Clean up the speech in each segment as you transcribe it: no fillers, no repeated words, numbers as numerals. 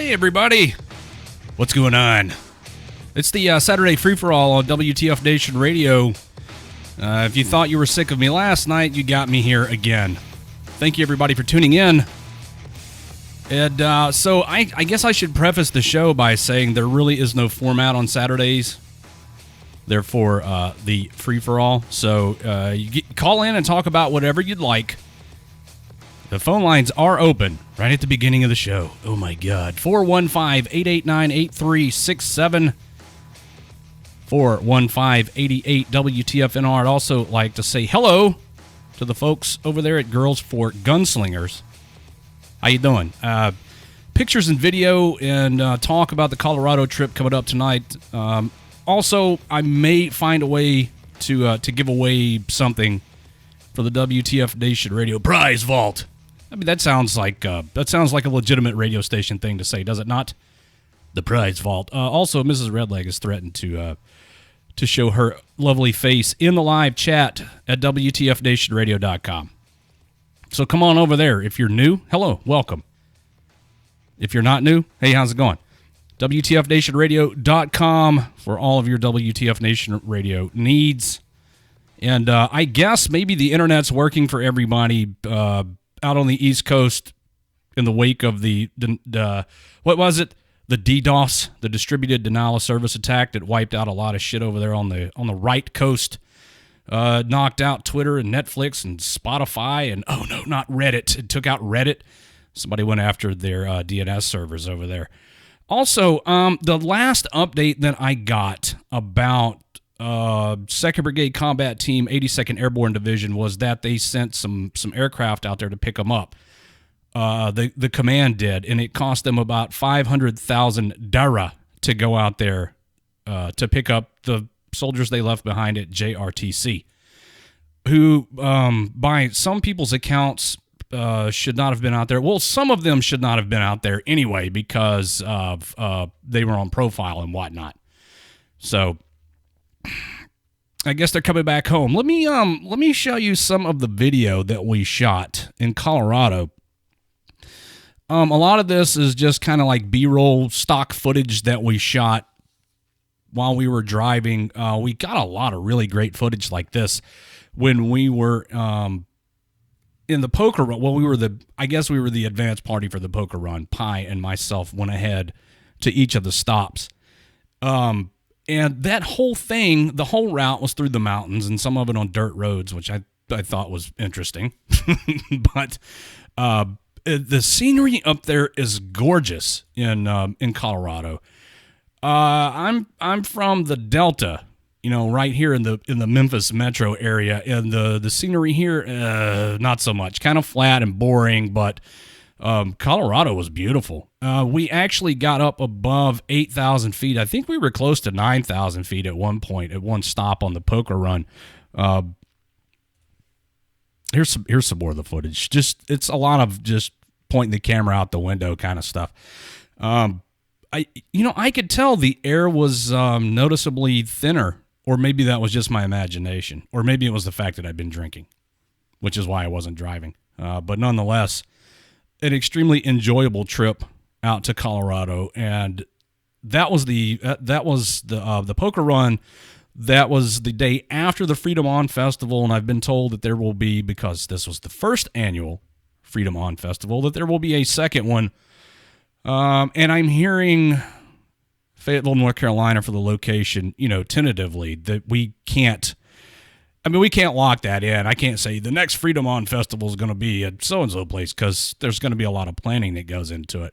Hey, everybody. What's going on? It's the Saturday free-for-all on WTF Nation Radio. If you thought you were sick of me last night, you got me here again. Thank you, everybody, for tuning in. And so I guess I should preface the show by saying there really is no format on Saturdays. Therefore, the free-for-all. So you call in and talk about whatever you'd like. The phone lines are open right at the beginning of the show. Oh, my God. 415-889-8367. 415-88-WTFNR. I'd also like to say hello to the folks over there at Girls for Gunslingers. How you doing? Pictures and video and talk about the Colorado trip coming up tonight. Also, I may find a way to give away something for the WTF Nation Radio Prize Vault. I mean, that sounds like a legitimate radio station thing to say, does it not? The Prize Vault. Also, Mrs. Redleg has threatened to show her lovely face in the live chat at WTFNationRadio.com. So come on over there. If you're new, hello, welcome. If you're not new, hey, how's it going? WTFNationRadio.com for all of your WTF Nation Radio needs. And I guess maybe the internet's working for everybody out on the East Coast in the wake of the what was it? The DDoS, the distributed denial of service attack that wiped out a lot of shit over there on the right coast. Knocked out Twitter and Netflix and Spotify and, oh no, not Reddit. It took out Reddit. Somebody went after their DNS servers over there. Also, the last update that I got about 2nd Brigade Combat Team 82nd Airborne Division was that they sent some aircraft out there to pick them up. The command did, and it cost them about 500,000 dara to go out there to pick up the soldiers they left behind at JRTC, who, by some people's accounts, should not have been out there. Well, some of them should not have been out there anyway because of they were on profile and whatnot. So I guess they're coming back home. Let me show you some of the video that we shot in Colorado. A lot of this is just kind of like B-roll stock footage that we shot while we were driving. We got a lot of really great footage like this when we were in the poker run. Well, we were the advance party for the poker run. Pi and myself went ahead to each of the stops. And that whole thing, the whole route was through the mountains and some of it on dirt roads, which I thought was interesting. But the scenery up there is gorgeous in Colorado. I'm from the Delta, right here in the Memphis metro area, and the scenery here not so much, kind of flat and boring, but Colorado was beautiful. We actually got up above 8,000 feet. I think we were close to 9,000 feet at one point, at one stop on the poker run. Here's some more of the footage. It's a lot of just pointing the camera out the window kind of stuff. I could tell the air was noticeably thinner, or maybe that was just my imagination, or maybe it was the fact that I'd been drinking, which is why I wasn't driving. But nonetheless, an extremely enjoyable trip out to Colorado, and that was the poker run. That was the day after the Freedom On Festival, and I've been told that there will be, because this was the first annual Freedom On Festival, that there will be a second one. And I'm hearing Fayetteville, North Carolina for the location, tentatively, that we can't lock that in. I can't say the next Freedom On Festival is going to be at so-and-so place, because there's going to be a lot of planning that goes into it.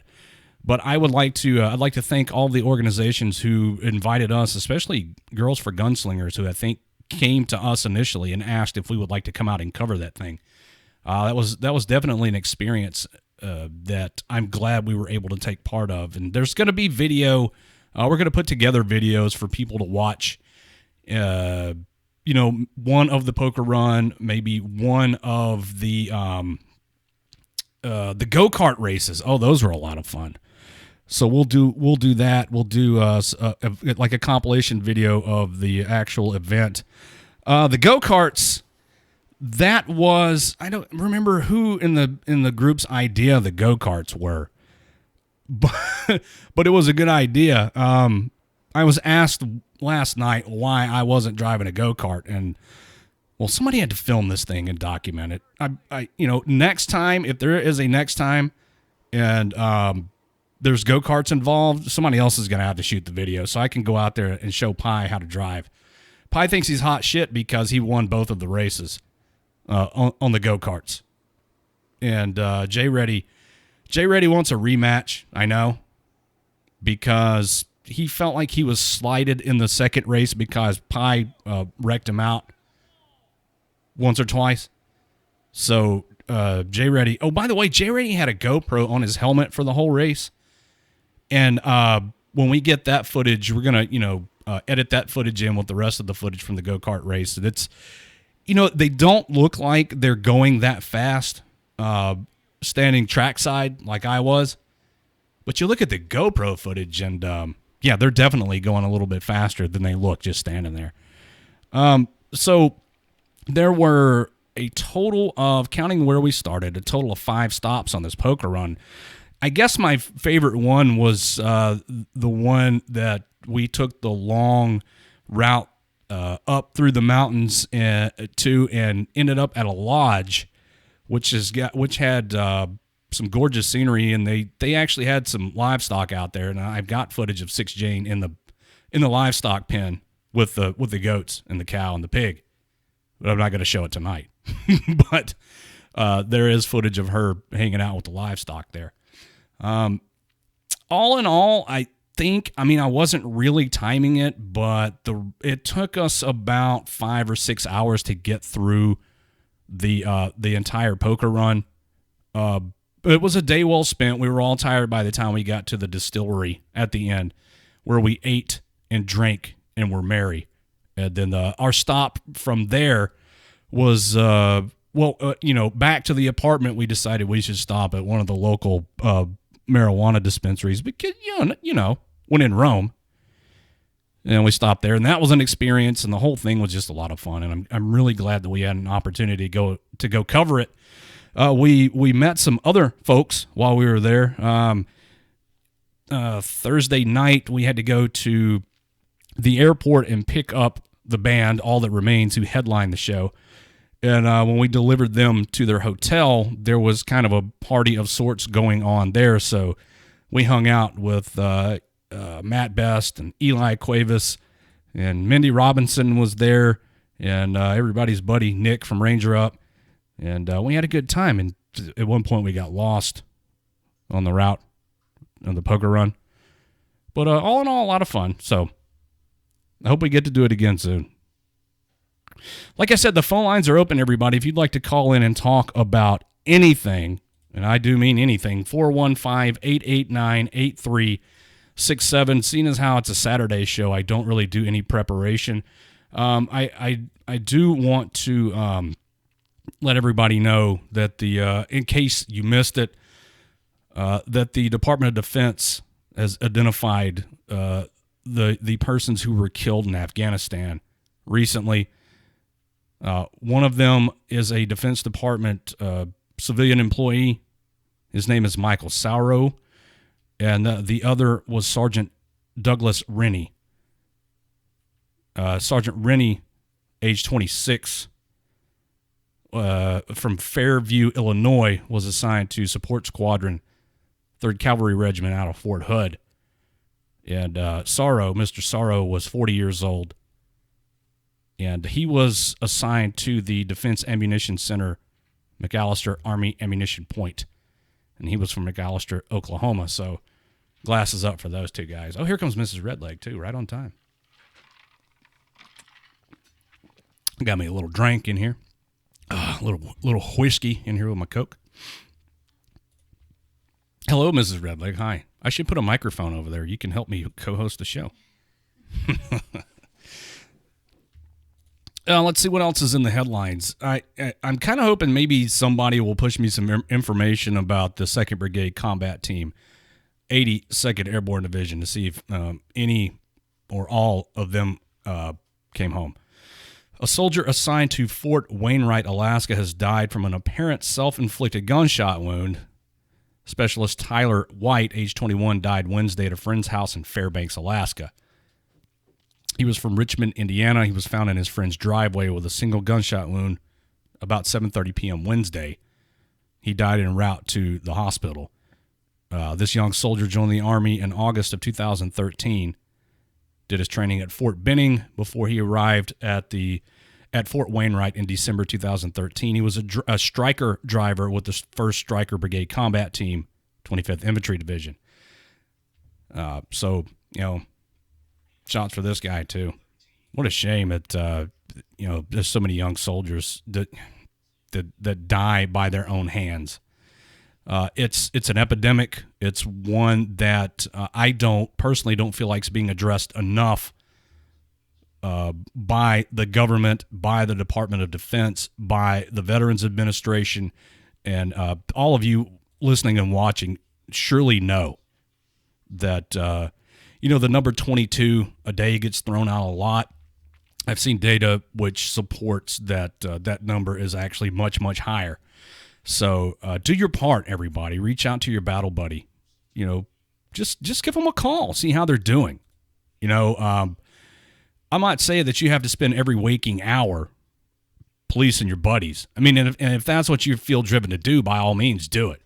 But I'd like to thank all the organizations who invited us, especially Girls for Gunslingers, who I think came to us initially and asked if we would like to come out and cover that thing. That was definitely an experience that I'm glad we were able to take part of. And there's going to be video. We're going to put together videos for people to watch. One of the poker run, maybe one of the go-kart races. Oh, those were a lot of fun. So we'll do that. We'll do like a compilation video of the actual event. The go-karts, that was, I don't remember who in the group's idea the go-karts were, but it was a good idea. I was asked last night why I wasn't driving a go-kart, and well, somebody had to film this thing and document it. Next time, if there is a next time, and there's go-karts involved, somebody else is going to have to shoot the video so I can go out there and show Pi how to drive. Pi thinks he's hot shit because he won both of the races on the go-karts. And Jay Reddy wants a rematch, I know, because he felt like he was slighted in the second race because Pi wrecked him out once or twice. So Jay Reddy, oh, by the way, Jay Reddy had a GoPro on his helmet for the whole race. And when we get that footage, we're going to, edit that footage in with the rest of the footage from the go-kart race. And it's, they don't look like they're going that fast, standing trackside like I was. But you look at the GoPro footage and, they're definitely going a little bit faster than they look just standing there. So there were a total of, counting where we started, a total of 5 stops on this poker run. I guess my favorite one was the one that we took the long route up through the mountains and ended up at a lodge, which had some gorgeous scenery, and they actually had some livestock out there, and I've got footage of 6 Jane in the livestock pen with the goats and the cow and the pig, but I'm not going to show it tonight. But there is footage of her hanging out with the livestock there. All in all, I wasn't really timing it, but it took us about 5 or 6 hours to get through the entire poker run. It was a day well spent. We were all tired by the time we got to the distillery at the end, where we ate and drank and were merry. And then our stop from there was back to the apartment. We decided we should stop at one of the local marijuana dispensaries because when in Rome, and we stopped there, and that was an experience, and the whole thing was just a lot of fun, and I'm really glad that we had an opportunity to go cover it. We met some other folks while we were there. Thursday night we had to go to the airport and pick up the band All That Remains, who headlined the show. And when we delivered them to their hotel, there was kind of a party of sorts going on there. So we hung out with Matt Best and Eli Cuevas, and Mindy Robinson was there, and everybody's buddy Nick from Ranger Up. And we had a good time. And at one point we got lost on the route on the poker run. But all in all, a lot of fun. So I hope we get to do it again soon. Like I said, the phone lines are open, everybody. If you'd like to call in and talk about anything, and I do mean anything, 415-889-8367. Seeing as how it's a Saturday show, I don't really do any preparation. I do want to let everybody know that in case you missed it, that the Department of Defense has identified the persons who were killed in Afghanistan recently. One of them is a Defense Department civilian employee. His name is Michael Sauro, and the other was Sergeant Douglas Rennie. Sergeant Rennie, age 26, from Fairview, Illinois, was assigned to Support Squadron, 3rd Cavalry Regiment out of Fort Hood. And Mr. Sauro, was 40 years old. And he was assigned to the Defense Ammunition Center, McAllister Army Ammunition Point. And he was from McAllister, Oklahoma. So glasses up for those two guys. Oh, here comes Mrs. Redleg, too, right on time. Got me a little drink in here. A little whiskey in here with my Coke. Hello, Mrs. Redleg. Hi. I should put a microphone over there. You can help me co-host the show. Let's see what else is in the headlines. I'm kind of hoping maybe somebody will push me some information about the 2nd Brigade Combat Team, 82nd Airborne Division, to see if any or all of them came home. A soldier assigned to Fort Wainwright, Alaska, has died from an apparent self-inflicted gunshot wound. Specialist Tyler White, age 21, died Wednesday at a friend's house in Fairbanks, Alaska. He was from Richmond, Indiana. He was found in his friend's driveway with a single gunshot wound about 7:30 p.m. Wednesday. He died en route to the hospital. This young soldier joined the Army in August of 2013, did his training at Fort Benning before he arrived at Fort Wainwright in December 2013. He was a Stryker driver with the 1st Stryker Brigade Combat Team, 25th Infantry Division. So, shots for this guy, too. What a shame that, there's so many young soldiers that die by their own hands. It's an epidemic. It's one that I personally don't feel like is being addressed enough by the government, by the Department of Defense, by the Veterans Administration, and all of you listening and watching surely know that the number 22 a day gets thrown out a lot. I've seen data which supports that that number is actually much, much higher. So do your part, everybody. Reach out to your battle buddy. Just give them a call. See how they're doing. I'm not saying that you have to spend every waking hour policing your buddies. I mean, and if that's what you feel driven to do, by all means, do it.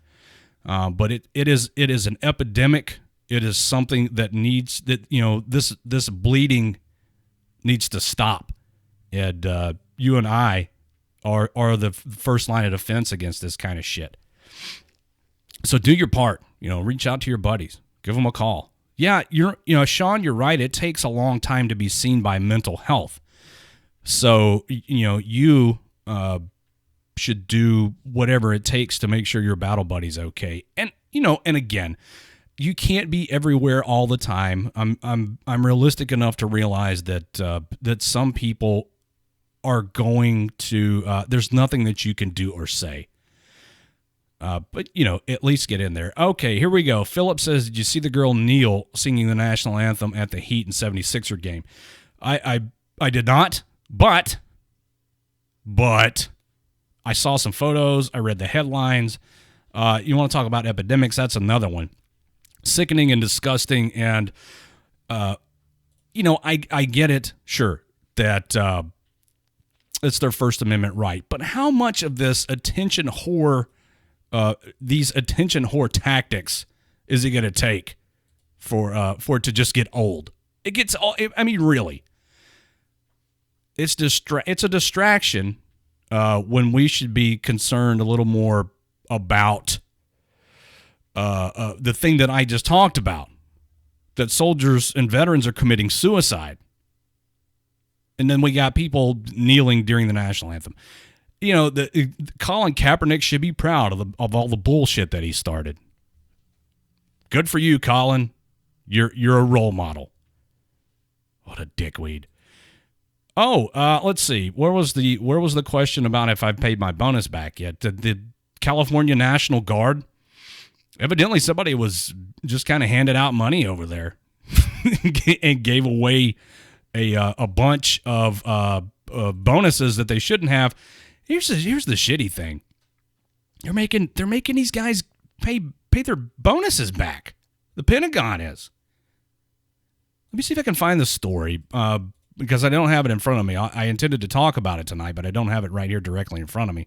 But it is an epidemic. It is something that needs this bleeding needs to stop, and you and I are the first line of defense against this kind of shit. So do your part. Reach out to your buddies. Give them a call. Yeah, Sean, you're right. It takes a long time to be seen by mental health. So you should do whatever it takes to make sure your battle buddy's okay. And and again, you can't be everywhere all the time. I'm realistic enough to realize that some people are going to. There's nothing that you can do or say. But at least get in there. Okay, here we go. Philip says, "Did you see the girl Neil singing the national anthem at the Heat and 76er game?" I did not, but I saw some photos. I read the headlines. You want to talk about epidemics? That's another one. Sickening and disgusting, and I get it, sure, that it's their First Amendment right, but how much of this attention whore, these attention whore tactics, is it going to take for it to just get old? It gets all. I mean, really, it's a distraction when we should be concerned a little more about the thing that I just talked about, that soldiers and veterans are committing suicide. And then we got people kneeling during the national anthem. Colin Kaepernick should be proud of all the bullshit that he started. Good for you, Colin. You're a role model. What a dickweed. Oh, let's see. Where was the question about if I've paid my bonus back yet? The California National Guard. Evidently, somebody was just kind of handed out money over there and gave away a bunch of bonuses that they shouldn't have. Here's the shitty thing: they're making these guys pay their bonuses back. The Pentagon is. Let me see if I can find the story because I don't have it in front of me. I intended to talk about it tonight, but I don't have it right here directly in front of me.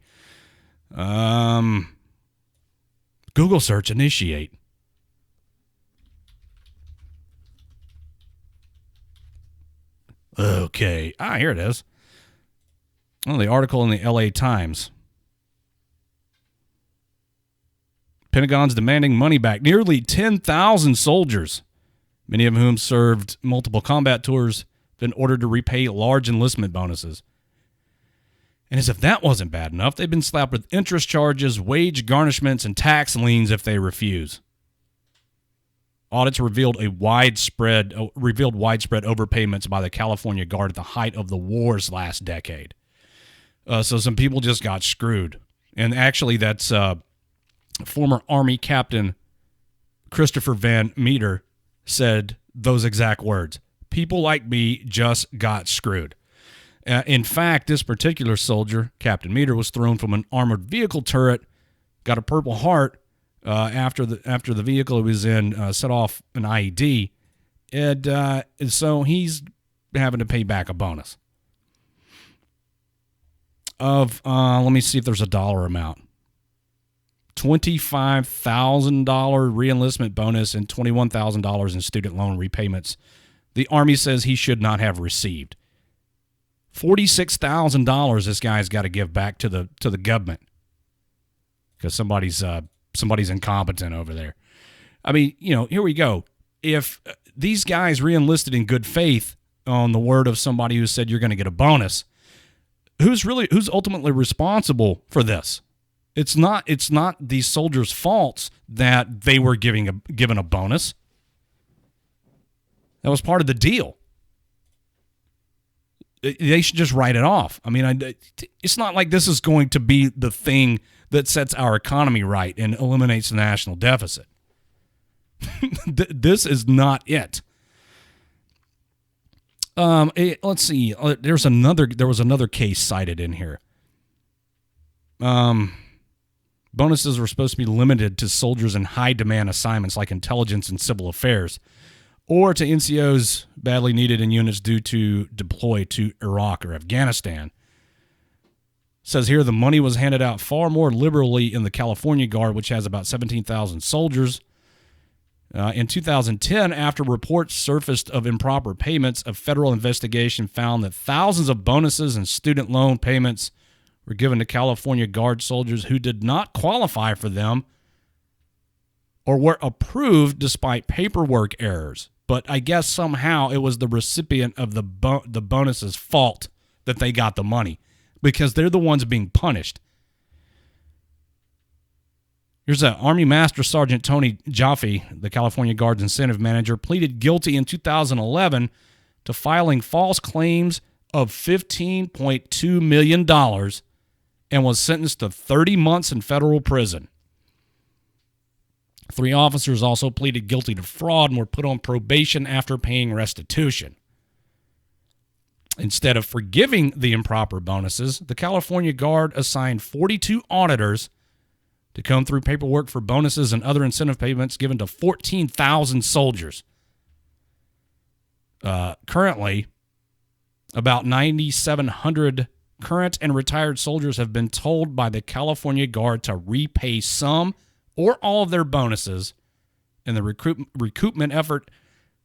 Google search initiate. Okay. Here it is. Well, the article in the LA Times. Pentagon's demanding money back. Nearly 10,000 soldiers, many of whom served multiple combat tours, been ordered to repay large enlistment bonuses. And as if that wasn't bad enough, they've been slapped with interest charges, wage garnishments, and tax liens if they refuse. Audits revealed widespread overpayments by the California Guard at the height of the wars last decade. So some people just got screwed. And actually, that's former Army Captain Christopher Van Meter said those exact words. People like me just got screwed. In fact, this particular soldier, Captain Meter, was thrown from an armored vehicle turret, got a Purple Heart, after the vehicle he was in set off an IED, and so he's having to pay back a bonus of let me see if there's a dollar amount. $25,000 reenlistment bonus and $21,000 in student loan repayments. The Army says he should not have received. $46,000 this guy's got to give back to the government because somebody's incompetent over there. I mean, here we go. If these guys reenlisted in good faith on the word of somebody who said you're going to get a bonus, who's ultimately responsible for this? It's not these soldiers' faults that they were given a bonus. That was part of the deal. They should just write it off. I mean, it's not like this is going to be the thing that sets our economy right and eliminates the national deficit. This is not it. Let's see. There was another case cited in here. Bonuses were supposed to be limited to soldiers in high-demand assignments like intelligence and civil affairs, or to NCOs badly needed in units due to deploy to Iraq or Afghanistan. Says here the money was handed out far more liberally in the California Guard, which has about 17,000 soldiers. In 2010, after reports surfaced of improper payments, a federal investigation found that thousands of bonuses and student loan payments were given to California Guard soldiers who did not qualify for them or were approved despite paperwork errors. But I guess somehow it was the recipient of the bonus's fault that they got the money because they're the ones being punished. Here's Army Master Sergeant Tony Jaffe, the California Guard's incentive manager, pleaded guilty in 2011 to filing false claims of $15.2 million and was sentenced to 30 months in federal prison. 3 officers also pleaded guilty to fraud and were put on probation after paying restitution. Instead of forgiving the improper bonuses, the California Guard assigned 42 auditors to comb through paperwork for bonuses and other incentive payments given to 14,000 soldiers. Currently, about 9,700 current and retired soldiers have been told by the California Guard to repay some or all of their bonuses, and the recoupment effort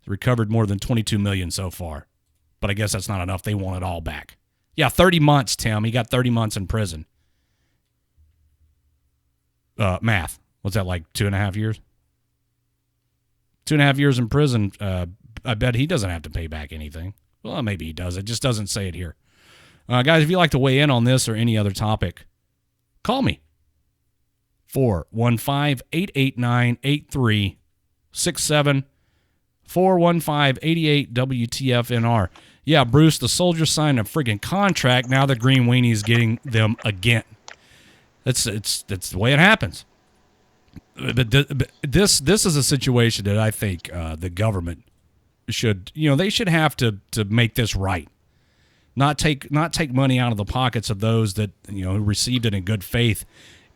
has recovered more than $22 million so far. But I guess that's not enough. They want it all back. Yeah, 30 months, Tim. He got 30 months in prison. Math. What's that, like 2.5 years? 2.5 years in prison. I bet he doesn't have to pay back anything. Well, maybe he does. It just doesn't say it here. Guys, if you'd like to weigh in on this or any other topic, call me. 415-889-8367. 415-88-WTFNR. Yeah, Bruce, the soldiers signed a friggin' contract. Now the Green Weanie's getting them again. That's the way it happens. But this is a situation that I think the government should, they should have to make this right. Not take money out of the pockets of those that, who received it in good faith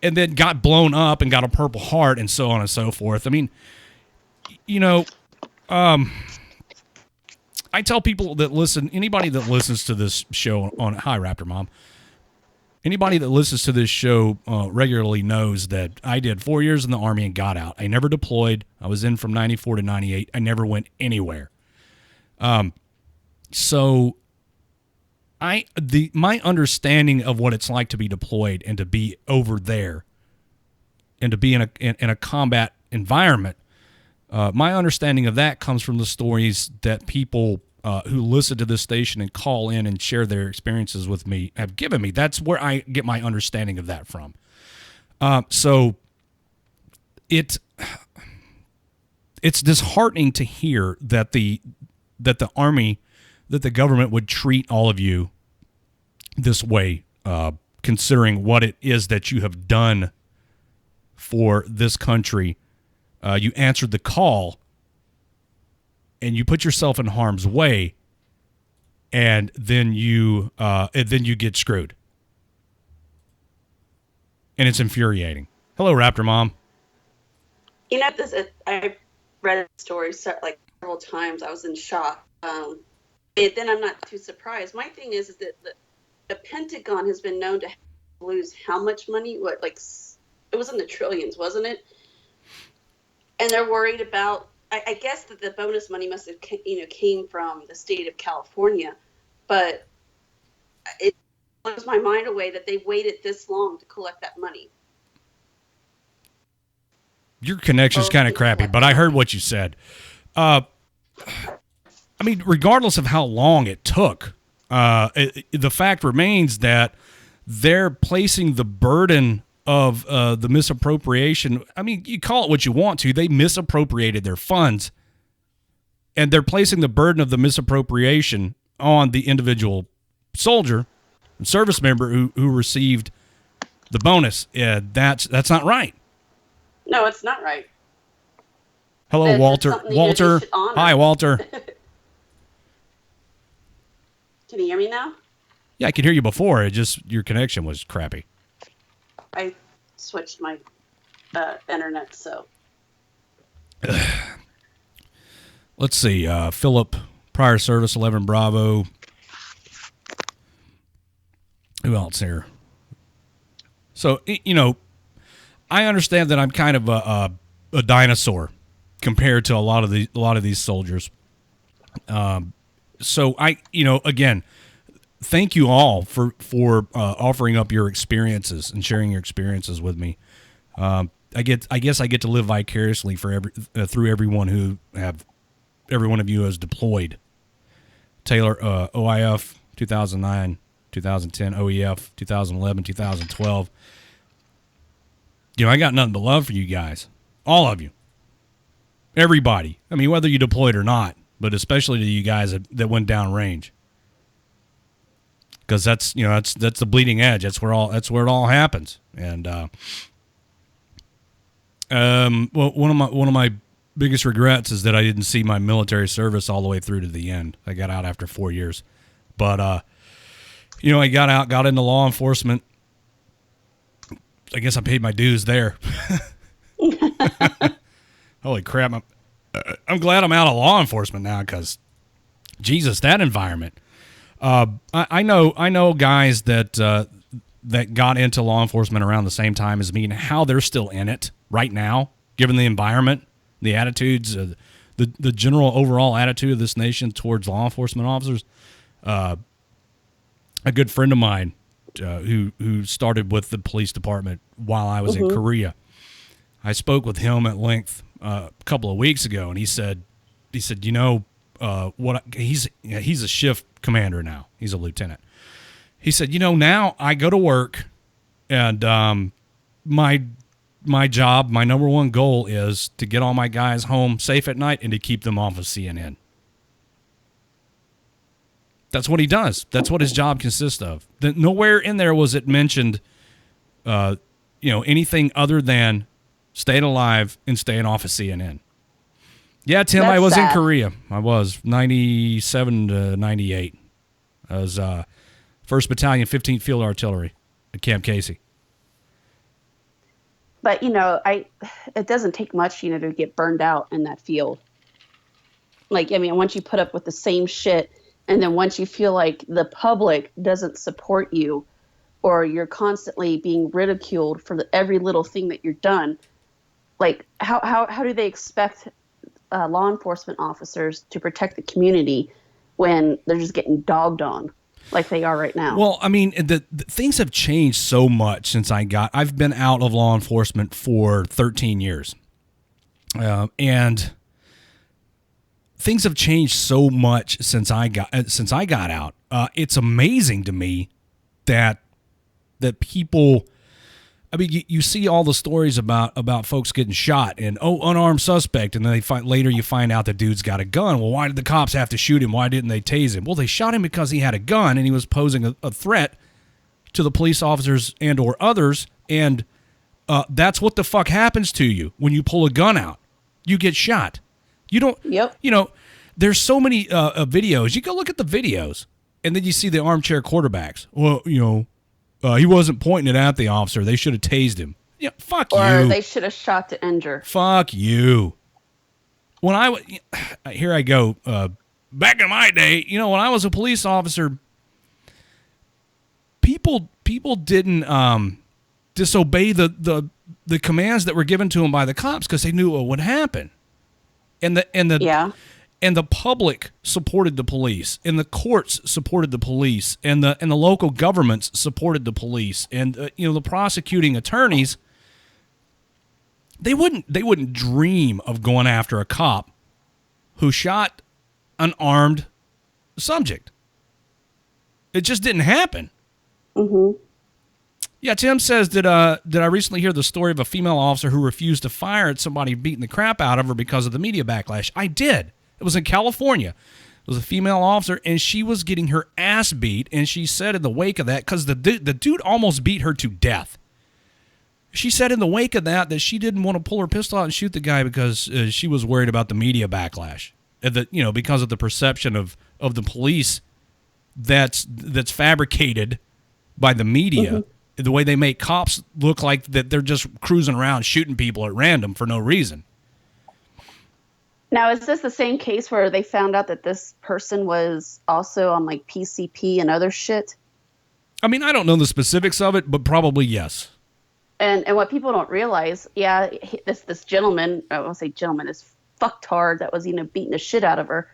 and then got blown up and got a Purple Heart and so on and so forth. I mean, I tell people that listen, anybody that listens to this show hi, Raptor Mom. Anybody that listens to this show regularly knows that I did 4 years in the Army and got out. I never deployed. I was in from 94 to 98. I never went anywhere. So my understanding of what it's like to be deployed and to be over there and to be in a combat environment, my understanding of that comes from the stories that people who listen to this station and call in and share their experiences with me have given me. That's where I get my understanding of that from. So it's disheartening to hear that the Army, that the government would treat all of you this way, considering what it is that you have done for this country. You answered the call and you put yourself in harm's way, and then you get screwed. And it's infuriating. Hello, Raptor Mom. This I read the story like several times. I was in shock. And then I'm not too surprised. My thing is that the Pentagon has been known to lose how much money? What, like, it was in the trillions, wasn't it? And they're worried about. I guess that the bonus money must have came from the state of California, but it blows my mind away that they waited this long to collect that money. Your connection's kind of crappy, but I heard what you said. I mean, regardless of how long it took, the fact remains that they're placing the burden of the misappropriation. I mean, you call it what you want to. They misappropriated their funds, and they're placing the burden of the misappropriation on the individual soldier and service member who received the bonus. That's not right. No, it's not right. Hello, Walter. Walter. Hi, Walter. Can you hear me now? Yeah, I could hear you before. It just, your connection was crappy. I switched my internet, so. Let's see. Philip, prior service, 11 Bravo. Who else here? So, I understand that I'm kind of a dinosaur compared to a lot of these soldiers. So again, thank you all for offering up your experiences and sharing your experiences with me. I guess I get to live vicariously for through every one of you has deployed. Taylor, OIF 2009, 2010, OEF 2011, 2012. I got nothing but love for you guys, all of you, everybody. I mean, whether you deployed or not, but especially to you guys that went down range. Because that's the bleeding edge. That's where it all happens. And one of my biggest regrets is that I didn't see my military service all the way through to the end. I got out after 4 years, but I got out, got into law enforcement. I guess I paid my dues there. Holy crap! I'm glad I'm out of law enforcement now, because Jesus, that environment. I know guys that got into law enforcement around the same time as me, and how they're still in it right now, given the environment, the attitudes, the general overall attitude of this nation towards law enforcement officers. A good friend of mine who started with the police department while I was in Korea. I spoke with him at length a couple of weeks ago, and he said, he's a shift commander now. He's a lieutenant. He said, now I go to work, and my job, my number one goal is to get all my guys home safe at night and to keep them off of CNN. That's what he does. That's what his job consists of. Nowhere in there was it mentioned, anything other than staying alive and staying off of CNN. Yeah, Tim, I was sad. In Korea. I was 97 to 98. I was 1st Battalion, 15th Field Artillery at Camp Casey. But, it doesn't take much, to get burned out in that field. Once you put up with the same shit, and then once you feel like the public doesn't support you, or you're constantly being ridiculed for every little thing that you're done, how do they expect law enforcement officers to protect the community when they're just getting dogged on like they are right now? Well, the things have changed so much since I've been out of law enforcement for 13 years. And things have changed so much since I got out. It's amazing to me that people, you see all the stories about folks getting shot and unarmed suspect, and then later you find out the dude's got a gun. Well, why did the cops have to shoot him? Why didn't they tase him? Well, they shot him because he had a gun and he was posing a threat to the police officers and or others. And that's what the fuck happens to you when you pull a gun out. You get shot. You don't. Yep. There's so many videos. You go look at the videos, and then you see the armchair quarterbacks. Well, he wasn't pointing it at the officer. They should have tased him. Yeah, fuck Or you. they should have shot to injure. Fuck you. When here I go. Back in my day, when I was a police officer, people didn't disobey the commands that were given to them by the cops because they knew what would happen, and Yeah. the public supported the police, and the courts supported the police, and the local governments supported the police, and the prosecuting attorneys. They wouldn't dream of going after a cop who shot an armed subject. It just didn't happen. Mm-hmm. Yeah, Tim says, did I recently hear the story of a female officer who refused to fire at somebody beating the crap out of her because of the media backlash? I did. It was in California. It was a female officer, and she was getting her ass beat, and she said in the wake of that, because the dude almost beat her to death. She said in the wake of that she didn't want to pull her pistol out and shoot the guy because she was worried about the media backlash. Because of the perception of the police that's fabricated by the media. Mm-hmm. The way they make cops look like that they're just cruising around shooting people at random for no reason. Now, is this the same case where they found out that this person was also on like PCP and other shit? I mean, I don't know the specifics of it, but probably yes. And what people don't realize, this gentleman, I won't say gentleman, this fucktard that was beating the shit out of her,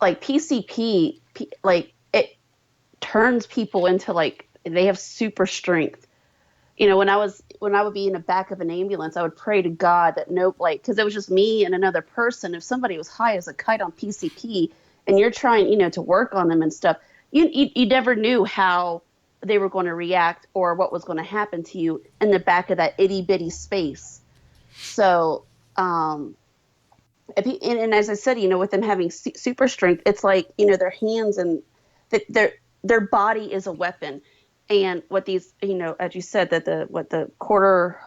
like PCP, like it turns people into like they have super strength. When I would be in the back of an ambulance, I would pray to God that because it was just me and another person. If somebody was high as a kite on PCP and you're trying, to work on them and stuff, you never knew how they were going to react or what was going to happen to you in the back of that itty bitty space. So, and as I said, with them having super strength, it's like, their hands and their body is a weapon. And what these, as you said, that the quarter,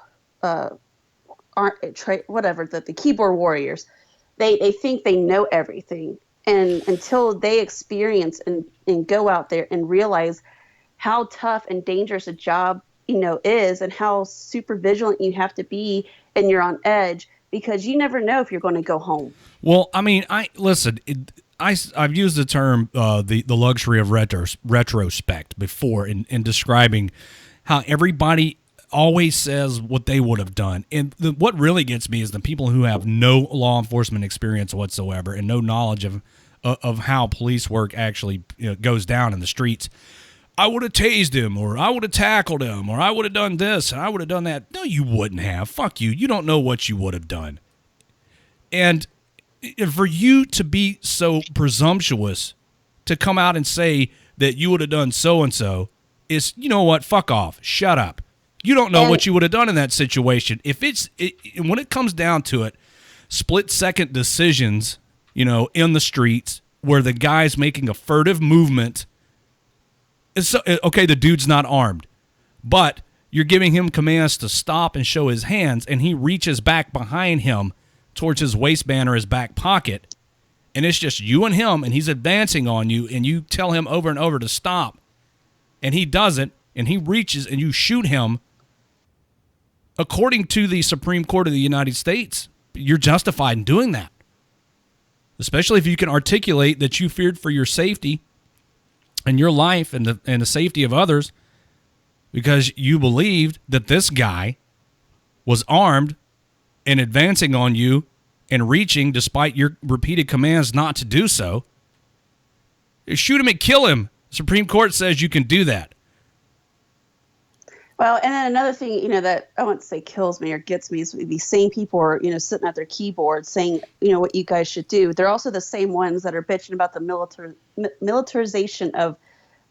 whatever, the keyboard warriors, they think they know everything. And until they experience and go out there and realize how tough and dangerous a job, is, and how super vigilant you have to be, and you're on edge because you never know if you're going to go home. Well, I mean, I've used the term the luxury of retrospect before in describing how everybody always says what they would have done. And what really gets me is the people who have no law enforcement experience whatsoever and no knowledge of how police work actually goes down in the streets. I would have tased him, or I would have tackled him, or I would have done this, and I would have done that. No, you wouldn't have. Fuck you. You don't know what you would have done. And for you to be so presumptuous to come out and say that you would have done so-and-so is, you know what, fuck off. Shut up. You don't know what you would have done in that situation. When it comes down to it, split-second decisions, in the streets where the guy's making a furtive movement. Okay, the dude's not armed, but you're giving him commands to stop and show his hands, and he reaches back behind him towards his waistband or his back pocket, and it's just you and him, and he's advancing on you, and you tell him over and over to stop, and he doesn't, and he reaches, and you shoot him. According to the Supreme Court of the United States, you're justified in doing that, especially if you can articulate that you feared for your safety and your life and the safety of others because you believed that this guy was armed and advancing on you and reaching despite your repeated commands not to do so. Shoot him and kill him. The Supreme Court says you can do that. Well, and then another thing, that I wouldn't say kills me or gets me is these same people are, sitting at their keyboard saying, what you guys should do. They're also the same ones that are bitching about the militarization of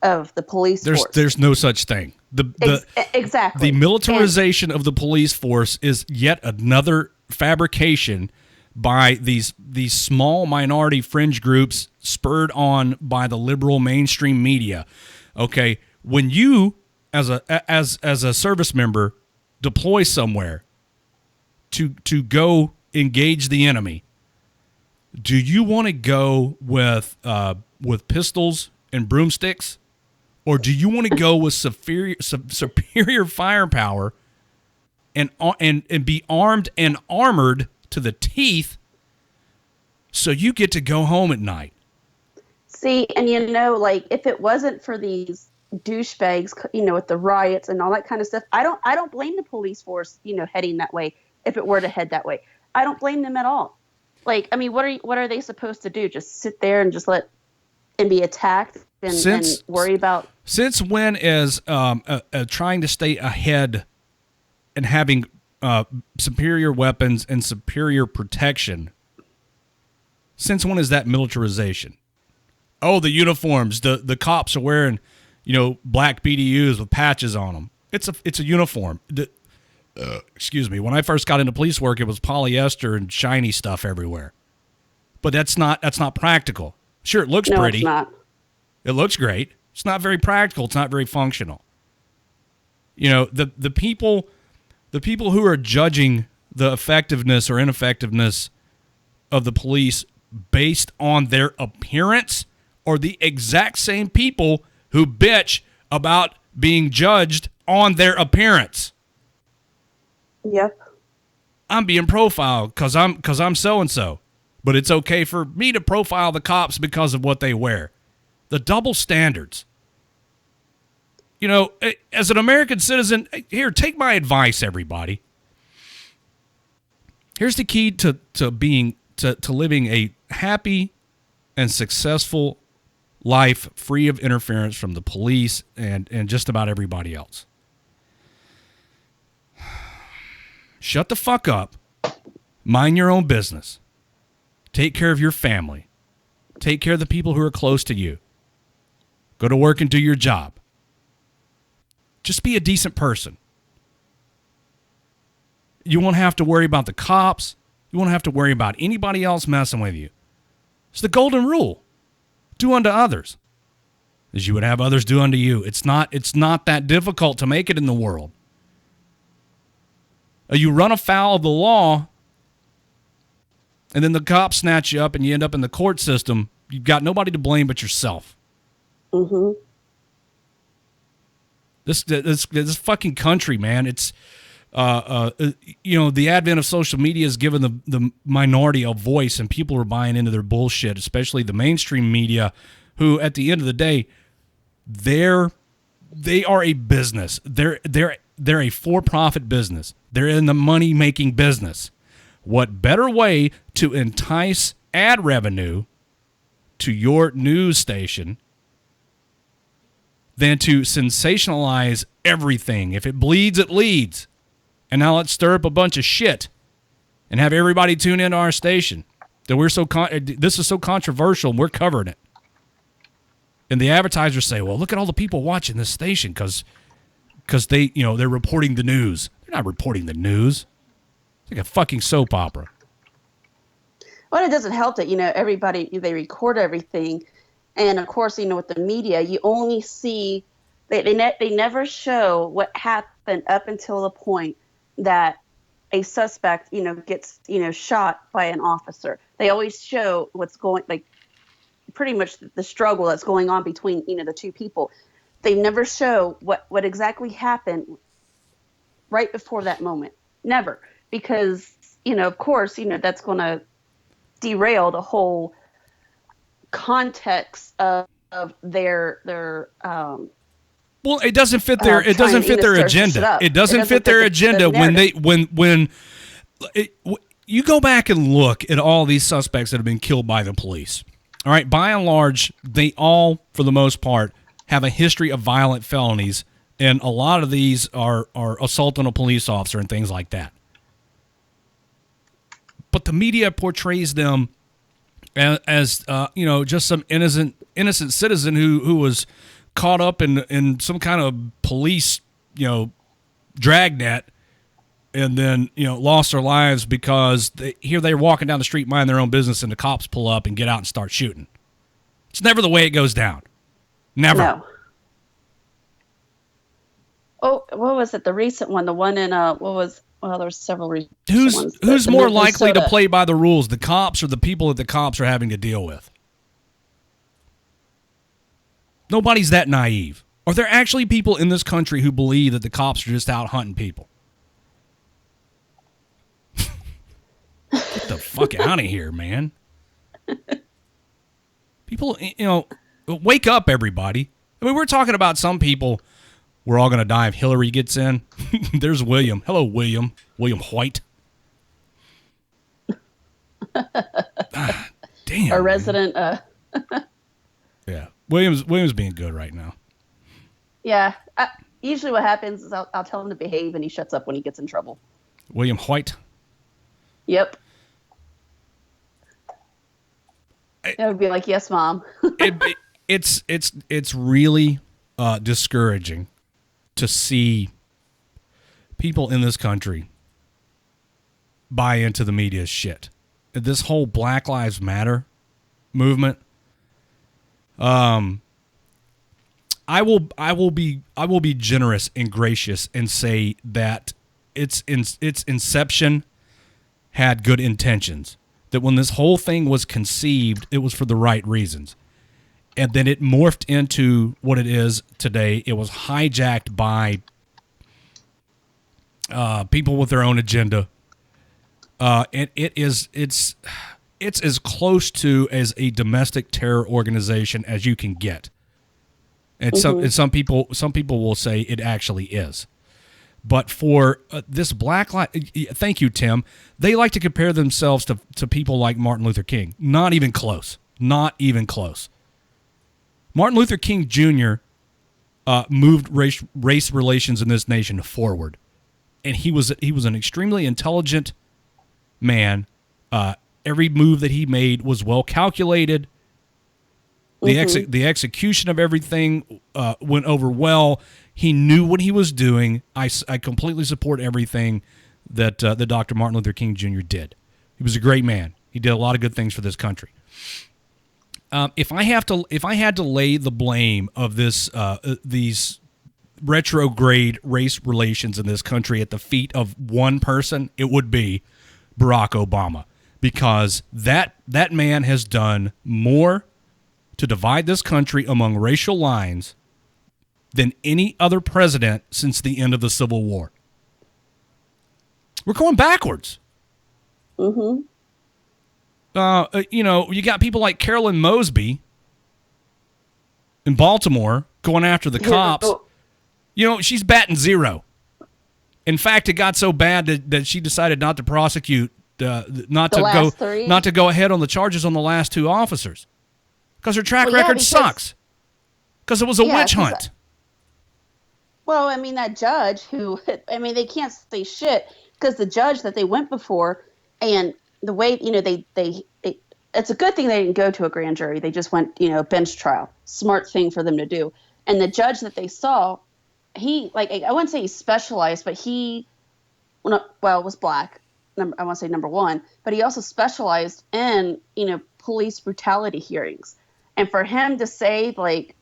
the police force. There's no such thing. Exactly. The militarization of the police force is yet another fabrication by these small minority fringe groups spurred on by the liberal mainstream media. Okay, when you as a service member deploy somewhere to go engage the enemy, do you want to go with pistols and broomsticks, or do you want to go with superior firepower and be armed and armored to the teeth, so you get to go home at night. See, and like if it wasn't for these douchebags, with the riots and all that kind of stuff, I don't blame the police force, heading that way. If it were to head that way, I don't blame them at all. Like, I mean, what are they supposed to do? Just sit there and just let and be attacked and worry about? Since when is trying to stay ahead and having superior weapons and superior protection? Since when is that militarization? Oh, the uniforms. The cops are wearing, black BDUs with patches on them. It's a uniform. Excuse me. When I first got into police work, it was polyester and shiny stuff everywhere. But that's not practical. Sure, it looks pretty. No, it's not. It looks great. It's not very practical. It's not very functional. The people who are judging the effectiveness or ineffectiveness of the police based on their appearance are the exact same people who bitch about being judged on their appearance. Yep. I'm being profiled because I'm so and so, but it's okay for me to profile the cops because of what they wear. The double standards. As an American citizen, here, take my advice, everybody. Here's the key to living a happy and successful life free of interference from the police and just about everybody else. Shut the fuck up. Mind your own business. Take care of your family. Take care of the people who are close to you. Go to work and do your job. Just be a decent person. You won't have to worry about the cops. You won't have to worry about anybody else messing with you. It's the golden rule. Do unto others as you would have others do unto you. It's not that difficult to make it in the world. You run afoul of the law, and then the cops snatch you up and you end up in the court system. You've got nobody to blame but yourself. Mm-hmm. This fucking country, man. It's the advent of social media has given the minority a voice, and people are buying into their bullshit, especially the mainstream media, who at the end of the day, they are a business. They're a for-profit business. They're in the money-making business. What better way to entice ad revenue to your news station than to sensationalize everything? If it bleeds, it leads. And now let's stir up a bunch of shit and have everybody tune into our station. That this is so controversial, and we're covering it. And the advertisers say, "Well, look at all the people watching this station because they're reporting the news." They're not reporting the news. It's like a fucking soap opera. Well, it doesn't help that everybody, they record everything, and of course with the media you only see they never show what happened up until the point that a suspect gets shot by an officer. They always show what's going, like, pretty much the struggle that's going on between the two people. They never show what exactly happened right before that moment. Never. Because of course that's going to derail the whole context of their well, it doesn't fit their agenda. It doesn't fit their agenda when you go back and look at all these suspects that have been killed by the police. All right, by and large, they all, for the most part, have a history of violent felonies, and a lot of these are assault on a police officer and things like that. But the media portrays them as just some innocent citizen who was caught up in some kind of police dragnet, and then lost their lives because they're walking down the street minding their own business, and the cops pull up and get out and start shooting. It's never the way it goes down. Never. No. Oh, what was it? The recent one, the one in well, there's several recent ones. Who's more likely to play by the rules, the cops or the people that the cops are having to deal with? Nobody's that naive. Are there actually people in this country who believe that the cops are just out hunting people? the fuck out of here, man. People, wake up, everybody. I mean, we're talking about some people. We're all going to die if Hillary gets in. There's William. Hello, William. William White. Damn. Our resident. Yeah. William's being good right now. Yeah. Usually what happens is I'll tell him to behave and he shuts up when he gets in trouble. William White. Yep. It would be like, yes, Mom. It's really discouraging to see people in this country buy into the media's shit. This whole Black Lives Matter movement. I will be generous and gracious and say that its inception had good intentions. That when this whole thing was conceived, it was for the right reasons. And then it morphed into what it is today. It was hijacked by people with their own agenda. And it's as close to as a domestic terror organization as you can get. And some people will say it actually is. But for this Black Lives, thank you, Tim. They like to compare themselves to people like Martin Luther King. Not even close. Not even close. Martin Luther King Jr. Moved race relations in this nation forward, and he was an extremely intelligent man. Every move that he made was well calculated. The execution of everything went over well. He knew what he was doing. I completely support everything that Dr. Martin Luther King Jr. did. He was a great man. He did a lot of good things for this country. If I had to lay the blame of these retrograde race relations in this country at the feet of one person, it would be Barack Obama, because that man has done more to divide this country among racial lines than any other president since the end of the Civil War. We're going backwards. Mm-hmm. You got people like Carolyn Mosby in Baltimore going after the cops. She's batting zero. In fact, it got so bad that she decided not to prosecute, not to go ahead on the charges on the last two officers, because her track record sucks. Because it was a witch hunt. Well, I mean, that judge they can't say shit because the judge that they went before, and the way, it's a good thing they didn't go to a grand jury. They just went, bench trial. Smart thing for them to do. And the judge that they saw, I wouldn't say he specialized, but he, was black. I want to say number one, but he also specialized in, police brutality hearings. And for him to say,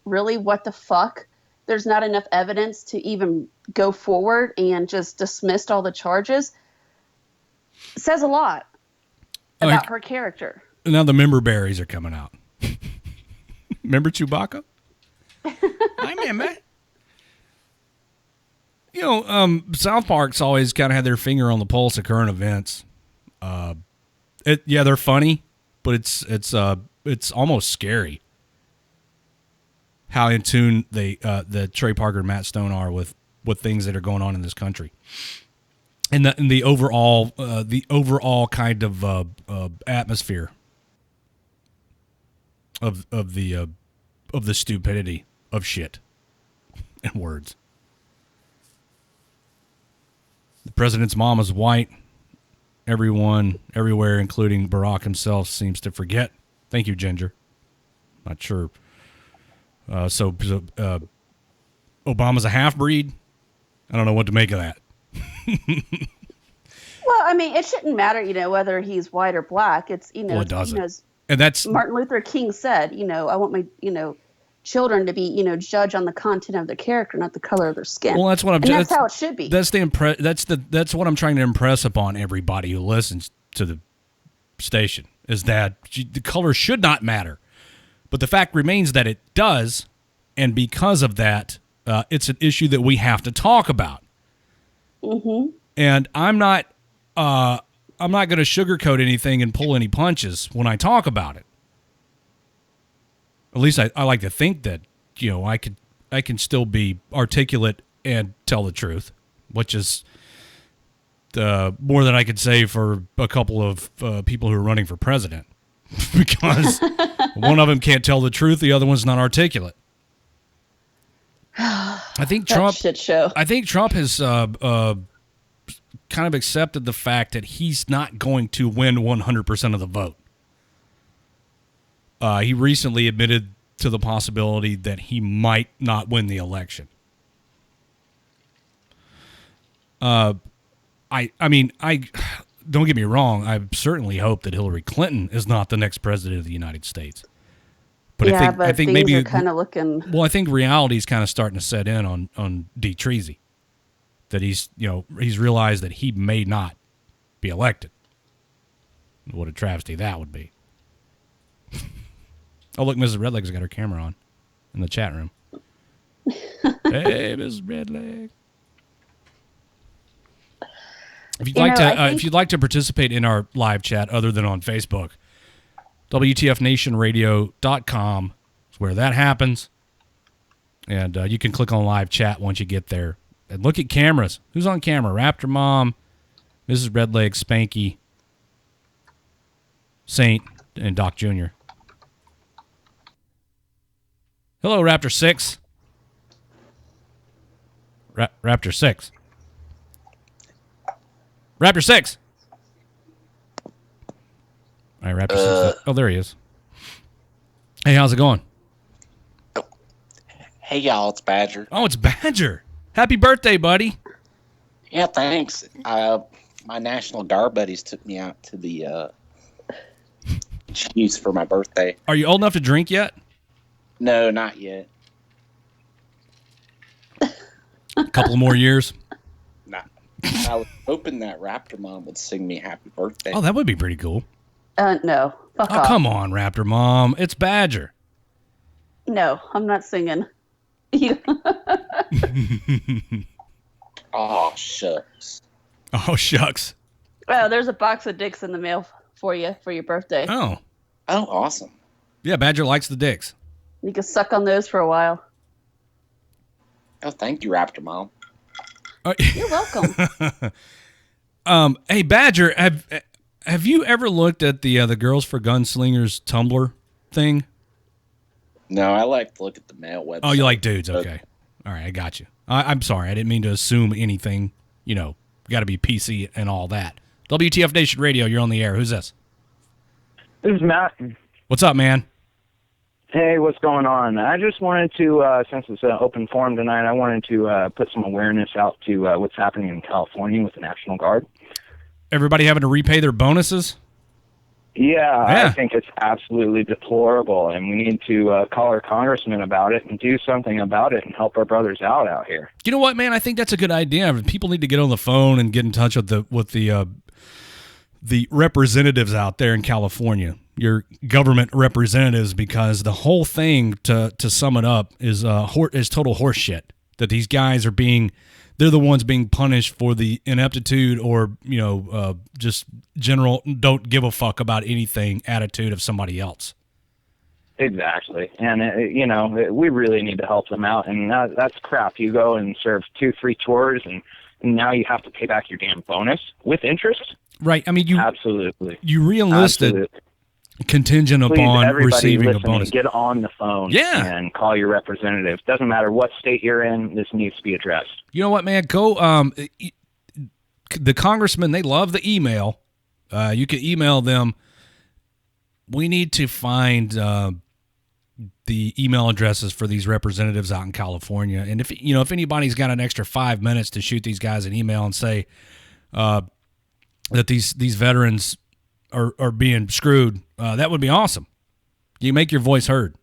really, what the fuck? There's not enough evidence to even go forward and just dismissed all the charges, says a lot about her character. Now the member berries are coming out. Remember Chewbacca? I remember. South Park's always kind of had their finger on the pulse of current events. They're funny, but it's almost scary how in tune the Trey Parker and Matt Stone are with things that are going on in this country, and the overall kind of atmosphere of the stupidity of shit and words. The president's mom is white. Everyone, everywhere, including Barack himself, seems to forget. Thank you, Ginger. Not sure. So Obama's a half-breed? I don't know what to make of that. Well, I mean, it shouldn't matter, whether he's white or black. It's, well, it doesn't. And that's Martin Luther King said, I want my, children to be, judged on the content of their character, not the color of their skin. Well, that's what that's how it should be. That's what I'm trying to impress upon everybody who listens to the station, is that the color should not matter. But the fact remains that it does, and because of that, it's an issue that we have to talk about. Mm-hmm. And I'm not I'm not going to sugarcoat anything and pull any punches when I talk about it. At least I like to think that, I can still be articulate and tell the truth, which is more than I could say for a couple of people who are running for president, because one of them can't tell the truth, the other one's not articulate. I think Trump. Shit show. I think Trump has kind of accepted the fact that he's not going to win 100% of the vote. He recently admitted to the possibility that he might not win the election. I mean, don't get me wrong. I certainly hope that Hillary Clinton is not the next president of the United States. But I think things maybe are kind of looking. Well, I think reality is kind of starting to set in on D. Treasy, that he's realized that he may not be elected. What a travesty that would be. Oh, look, Mrs. Redleg's got her camera on in the chat room. Hey, Mrs. Redleg. If you'd like to participate in our live chat other than on Facebook, WTFNationRadio.com is where that happens. And you can click on live chat once you get there. And look at cameras. Who's on camera? Raptor Mom, Mrs. Redleg, Spanky, Saint, and Doc Jr. Hello, Raptor 6. Raptor 6. Raptor 6. All right, Raptor 6. Oh, there he is. Hey, how's it going? Hey, y'all, it's Badger. Oh, it's Badger. Happy birthday, buddy. Yeah, thanks. My National Guard buddies took me out to the Chiefs for my birthday. Are you old enough to drink yet? No, not yet. A couple more years? Nah. I was hoping that Raptor Mom would sing me happy birthday. Oh, that would be pretty cool. No. Fuck off. Come on, Raptor Mom. It's Badger. No, I'm not singing. Oh, shucks. Oh, shucks. Well, there's a box of dicks in the mail for you for your birthday. Oh. Oh, awesome. Yeah, Badger likes the dicks. You can suck on those for a while. Oh, thank you, Raptor Mom. You're welcome. Hey, Badger, have you ever looked at the Girls for Gunslingers Tumblr thing? No, I like to look at the mail website. Oh, you like dudes? Okay. All right, I got you. I'm sorry. I didn't mean to assume anything. Got to be PC and all that. WTF Nation Radio, you're on the air. Who's this? This is Matt. What's up, man? Hey, what's going on? I just wanted to, since it's an open forum tonight, I wanted to put some awareness out to what's happening in California with the National Guard. Everybody having to repay their bonuses? Yeah, I think it's absolutely deplorable, and we need to call our congressman about it and do something about it and help our brothers out here. You know what, man? I think that's a good idea. People need to get on the phone and get in touch with the representatives out there in California, your government representatives, because the whole thing, to sum it up, is total horseshit. That these guys they're the ones being punished for the ineptitude or, just general don't give a fuck about anything attitude of somebody else. Exactly. And, we really need to help them out. And that's crap. You go and serve 2-3 tours, and now you have to pay back your damn bonus with interest. Right. I mean, absolutely. You re-enlisted absolutely. Contingent upon receiving a bonus. Get on the phone and call your representative. Doesn't matter what state you're in, this needs to be addressed. You know what, man? Go. The congressmen, they love the email. You can email them. We need to find the email addresses for these representatives out in California. And if anybody's got an extra 5 minutes to shoot these guys an email and say that these veterans are being screwed, that would be awesome. You make your voice heard.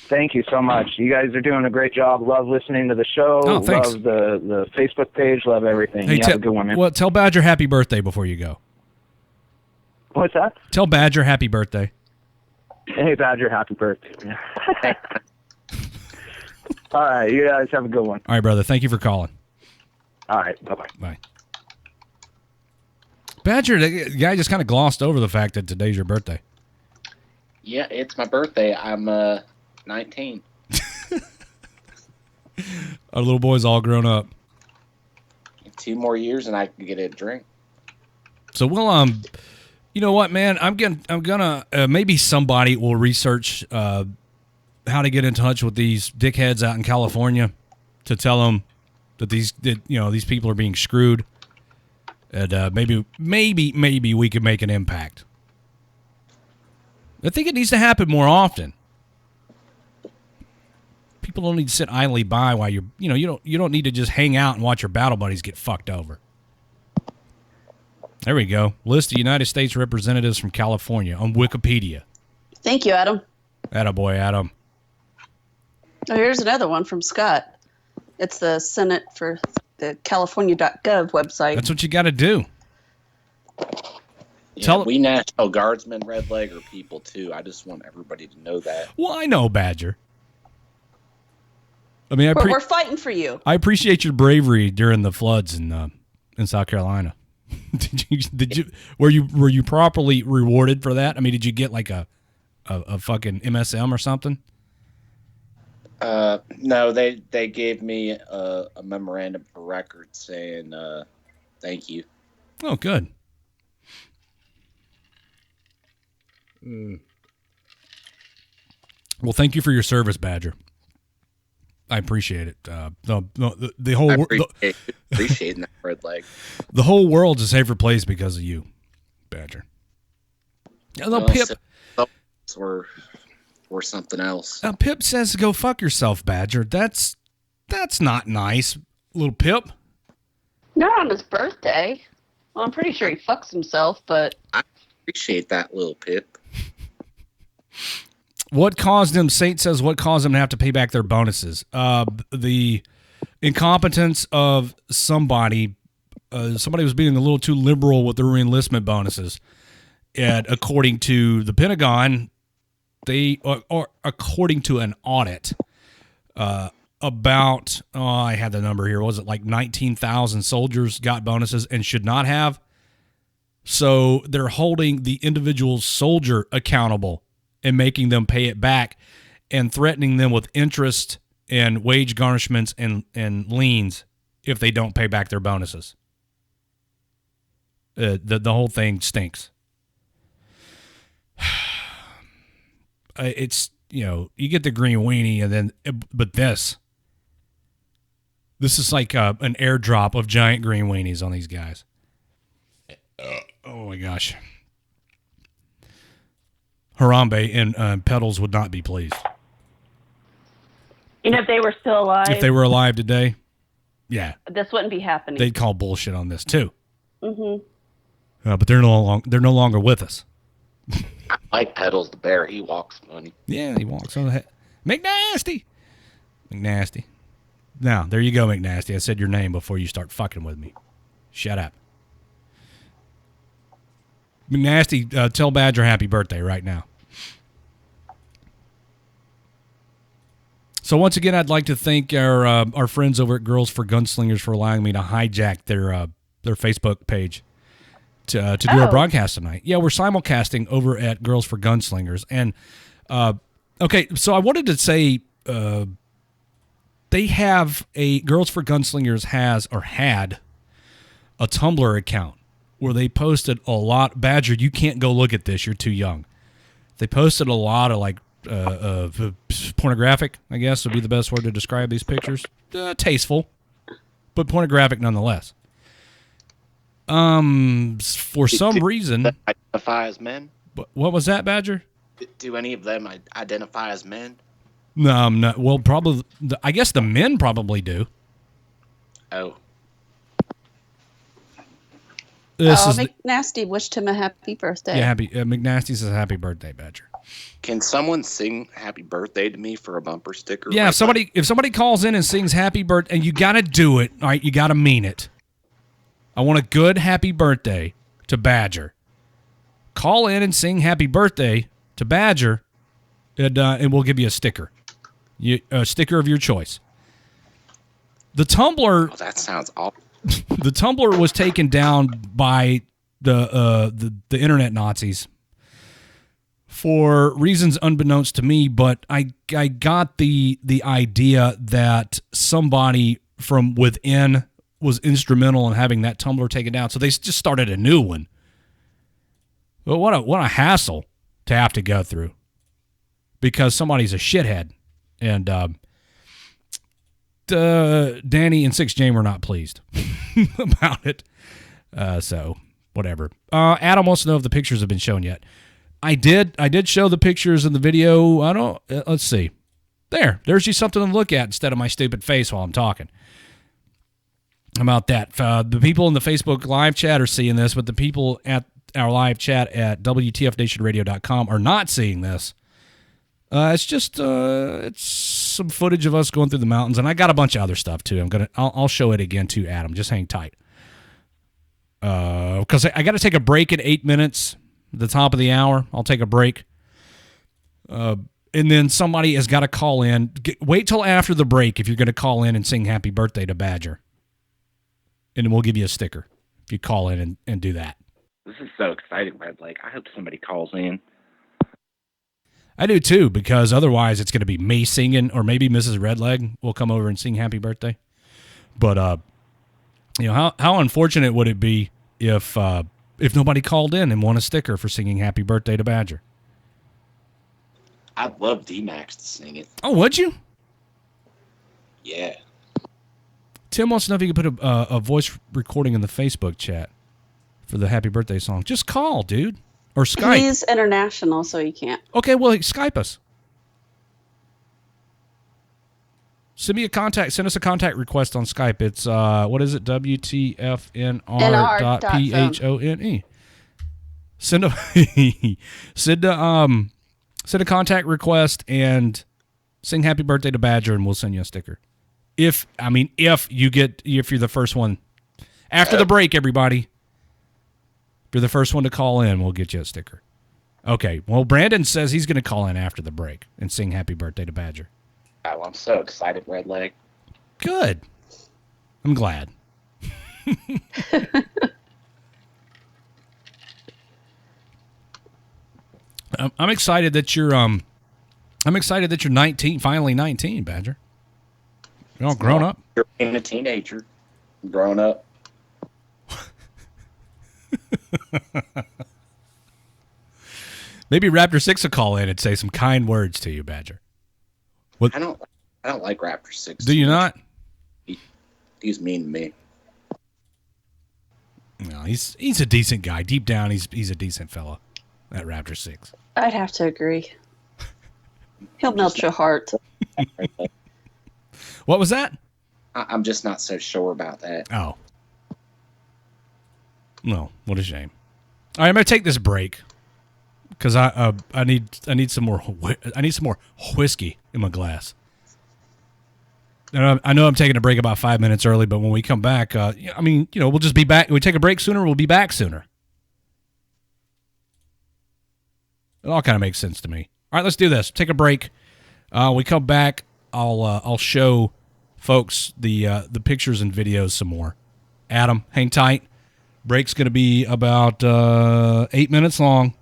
Thank you so much. You guys are doing a great job. Love listening to the show. Oh, thanks. Love the Facebook page. Love everything. Hey, you have a good one, man. Well, tell Badger happy birthday before you go. What's that? Tell Badger happy birthday. Hey, Badger, happy birthday. All right, you guys have a good one. All right, brother. Thank you for calling. All right, bye-bye. Bye. Badger, the guy just kind of glossed over the fact that today's your birthday. Yeah, it's my birthday. I'm 19. Our little boy's all grown up. 2 more years and I can get a drink. So we'll you know what, man? I'm gonna maybe somebody will research how to get in touch with these dickheads out in California to tell them that these people are being screwed, and maybe we could make an impact. I think it needs to happen more often. People don't need to sit idly by while you don't need to just hang out and watch your battle buddies get fucked over. There we go. List of United States representatives from California on Wikipedia. Thank you, Adam. Attaboy, Adam. Oh, here's another one from Scott. It's the Senate for the California.gov website. That's what you got to do. Yeah, we National Guardsmen, Redleg, are people too. I just want everybody to know that. Well, I know, Badger. I mean, we're fighting for you. I appreciate your bravery during the floods in South Carolina. Were you properly rewarded for that? I mean, did you get like a fucking MSM or something? No, they gave me a memorandum for record saying thank you. Oh, good. Well, thank you for your service, Badger. I appreciate it. The whole appreciating that, Redleg. The whole world's a safer place because of you, Badger. Pip or something else. Pip says, "Go fuck yourself, Badger." That's not nice, little Pip. Not on his birthday. Well, I'm pretty sure he fucks himself, but I appreciate that, little Pip. What caused them? Saint says, what caused them to have to pay back their bonuses? The incompetence of somebody. Somebody was being a little too liberal with their reenlistment bonuses. And according to the Pentagon, or according to an audit, about, I had the number here. Was it like 19,000 soldiers got bonuses and should not have? So they're holding the individual soldier accountable and making them pay it back and threatening them with interest and wage garnishments and liens if they don't pay back their bonuses. The whole thing stinks. It's, you get the green weenie but this is like an airdrop of giant green weenies on these guys. Oh my gosh. Harambe and Pedals would not be pleased. if they were still alive, if they were alive today, yeah, this wouldn't be happening. They'd call bullshit on this too. Mm-hmm. But they're no longer with us. I like Pedals the bear. He walks funny. Yeah, he walks on the head. McNasty. Now, there you go, McNasty. I said your name before you start fucking with me. Shut up. McNasty, tell Badger happy birthday right now. So once again, I'd like to thank our friends over at Girls for Gunslingers for allowing me to hijack their Facebook page to do our broadcast tonight. Yeah, we're simulcasting over at Girls for Gunslingers. And, okay, so I wanted to say they have Girls for Gunslingers had a Tumblr account where they posted a lot. Badger, you can't go look at this. You're too young. They posted a lot of pornographic, I guess would be the best word to describe these pictures. Tasteful, but pornographic nonetheless. For some reason, identify as men. What was that, Badger? Do any of them identify as men? No, not. Well, probably. I guess the men probably do. Oh. McNasty wished him a happy birthday. Yeah, McNasty says happy birthday, Badger. Can someone sing happy birthday to me for a bumper sticker? Yeah, if somebody calls in and sings happy birthday, and you got to do it, all right, you got to mean it. I want a good happy birthday to Badger. Call in and sing happy birthday to Badger, and we'll give you a sticker. A sticker of your choice. The Tumblr... Oh, that sounds awful. The Tumblr was taken down by the internet Nazis for reasons unbeknownst to me, but I got the idea that somebody from within was instrumental in having that Tumblr taken down. So they just started a new one. But what a hassle to have to go through because somebody's a shithead. And Danny and 6J were not pleased about it. So whatever. Adam wants to know if the pictures have been shown yet. I did show the pictures in the video. Let's see. There's just something to look at instead of my stupid face while I'm talking. About that. The people in the Facebook live chat are seeing this, but the people at our live chat at WTFNationRadio.com are not seeing this. It's just it's some footage of us going through the mountains, and I got a bunch of other stuff too. I'll show it again to Adam. Just hang tight. Because I got to take a break at 8 minutes at the top of the hour. I'll take a break. And then somebody has got to call in. Wait till after the break if you're going to call in and sing happy birthday to Badger. And then we'll give you a sticker if you call in and do that. This is so exciting, Redleg. I hope somebody calls in. I do too, because otherwise it's going to be me singing, or maybe Mrs. Redleg will come over and sing happy birthday. But how unfortunate would it be if nobody called in and won a sticker for singing happy birthday to Badger? I'd love D-Max to sing it. Oh, would you? Yeah. Tim wants to know if you could put a voice recording in the Facebook chat for the happy birthday song. Just call, dude. Or Skype. He's international, so he can't. Okay, well, Skype us. Send us a contact request on Skype. It's, what is it? WTFNR.phone. Send a contact request and sing happy birthday to Badger, and we'll send you a sticker. If you're the first one. After the break, everybody. If you're the first one to call in, we'll get you a sticker. Okay, well, Brandon says he's going to call in after the break and sing happy birthday to Badger. Oh, I'm so excited, Redleg. Good. I'm glad. I'm excited that you're 19, finally 19, Badger. You're all grown up. You're being a teenager, grown up. Maybe Raptor 6 will call in and say some kind words to you, Badger. What? I don't like Raptor 6. Do you not? He's mean to me. No, he's a decent guy. Deep down, he's a decent fella. That Raptor 6. I'd have to agree. He'll melt your heart. What was that? I'm just not so sure about that. Oh. No, what a shame. All right, I'm gonna take this break because I need some more whiskey in my glass. And I know I'm taking a break about 5 minutes early, but when we come back, we'll just be back. We take a break sooner, we'll be back sooner. It all kind of makes sense to me. All right, let's do this. Take a break. We come back. I'll show folks the pictures and videos some more. Adam, hang tight. Break's going to be about 8 minutes long.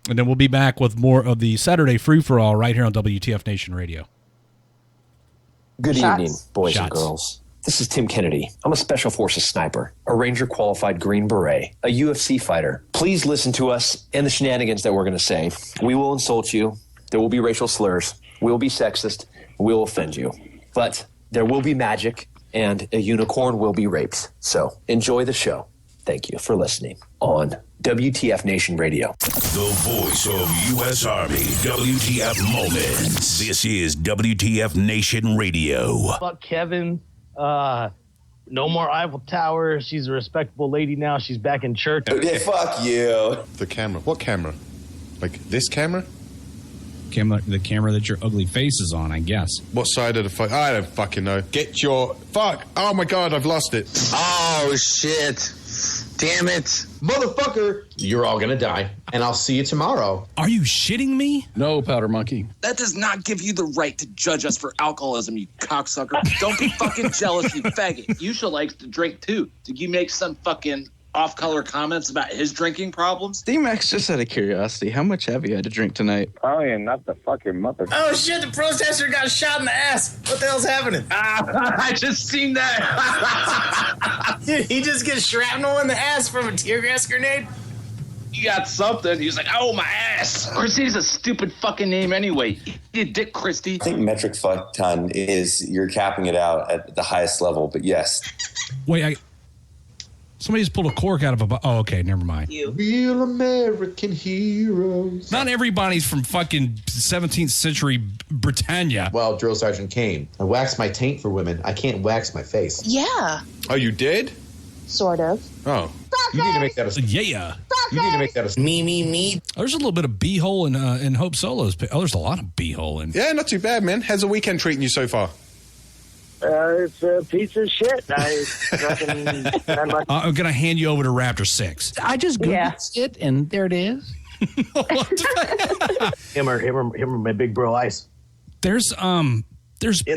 And then we'll be back with more of the Saturday free-for-all right here on WTF Nation Radio. Good evening, boys and Shots. girls. This is Tim Kennedy. I'm a Special Forces sniper, a Ranger-qualified Green Beret, a UFC fighter. Please listen to us and the shenanigans that we're going to say. We will insult you. There will be racial slurs. We will be sexist. We will offend you. But there will be magic, and a unicorn will be raped. So enjoy the show. Thank you for listening on WTF Nation Radio. The voice of U.S. Army, WTF Moments. This is WTF Nation Radio. Fuck Kevin. No more Eiffel Tower. She's a respectable lady now. She's back in church. Yeah, fuck you. The camera. What camera? Like this camera? The camera that your ugly face is on, I guess. What side of the fuck? I don't fucking know. Get your... Fuck! Oh my god, I've lost it. Oh, shit. Damn it. Motherfucker, you're all gonna die, and I'll see you tomorrow. Are you shitting me? No, Powder Monkey. That does not give you the right to judge us for alcoholism, you cocksucker. Don't be fucking jealous, you faggot. Yusha likes to drink too. Did you make some fucking off-color comments about his drinking problems. D-Max, just out of curiosity, how much have you had to drink tonight? Oh, yeah, not the fucking mother. Oh shit, the protester got shot in the ass. What the hell's happening? I just seen that. Dude, he just gets shrapnel in the ass from a tear gas grenade? He got something. He's like, oh, my ass. Christy's a stupid fucking name anyway. You dick, Christy. I think metric fuck ton is you're capping it out at the highest level, but yes. Wait, somebody just pulled a cork out of a... Oh, okay, never mind. Real American heroes. Not everybody's from fucking 17th century Britannia. Well, Drill Sergeant Kane, I waxed my taint for women. I can't wax my face. Yeah. Oh, you did? Sort of. Oh. You need to make that a... Yeah. You need to make that a... Me. There's a little bit of B-hole in Hope Solo's... Oh, there's a lot of B-hole in... Yeah, not too bad, man. How's the weekend treating you so far? It's a piece of shit. I'm going to hand you over to Raptor 6. I just Googled it, and there it is. Him or my big bro Ice. There's in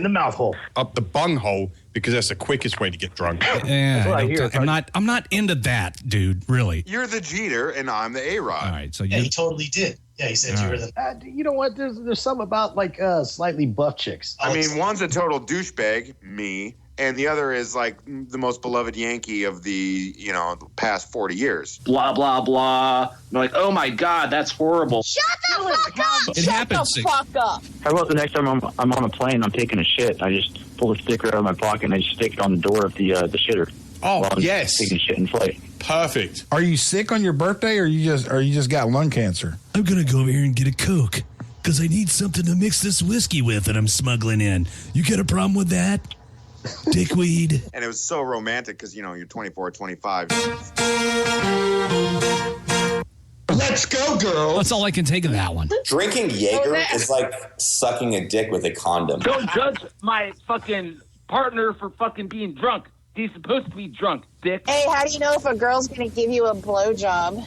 the mouth hole. Up the bung hole, because that's the quickest way to get drunk. Yeah, That's what I hear. I'm not into that, dude, really. You're the Jeter, and I'm the A-Rod. All right, so Yeah, he totally did. Yeah, he said you were the... You know what? There's something about, like, slightly buff chicks. I mean, one's a total douchebag, me, and the other is, like, the most beloved Yankee of the, the past 40 years. Blah, blah, blah. I'm like, oh, my God, that's horrible. Shut the fuck up! It happens. Shut the fuck up! How about the next time I'm on a plane, I'm taking a shit, I just pull a sticker out of my pocket and I just stick it on the door of the shitter. Oh, while I'm yes. taking shit in flight. Perfect. Are you sick on your birthday, or you just got lung cancer? I'm gonna go over here and get a Coke because I need something to mix this whiskey with that I'm smuggling in. You got a problem with that, dickweed? And it was so romantic because, you're 24, 25. Let's go, girl. That's all I can take of that one. Drinking Jaeger is like sucking a dick with a condom. Don't judge my fucking partner for fucking being drunk. He's supposed to be drunk, dick. Hey, how do you know if a girl's gonna give you a blowjob?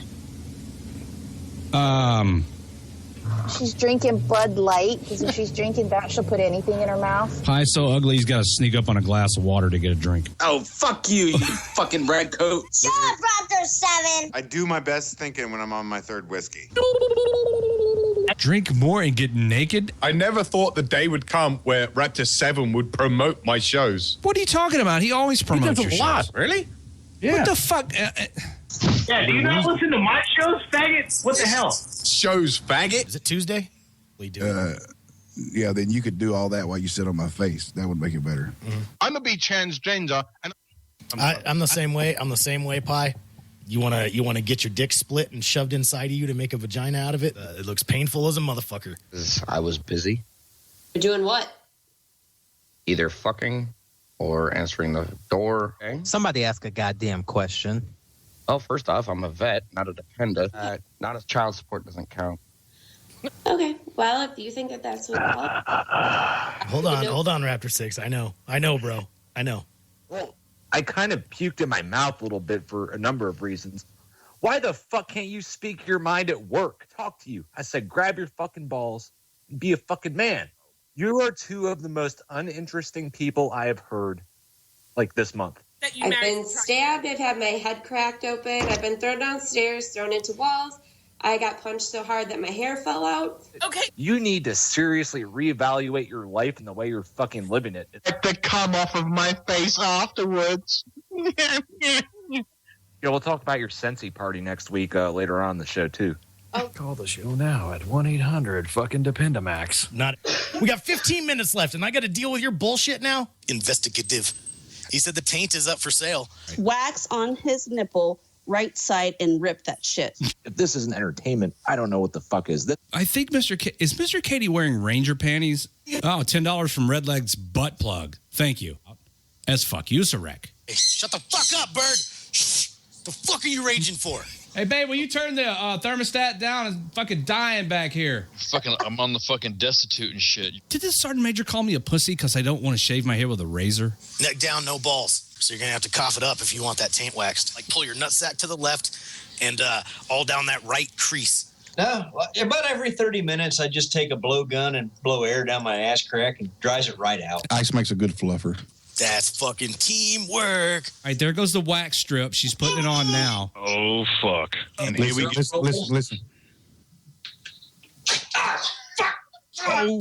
She's drinking Bud Light, because if she's drinking that, she'll put anything in her mouth. Pie's so ugly, he's got to sneak up on a glass of water to get a drink. Oh, fuck you, you fucking red coat. Shut up, Raptor 7! I do my best thinking when I'm on my third whiskey. Drink more and get naked? I never thought the day would come where Raptor 7 would promote my shows. What are you talking about? He always promotes your shows. Really? Yeah. What the fuck? Yeah, do you not listen to my shows, faggot? What the hell? Shows, faggot? Is it Tuesday? We do. Yeah, then you could do all that while you sit on my face. That would make it better. Mm-hmm. I'm gonna be transgender, and I'm the same way. I'm the same way, Pie. You wanna get your dick split and shoved inside of you to make a vagina out of it? It looks painful as a motherfucker. I was busy. You're doing what? Either fucking or answering the door. Okay. Somebody ask a goddamn question. Well, first off, I'm a vet, not a dependent. Not as child support doesn't count. Okay, well, if you think that that's what... Hold on, Raptor 6. I know, bro. I know. Well, I kind of puked in my mouth a little bit for a number of reasons. Why the fuck can't you speak your mind at work? Talk to you. I said, grab your fucking balls and be a fucking man. You are two of the most uninteresting people I have heard, like, this month. I've been stabbed. I've had my head cracked open. I've been thrown downstairs, thrown into walls. I got punched so hard that my hair fell out. Okay. You need to seriously reevaluate your life and the way you're fucking living it. Get the cum off of my face afterwards. Yeah, we'll talk about your Sensi party next week later on the show, too. Call the show now at 1-800-fucking-Dependamax. We got 15 minutes left, and I got to deal with your bullshit now? Investigative. He said the taint is up for sale. Wax on his nipple, right side, and rip that shit. If this isn't entertainment, I don't know what the fuck is this. I think is Mr. Katie wearing Ranger panties? Oh, $10 from Redleg's butt plug. Thank you. As fuck you, Sarek. Hey, shut the fuck up, Bird. Shh. The fuck are you raging for? Hey, babe, will you turn the thermostat down? I'm fucking dying back here. I'm on the fucking destitute and shit. Did this Sergeant Major call me a pussy because I don't want to shave my hair with a razor? Neck down, no balls. So you're going to have to cough it up if you want that taint waxed. Like, pull your nutsack to the left and all down that right crease. No, about every 30 minutes, I just take a blowgun and blow air down my ass crack and dries it right out. Ice makes a good fluffer. That's fucking teamwork. All right, there goes the wax strip. She's putting it on now. Oh, fuck. And here we go. Listen. Oh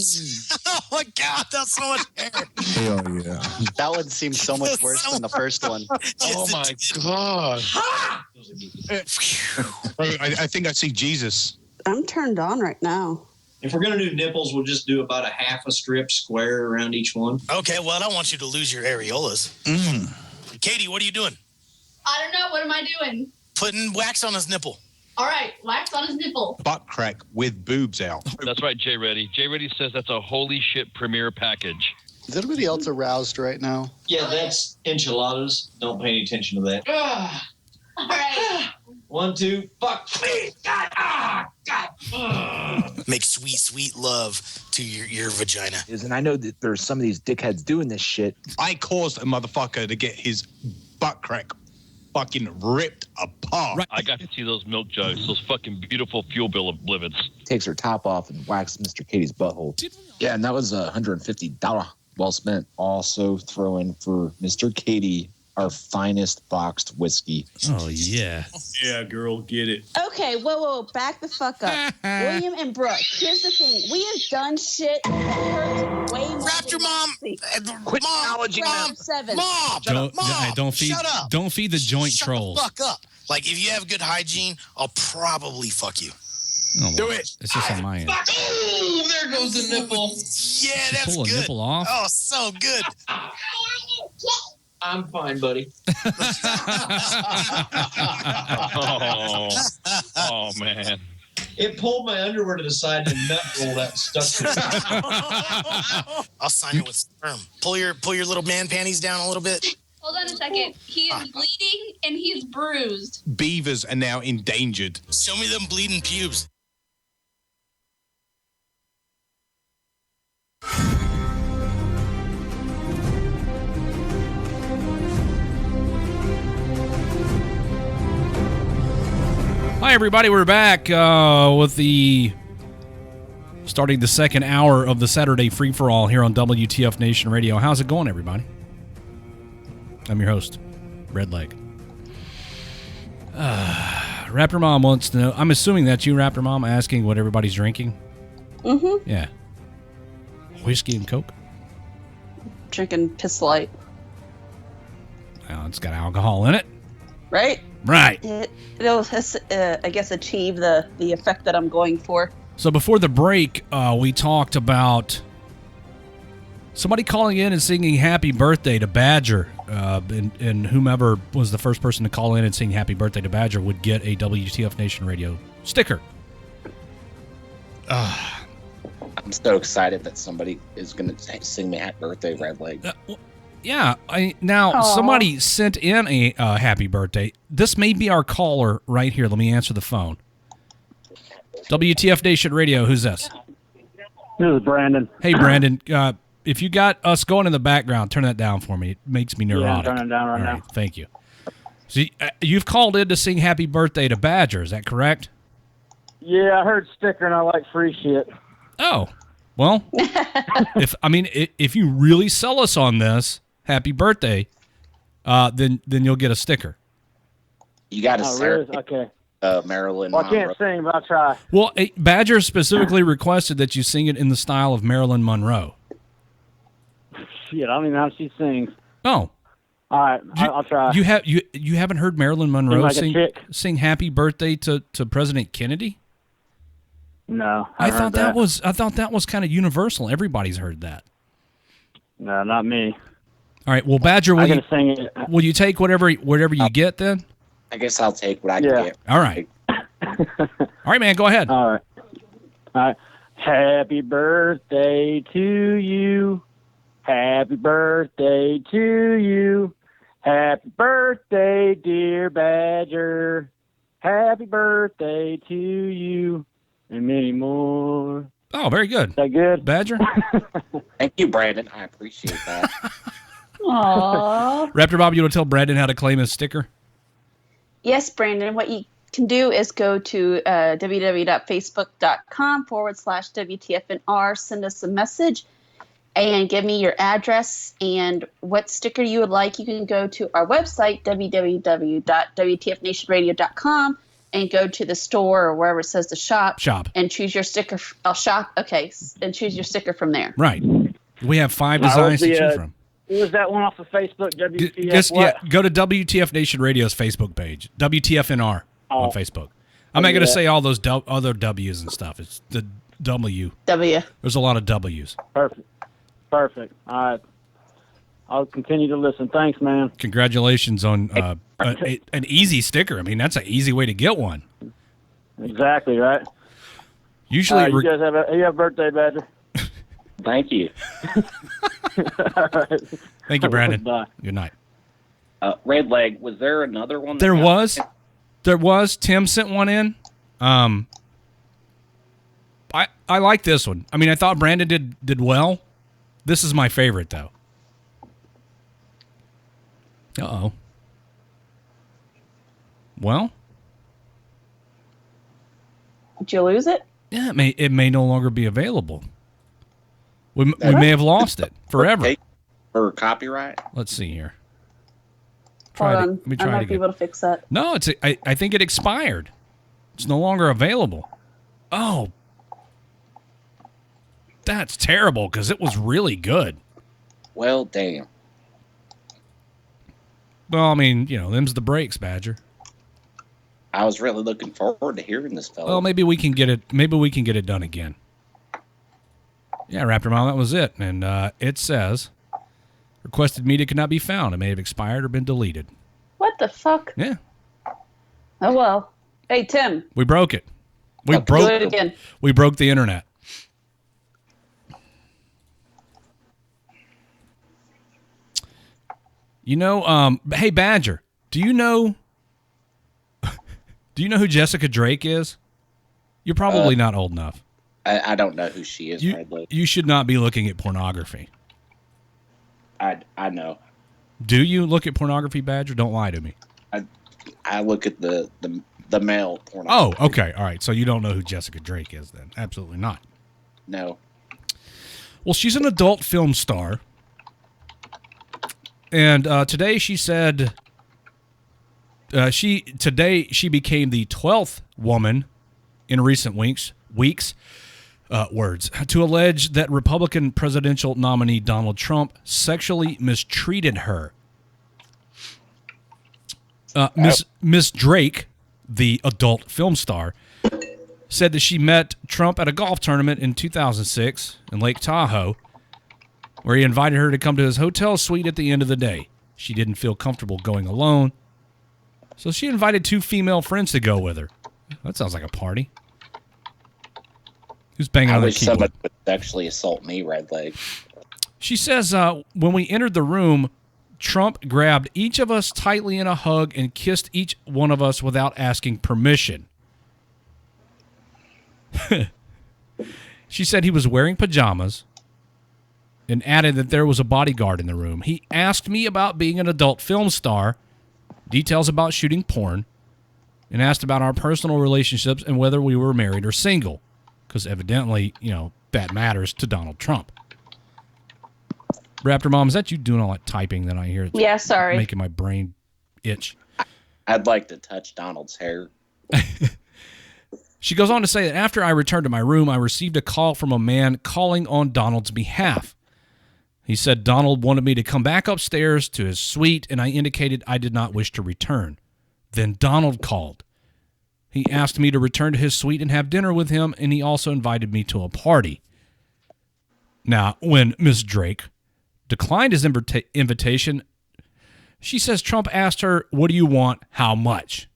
my God, that's so much hair. Hell yeah. That one seems so much worse than the first one. Oh, my God. I think I see Jesus. I'm turned on right now. If we're going to do nipples, we'll just do about a half a strip square around each one. Okay, well, I don't want you to lose your areolas. Katie, what are you doing? I don't know. What am I doing? Putting wax on his nipple. All right, wax on his nipple. Butt crack with boobs out. That's right, Jay Reddy. Jay Reddy says that's a holy shit premiere package. Is anybody else aroused right now? Yeah, that's enchiladas. Don't pay any attention to that. All right. 1, 2, fuck. God. Make sweet, sweet love to your vagina. And I know that there's some of these dickheads doing this shit. I caused a motherfucker to get his butt crack fucking ripped apart. Right. I got to see those milk jugs, those fucking beautiful fuel bill livids. Takes her top off and whacks Mr. Katie's butthole. Yeah, and that was $150 well spent. Also throw in for Mr. Katie our finest boxed whiskey. Oh, yeah. Yeah, girl, get it. Okay, whoa, back the fuck up. William and Brooke, here's the thing. We have done shit that hurts way more. Raptor Mom! Quit acknowledging them. Mom! Don't feed. Shut up. Don't feed the joint Shut trolls. the fuck up. Like, if you have good hygiene, I'll probably fuck you. Oh, Do it. It's just on my end. Oh, there goes the nipple. Yeah, that's Pull a good. nipple off. Oh, so good. I'm fine, buddy. Oh, man. It pulled my underwear to the side and nut roll that stuck to it. I'll sign it with sperm. Pull your little man panties down a little bit. Hold on a second. He is bleeding and he's bruised. Beavers are now endangered. Show me them bleeding pubes. Hi, everybody. We're back with starting the second hour of the Saturday free-for-all here on WTF Nation Radio. How's it going, everybody? I'm your host, Redleg. Raptor Mom wants to know, I'm assuming that's you, Raptor Mom, asking what everybody's drinking? Mm-hmm. Yeah. Whiskey and Coke? Drinking Piss Light. Well, it's got alcohol in it. Right? Right. It'll, I guess, achieve the effect that I'm going for. So before the break, we talked about somebody calling in and singing happy birthday to Badger. And whomever was the first person to call in and sing happy birthday to Badger would get a WTF Nation Radio sticker. I'm so excited that somebody is going to sing me happy birthday, Redleg. Yeah. Somebody sent in a happy birthday. This may be our caller right here. Let me answer the phone. WTF Nation Radio, who's this? This is Brandon. Hey, Brandon. If you got us going in the background, turn that down for me. It makes me neurotic. Yeah, I'm turning it down right now. Thank you. So you've called in to sing happy birthday to Badger. Is that correct? Yeah, I heard sticker and I like free shit. Oh, well, if you really sell us on this, happy birthday, then you'll get a sticker. You got to really? Okay. Marilyn. Well, I can't sing, but I'll try. Well, Badger specifically requested that you sing it in the style of Marilyn Monroe. Shit, I don't even know how she sings. Oh. All right, I'll try. You haven't heard Marilyn Monroe like a sing happy birthday to President Kennedy? No, I thought that was kind of universal. Everybody's heard that. No, not me. All right. Well, Badger, sing it. Will you take whatever you get then? I guess I'll take what I can get. All right. All right, man. Go ahead. All right. Happy birthday to you. Happy birthday to you. Happy birthday, dear Badger. Happy birthday to you. And many more. Oh, very good. Is that good? Badger? Thank you, Brandon. I appreciate that. Aww. Raptor Bob, you want to tell Brandon how to claim his sticker? Yes, Brandon. What you can do is go to www.facebook.com/WTFNR, send us a message, and give me your address and what sticker you would like, you can go to our website, www.wtfnationradio.com, and go to the store or wherever it says the shop. And choose your sticker. I'll shop. Okay. And choose your sticker from there. Right. We have 5 designs to choose from. Was that one off of Facebook? WTF Go to WTF Nation Radio's Facebook page. WTFNR on Facebook. I'm not going to say all those other W's and stuff. It's the W. There's a lot of W's. Perfect. All right. I'll continue to listen. Thanks, man. Congratulations on an easy sticker. I mean, that's an easy way to get one. Exactly, right? Usually, you guys have a birthday, Badger. Thank you. Thank you, Brandon. Bye. Good night. Redleg, was there another one? There was. Tim sent one in. I like this one. I mean, I thought Brandon did well. This is my favorite, though. Uh-oh. Well. Did you lose it? Yeah, it may no longer be available. We may have lost it forever. For copyright? Let's see here. Hold on. Let me I try might it be again. able to fix that. No, I think it expired. It's no longer available. Oh. That's terrible because it was really good. Well, damn. Well, I mean, them's the breaks, Badger. I was really looking forward to hearing this fellow. Well, maybe we can get it. Maybe we can get it done again. Yeah, Raptor Mom, that was it. And it says, requested media could not be found. It may have expired or been deleted. What the fuck? Yeah. Oh, well. Hey, Tim. We broke it. Do it again. We broke the internet. Hey, Badger, do you know who Jessica Drake is? You're probably not old enough. I don't know who she is. You should not be looking at pornography. I know. Do you look at pornography, Badger? Don't lie to me. I look at the male pornography. Oh, okay. All right. So you don't know who Jessica Drake is then? Absolutely not. No. Well, she's an adult film star. And today she said she became the 12th woman in recent weeks to allege that Republican presidential nominee Donald Trump sexually mistreated her. Miss Drake, the adult film star, said that she met Trump at a golf tournament in 2006 in Lake Tahoe, where he invited her to come to his hotel suite at the end of the day. She didn't feel comfortable going alone, so she invited 2 female friends to go with her. That sounds like a party. Who's banging on the keyboard? Somebody would sexually assault me, Redleg. She says, when we entered the room, Trump grabbed each of us tightly in a hug and kissed each one of us without asking permission. She said he was wearing pajamas and added that there was a bodyguard in the room. He asked me about being an adult film star, details about shooting porn, and asked about our personal relationships and whether we were married or single. Because evidently, that matters to Donald Trump. Raptor Mom, is that you doing all that typing that I hear? Yeah, sorry. Making my brain itch. I'd like to touch Donald's hair. She goes on to say that after I returned to my room, I received a call from a man calling on Donald's behalf. He said Donald wanted me to come back upstairs to his suite, and I indicated I did not wish to return. Then Donald called. He asked me to return to his suite and have dinner with him, and he also invited me to a party. Now, when Miss Drake declined his invitation, she says Trump asked her, "What do you want? How much?"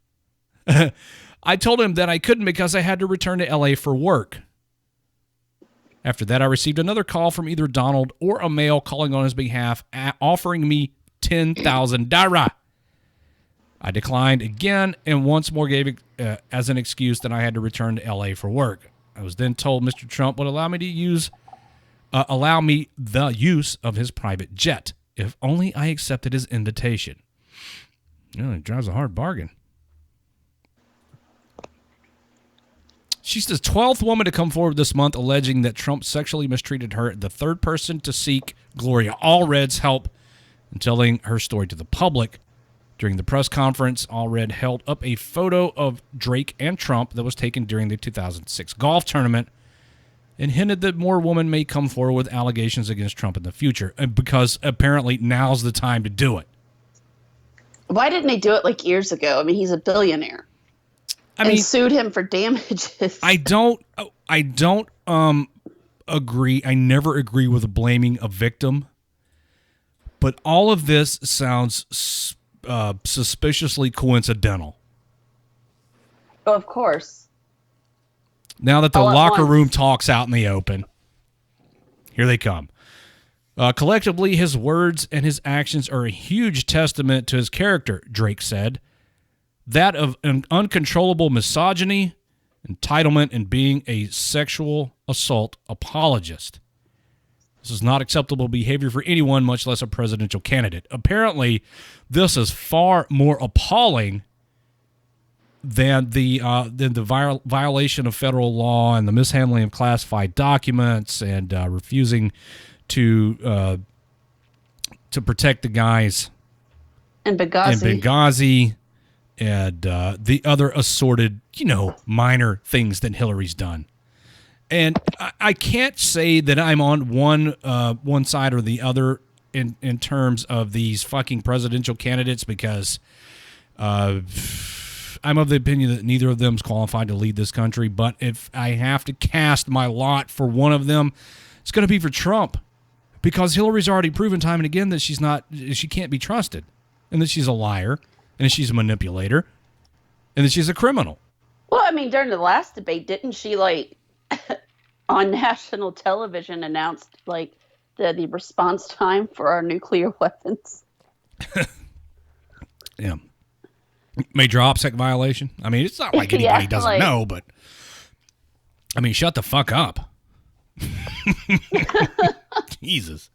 I told him that I couldn't because I had to return to L.A. for work. After that, I received another call from either Donald or a male calling on his behalf, offering me $10,000. I declined again and once more gave it as an excuse that I had to return to L.A. for work. I was then told Mr. Trump would allow me the use of his private jet if only I accepted his invitation. It drives a hard bargain. She's the 12th woman to come forward this month alleging that Trump sexually mistreated her, the third person to seek Gloria Allred's help in telling her story to the public. During the press conference, Allred held up a photo of Drake and Trump that was taken during the 2006 golf tournament and hinted that more women may come forward with allegations against Trump in the future, because apparently now's the time to do it. Why didn't they do it like years ago? I mean, he's a billionaire. I mean, sued him for damages. I don't agree. I never agree with blaming a victim, but all of this sounds suspiciously coincidental. Oh, of course. Now that the All at locker once. room talk's out in the open, here they come. Collectively, his words and his actions are a huge testament to his character, Drake said. That of an uncontrollable misogyny, entitlement, and being a sexual assault apologist. This is not acceptable behavior for anyone, much less a presidential candidate. Apparently, this is far more appalling than the violation of federal law and the mishandling of classified documents and refusing to protect the guys And Benghazi. And the other assorted, minor things that Hillary's done. And I can't say that I'm on one side or the other in terms of these fucking presidential candidates, because I'm of the opinion that neither of them is qualified to lead this country. But if I have to cast my lot for one of them, it's going to be for Trump, because Hillary's already proven time and again that she can't be trusted, and that she's a liar, and that she's a manipulator, and that she's a criminal. Well, I mean, during the last debate, didn't she, on national television announced, the response time for our nuclear weapons? Yeah. Major OPSEC violation. I mean, it's not like anybody doesn't know, but I mean, shut the fuck up. Jesus.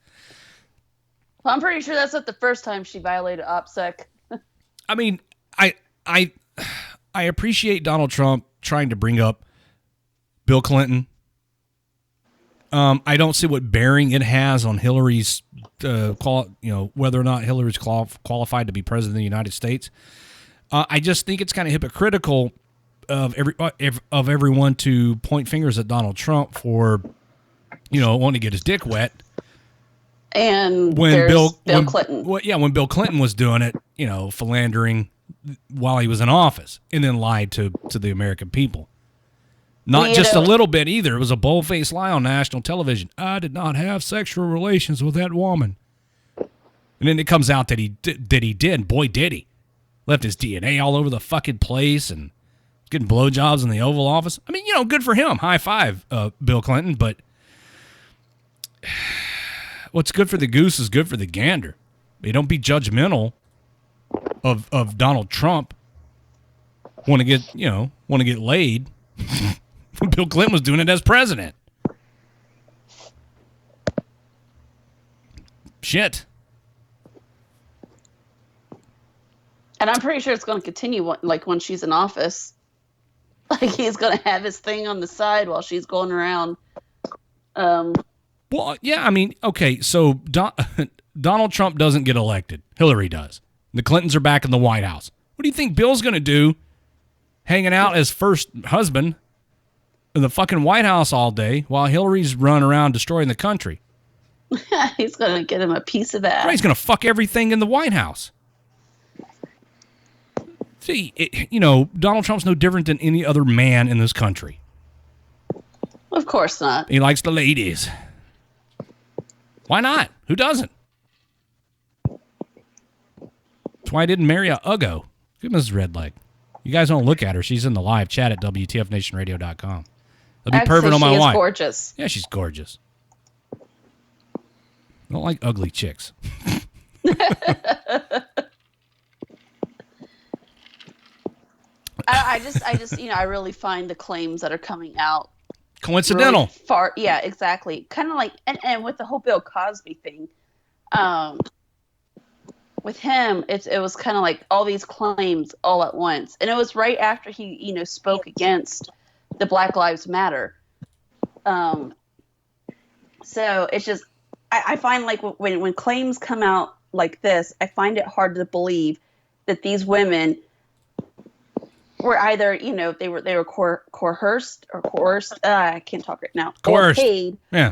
Well, I'm pretty sure that's not the first time she violated OPSEC. I mean, I appreciate Donald Trump trying to bring up Bill Clinton. I don't see what bearing it has on Hillary's, whether or not Hillary's qualified to be president of the United States. I just think it's kind of hypocritical of everyone to point fingers at Donald Trump for, wanting to get his dick wet. And when Bill Clinton. When Bill Clinton was doing it, philandering while he was in office, and then lied to the American people. Not just a little bit either. It was a bold-faced lie on national television. I did not have sexual relations with that woman. And then it comes out that he did. Boy, did he. Left his DNA all over the fucking place and getting blowjobs in the Oval Office. I mean, good for him. High five, Bill Clinton. But what's good for the goose is good for the gander. You don't be judgmental of Donald Trump. Want to get laid. Bill Clinton was doing it as president. Shit. And I'm pretty sure it's going to continue, when she's in office. He's going to have his thing on the side while she's going around. Well, yeah, I mean, okay, so Donald Trump doesn't get elected. Hillary does. The Clintons are back in the White House. What do you think Bill's going to do hanging out as first husband in the fucking White House all day while Hillary's running around destroying the country? He's going to get him a piece of that. Right, he's going to fuck everything in the White House. See, Donald Trump's no different than any other man in this country. Of course not. He likes the ladies. Why not? Who doesn't? That's why I didn't marry a Uggo. Look at Mrs. Redleg. You guys don't look at her. She's in the live chat at WTFNationRadio.com. That'd be perfect on my wife. She's gorgeous. Yeah, she's gorgeous. I don't like ugly chicks. I just, I really find the claims that are coming out coincidental. Really far, yeah, exactly. Kind of like, and with the whole Bill Cosby thing, with him, it was kind of like all these claims all at once, and it was right after he, spoke against the Black Lives Matter. So it's just, I find like when claims come out like this, I find it hard to believe that these women were either, they were coerced or coerced. I can't talk right now. Coerced. Or paid. Yeah.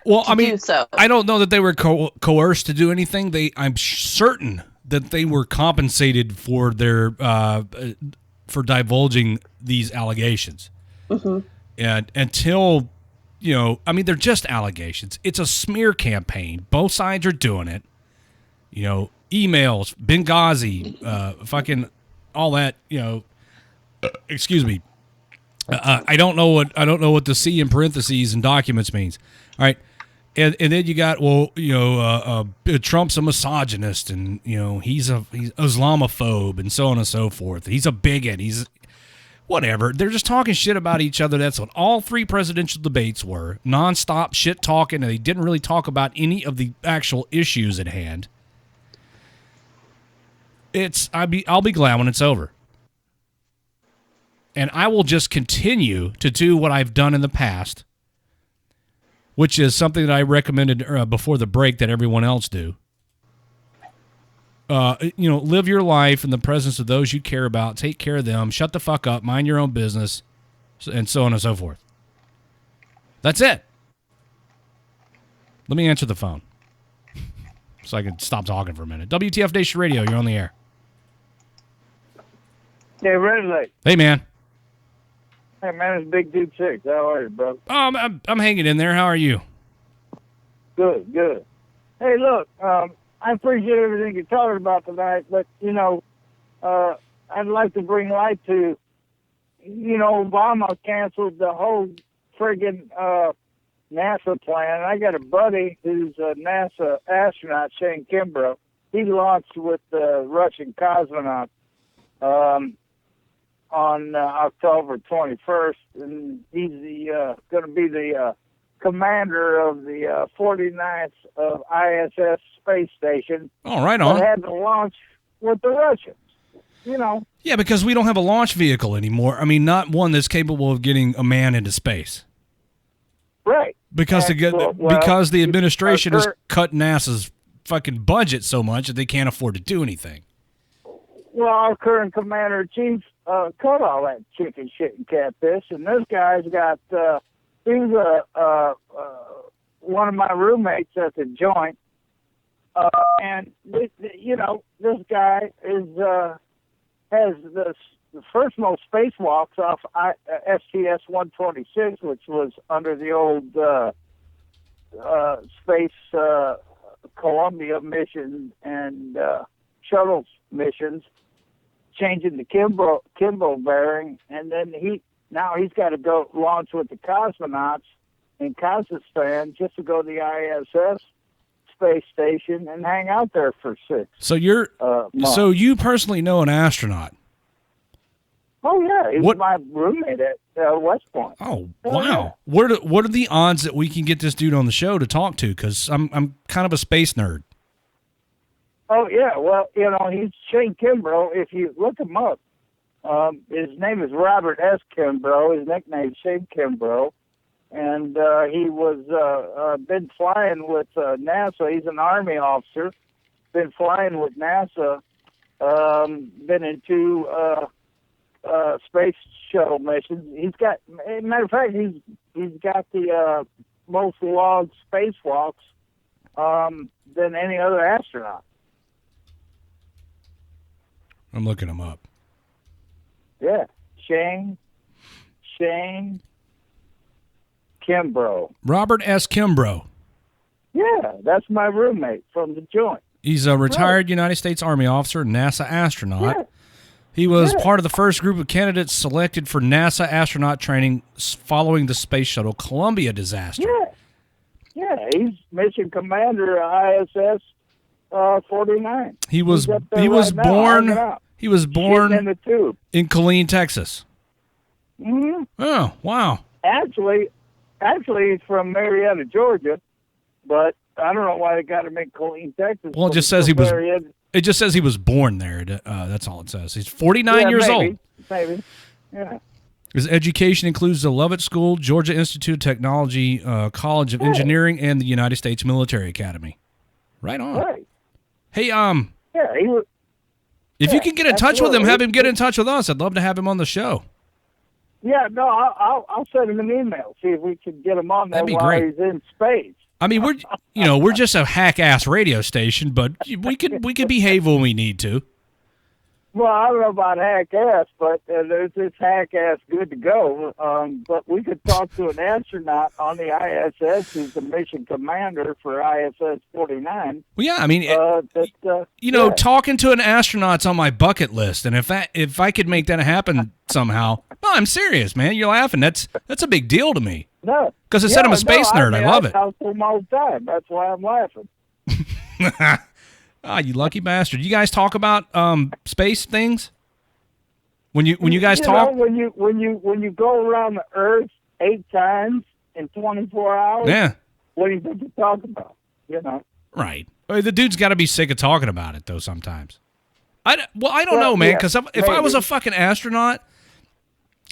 Well, I mean, I don't know that they were coerced to do anything. I'm certain that they were compensated for their for divulging these allegations. Mm-hmm. And until, they're just allegations. It's a smear campaign. Both sides are doing it. Emails, Benghazi, fucking all that. Excuse me. I don't know what the C in parentheses and documents means. All right. And then you got, Trump's a misogynist and, he's Islamophobe and so on and so forth. He's a bigot. He's whatever. They're just talking shit about each other. That's what all 3 presidential debates were. Nonstop shit talking, and they didn't really talk about any of the actual issues at hand. I'll be glad when it's over. And I will just continue to do what I've done in the past, which is something that I recommended before the break that everyone else do. Live your life in the presence of those you care about. Take care of them. Shut the fuck up. Mind your own business, and so on and so forth. That's it. Let me answer the phone so I can stop talking for a minute. WTF Nation Radio, you're on the air. Hey, Redleg. Hey, man. Hey, man, it's Big Dude 6. How are you, bro? I'm hanging in there. How are you? Good, good. Hey, look, I appreciate everything you're talking about tonight, but, I'd like to bring light to, Obama canceled the whole friggin' NASA plan. I got a buddy who's a NASA astronaut, Shane Kimbrough. He launched with the Russian cosmonaut on October 21st, and he's going to be the commander of the 49th of ISS space station. Oh, right on. That had to launch with the Russians. Yeah, because we don't have a launch vehicle anymore. I mean, not one that's capable of getting a man into space. Right. Because because the administration has cut NASA's fucking budget so much that they can't afford to do anything. Well, our current commander-in-chief cut all that chicken shit and catfish, and this guy's got, he was one of my roommates at the joint, and, this guy has the first most spacewalks off STS-126, which was under the old space Columbia mission and shuttle missions, changing the Kimball bearing, and then he's got to go launch with the cosmonauts in Kazakhstan just to go to the ISS space station and hang out there for 6. So you personally know an astronaut? Oh yeah, he's my roommate at West Point. Oh wow! What are the odds that we can get this dude on the show to talk to? Because I'm kind of a space nerd. Oh yeah, well he's Shane Kimbrough. If you look him up, his name is Robert S. Kimbrough. His nickname is Shane Kimbrough, and he was been flying with NASA. He's an Army officer. Been flying with NASA. Been in 2 space shuttle missions. He's got, as a matter of fact, he's got the most logged spacewalks than any other astronaut. I'm looking him up. Yeah, Shane Kimbrough. Robert S. Kimbrough. Yeah, that's my roommate from the joint. He's a retired United States Army officer, NASA astronaut. Yeah. He was part of the first group of candidates selected for NASA astronaut training following the Space Shuttle Columbia disaster. Yeah, he's mission commander of ISS 49. He was born in the tube in Killeen, Texas. Mm-hmm. Oh, wow. Actually, he's from Marietta, Georgia, but I don't know why they got him in Killeen, Texas. Well, it just says he was. It just says he was born there. That's all it says. He's 49 years old. Maybe. Yeah. His education includes the Lovett School, Georgia Institute of Technology, College of Engineering, and the United States Military Academy. Right on. Right. Hey, Yeah, he was. if you can get in touch with him, absolutely. have him get in touch with us. I'd love to have him on the show. Yeah, no, I'll send him an email. See if we can get him on there That'd be while great. he's in space. I mean, we're just a hack-ass radio station, but we can behave when we need to. Well, I don't know about hack ass, but it's hack ass good to go. But we could talk to an astronaut on the ISS who's the mission commander for ISS 49. Well, yeah, I mean, yeah. talking to an astronaut's on my bucket list, and if I could make that happen somehow, no, I'm serious, man. You're laughing. That's a big deal to me. No, 'Cause I said I'm a space nerd. I love it. I talk to him all the time. That's why I'm laughing. Ah, you lucky bastard. You guys talk about space things? When you guys talk? Know, when you go around the Earth 8 times in 24 hours, Yeah. what do you think you talk about? You know. Right. The dude's got to be sick of talking about it, though, sometimes. I don't know, man, because if I was a fucking astronaut,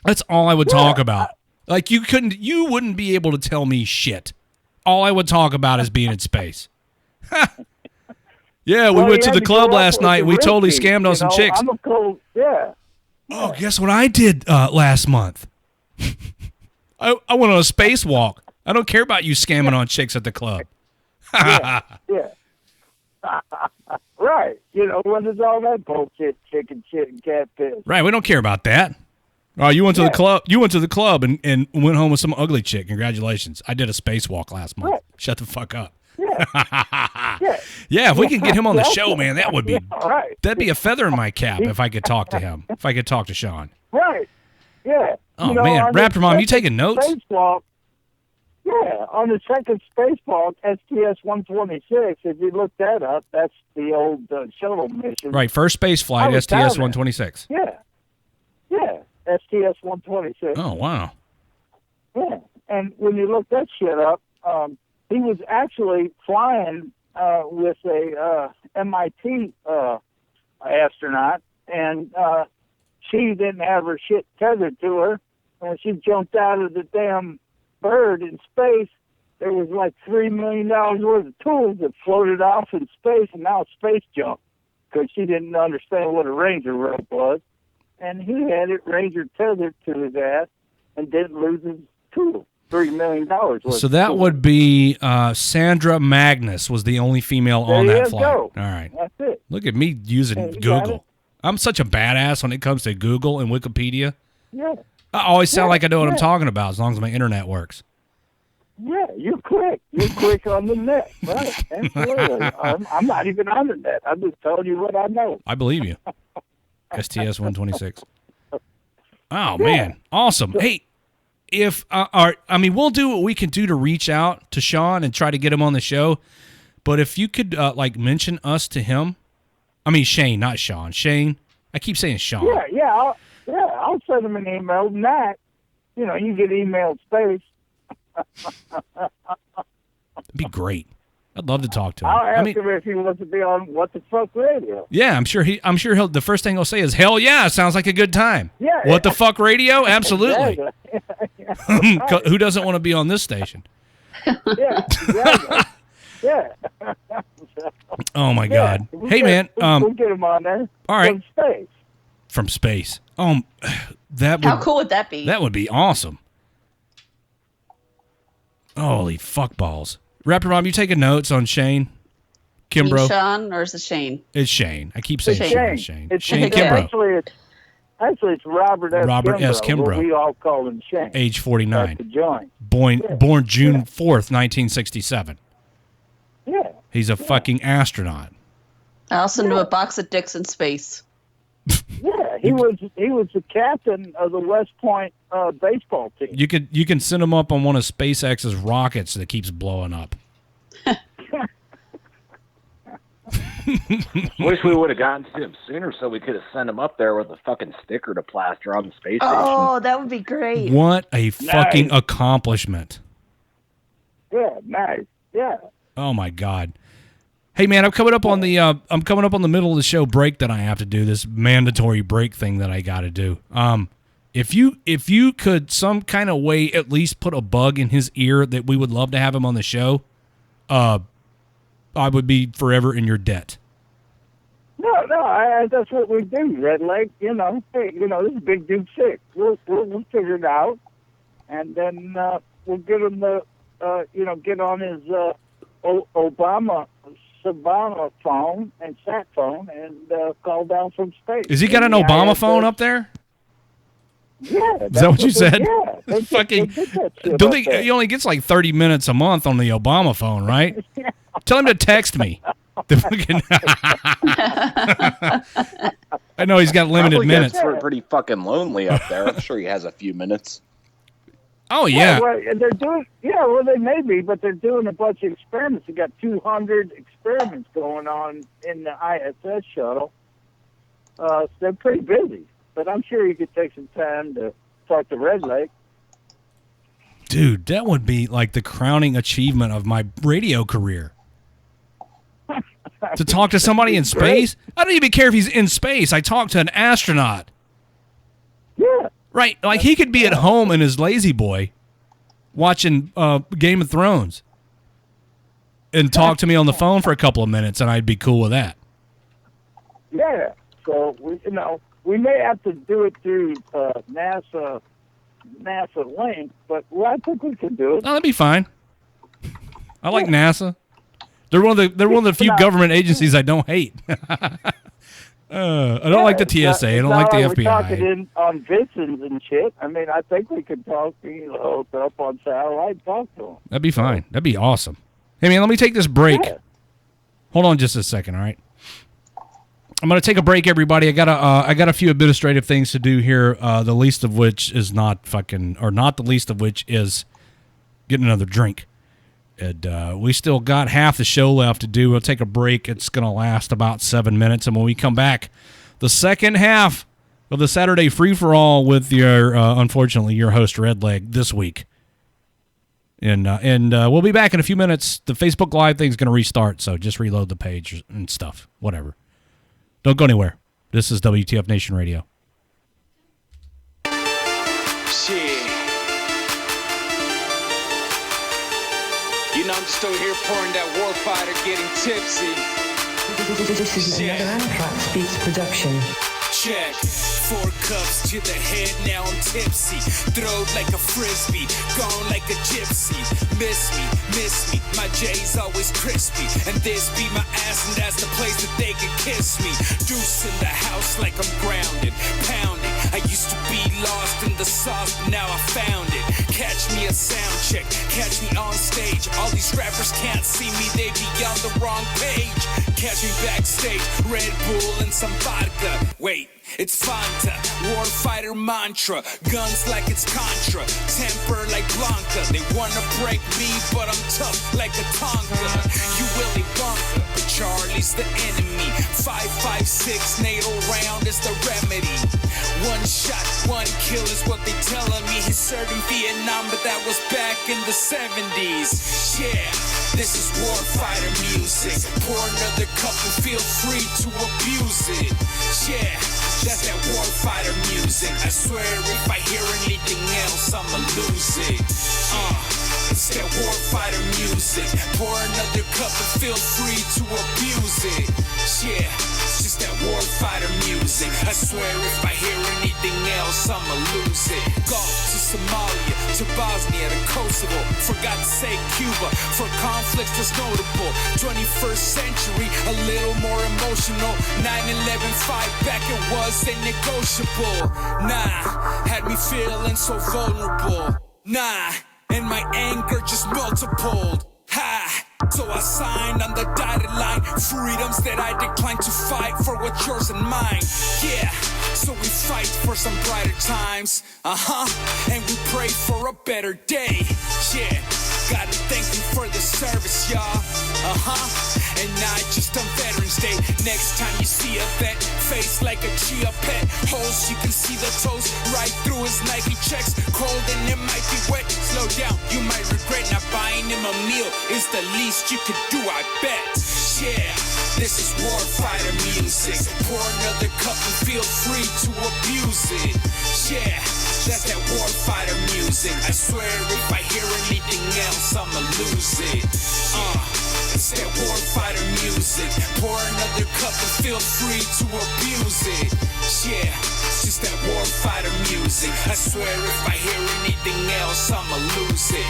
that's all I would talk about. Like, you wouldn't be able to tell me shit. All I would talk about is being in space. Yeah, we went to the club last night. We totally scammed on some chicks. I'm a cool, yeah. Oh, guess what I did last month? I went on a spacewalk. I don't care about you scamming on chicks at the club. Yeah. Right. You know, when there's all that bullshit, chicken shit, and catfish. Right, we don't care about that. Oh, you went to the club. You went to the club and went home with some ugly chick. Congratulations. I did a spacewalk last month. Right. Shut the fuck up. Yeah. Yeah, if we can get him on the show, man, that would be right. that'd be a feather in my cap if I could talk to him. If I could talk to Sean. Right. Yeah. Oh, man. Raptor Mom, you taking notes? Spacewalk, yeah, on the second spacewalk, STS-126, if you look that up, that's the old shuttle mission. Right, first space flight, STS-126. Yeah. Yeah, STS-126. Oh, wow. Yeah, and when you look that shit up, he was actually flying with a MIT astronaut, and she didn't have her shit tethered to her, and she jumped out of the damn bird in space. There was like $3 million worth of tools that floated off in space, and now it's space junk because she didn't understand what a ranger rope was, and he had it ranger tethered to his ass and didn't lose his tool. $3 million worth. So that would be Sandra Magnus was the only female on that flight. Go. All right. That's it. Look at me using Yeah, you got Google. it. I'm such a badass when it comes to Google and Wikipedia. Yeah. I always sound like I know what I'm yeah. talking about as long as my internet works. Yeah, you're quick. You're quick on the net. Right. Absolutely. I'm not even on the net. I'm just telling you what I know. I believe you. STS-126. Oh, man. Awesome. Hey, we'll do what we can do to reach out to Sean and try to get him on the show. But if you could, mention us to him. I mean, Shane, not Sean. Shane. I keep saying Sean. I'll send him an email. Not, you get email space. It'd be great. I'd love to talk to him. I'll ask him if he wants to be on What the Fuck Radio. Yeah, I'm sure he'll. The first thing he'll say is, "Hell yeah, sounds like a good time." Yeah. What the fuck radio? Absolutely. Exactly. Who doesn't want to be on this station? Yeah, exactly. Yeah. Oh my God. Hey man. We'll get him on there. All right. From space. From space. That would. How cool would that be? That would be awesome. Holy fuck balls. Raptor Mom, you taking notes on Shane? You mean Kimbrough? Sean, or is it Shane? It's Shane. I keep saying Shane. It's Shane Kimbrough. Actually, it's Robert S. Robert S. Kimbrough. But we all call him Shane. Age 49. That's the joint. Born June 4th, 1967. Yeah. He's a fucking astronaut. I also knew a box of dicks in space. Yeah, he was the captain of the West Point baseball team. You can send him up on one of SpaceX's rockets that keeps blowing up. Wish we would have gotten to him sooner so we could have sent him up there with a fucking sticker to plaster on the space station. Oh, that would be great. What a fucking accomplishment. Yeah, nice. Yeah. Oh my God. Hey man, I'm coming up on the middle of the show break that I have to do, this mandatory break thing that I got to do. If you could some kind of way at least put a bug in his ear that we would love to have him on the show, I would be forever in your debt. No, that's what we do, Redleg. Hey, this is Big Dude 6. We'll figure it out, and then we'll get him get on his Obama phone and sat phone and call down from space. Has he got an Obama phone up there? Yeah. Is that what you said? Yeah. They Fucking. did that shit Don't up think there. he only gets like 30 minutes a month on the Obama phone, right? Yeah. Tell him to text me. The fucking I know he's got limited Probably minutes. gets pretty fucking lonely up there. I'm sure he has a few minutes. Oh yeah. Well, they're doing. Yeah, well, they may be, but they're doing a bunch of experiments. They got 200 experiments going on in the ISS shuttle. So they're pretty busy, but I'm sure you could take some time to talk to Redleg. Dude, that would be like the crowning achievement of my radio career. To talk to somebody in space? I don't even care if he's in space. I talk to an astronaut. Yeah. Right. Like he could be at home in his lazy boy watching Game of Thrones and talk to me on the phone for a couple of minutes, and I'd be cool with that. Yeah. So we may have to do it through NASA link, but I think we can do it. No, that'd be fine. I like NASA. They're one of the few government agencies I don't hate. I don't like the TSA. I don't like the FBI. We're talking on Vincent's and shit. I mean, I think we could talk, up on satellite and talk to them. That'd be fine. That'd be awesome. Hey, man, let me take this break. Yeah. Hold on just a second, all right? I'm going to take a break, everybody. I got a few administrative things to do here, the least of which is not the least of which is getting another drink. And we still got half the show left to do. We'll take a break. It's going to last about 7 minutes. And when we come back, the second half of the Saturday free-for-all with unfortunately, your host, Redleg, this week. And we'll be back in a few minutes. The Facebook Live thing's going to restart, so just reload the page and stuff. Whatever. Don't go anywhere. This is WTF Nation Radio. Shit. I'm just over here pouring that warfighter, getting tipsy. This is another Anthrax Beats production. Check. 4 cups to the head, now I'm tipsy. Throwed like a frisbee, gone like a gypsy. Miss me, my J's always crispy. And this be my ass, and that's the place that they can kiss me. Deuce in the house like I'm grounded, pounding. I used to be lost in the sauce, but now I found it. Catch me at sound check, catch me on stage. All these rappers can't see me, they be on the wrong page. Catch me backstage, Red Bull and some vodka. Wait, it's Fanta, warfighter mantra. Guns like it's Contra, temper like Blanca. They wanna break me, but I'm tough like a Tonka. You Willy Wonka, but Charlie's the enemy. 5.56 natal round is the remedy. 1 shot, 1 kill is what they telling me. He served in Vietnam, but that was back in the 70s. Yeah, this is warfighter music. Pour another cup and feel free to abuse it. Yeah, that's that warfighter music. I swear if I hear anything else, I'ma lose it. It's that warfighter music. Pour another cup and feel free to abuse it. Yeah, it's just that warfighter music. I swear if I hear anything else, I'ma lose it. Gulf to Somalia, to Bosnia, to Kosovo. Forgot to say Cuba, for conflicts was notable. 21st century, a little more emotional. 9/11 fight back, it wasn't negotiable. Nah, had me feeling so vulnerable. Nah, and my anger just multiplied. Ha! So I signed on the dotted line. Freedoms that I decline to fight for what's yours and mine. Yeah, so we fight for some brighter times. And we pray for a better day. Yeah, gotta thank you for the service, y'all. And not just on Veterans Day. Next time you see a vet, face like a chia pet. Holes, you can see the toes right through his Nike checks. Cold and it might be wet. Slow down, you might regret not buying him a meal. It's the least you could do, I bet. Yeah, this is warfighter music. Pour another cup and feel free to abuse it. Yeah, that's that warfighter music. I swear if I hear anything else, I'ma lose it. It's that warfighter music. Pour another cup and feel free to abuse it. Yeah, it's just that warfighter music. I swear if I hear anything else, I'ma lose it.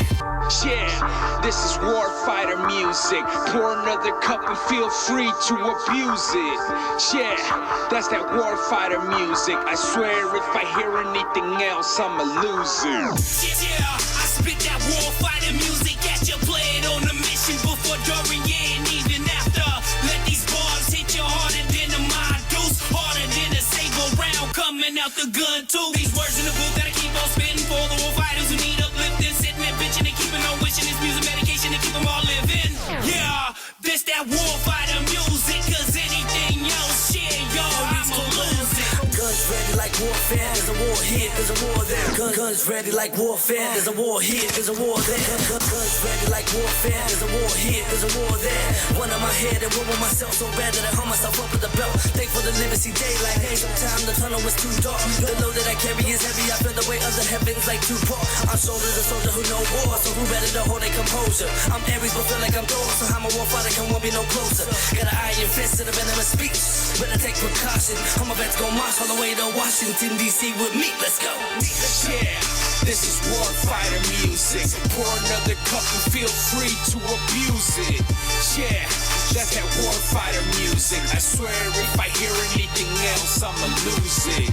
Yeah, this is warfighter music. Pour another cup and feel free to abuse it. Yeah, that's that warfighter music. I swear if I hear anything else, I'ma lose it. Yeah, I spit that warfighter music at you. Play it on the mission before, during, yeah, and even after. Let these bars hit you harder than a mind deuce, harder than a saber round coming out the gun too. These words in the book that I keep on spitting for the warfighters who need uplifting, sitting and bitching and keeping on wishing. This music medication to keep them all living. Yeah, this that warfighter music, cause anything else, yeah, yo, I'ma lose it. Guns ready like warfare, there's a war here, there's a war there. Guns ready like warfare, there's a war here, there's a war there. Guns ready like warfare, there's a war here, there's a war there. One on my head and one on myself, so bad that I hung myself up with the belt. Thankful to live and see daylight. Hey, sometimes the tunnel was too dark. The load that I carry is heavy, I feel the weight of the heavens like Tupac. Our shoulders a soldier who know war, so who better to hold their composure? I'm Aries but feel like I'm Thor, so how my warfighter can won't be no closer. Got an iron fist and a venomous speech, better take precaution. All my vets gon' march all the way to Washington DC with me, let's go. Yeah, this is warfighter music. Pour another cup and feel free to abuse it. Yeah, that's that warfighter music. I swear if I hear anything else, I'ma lose it.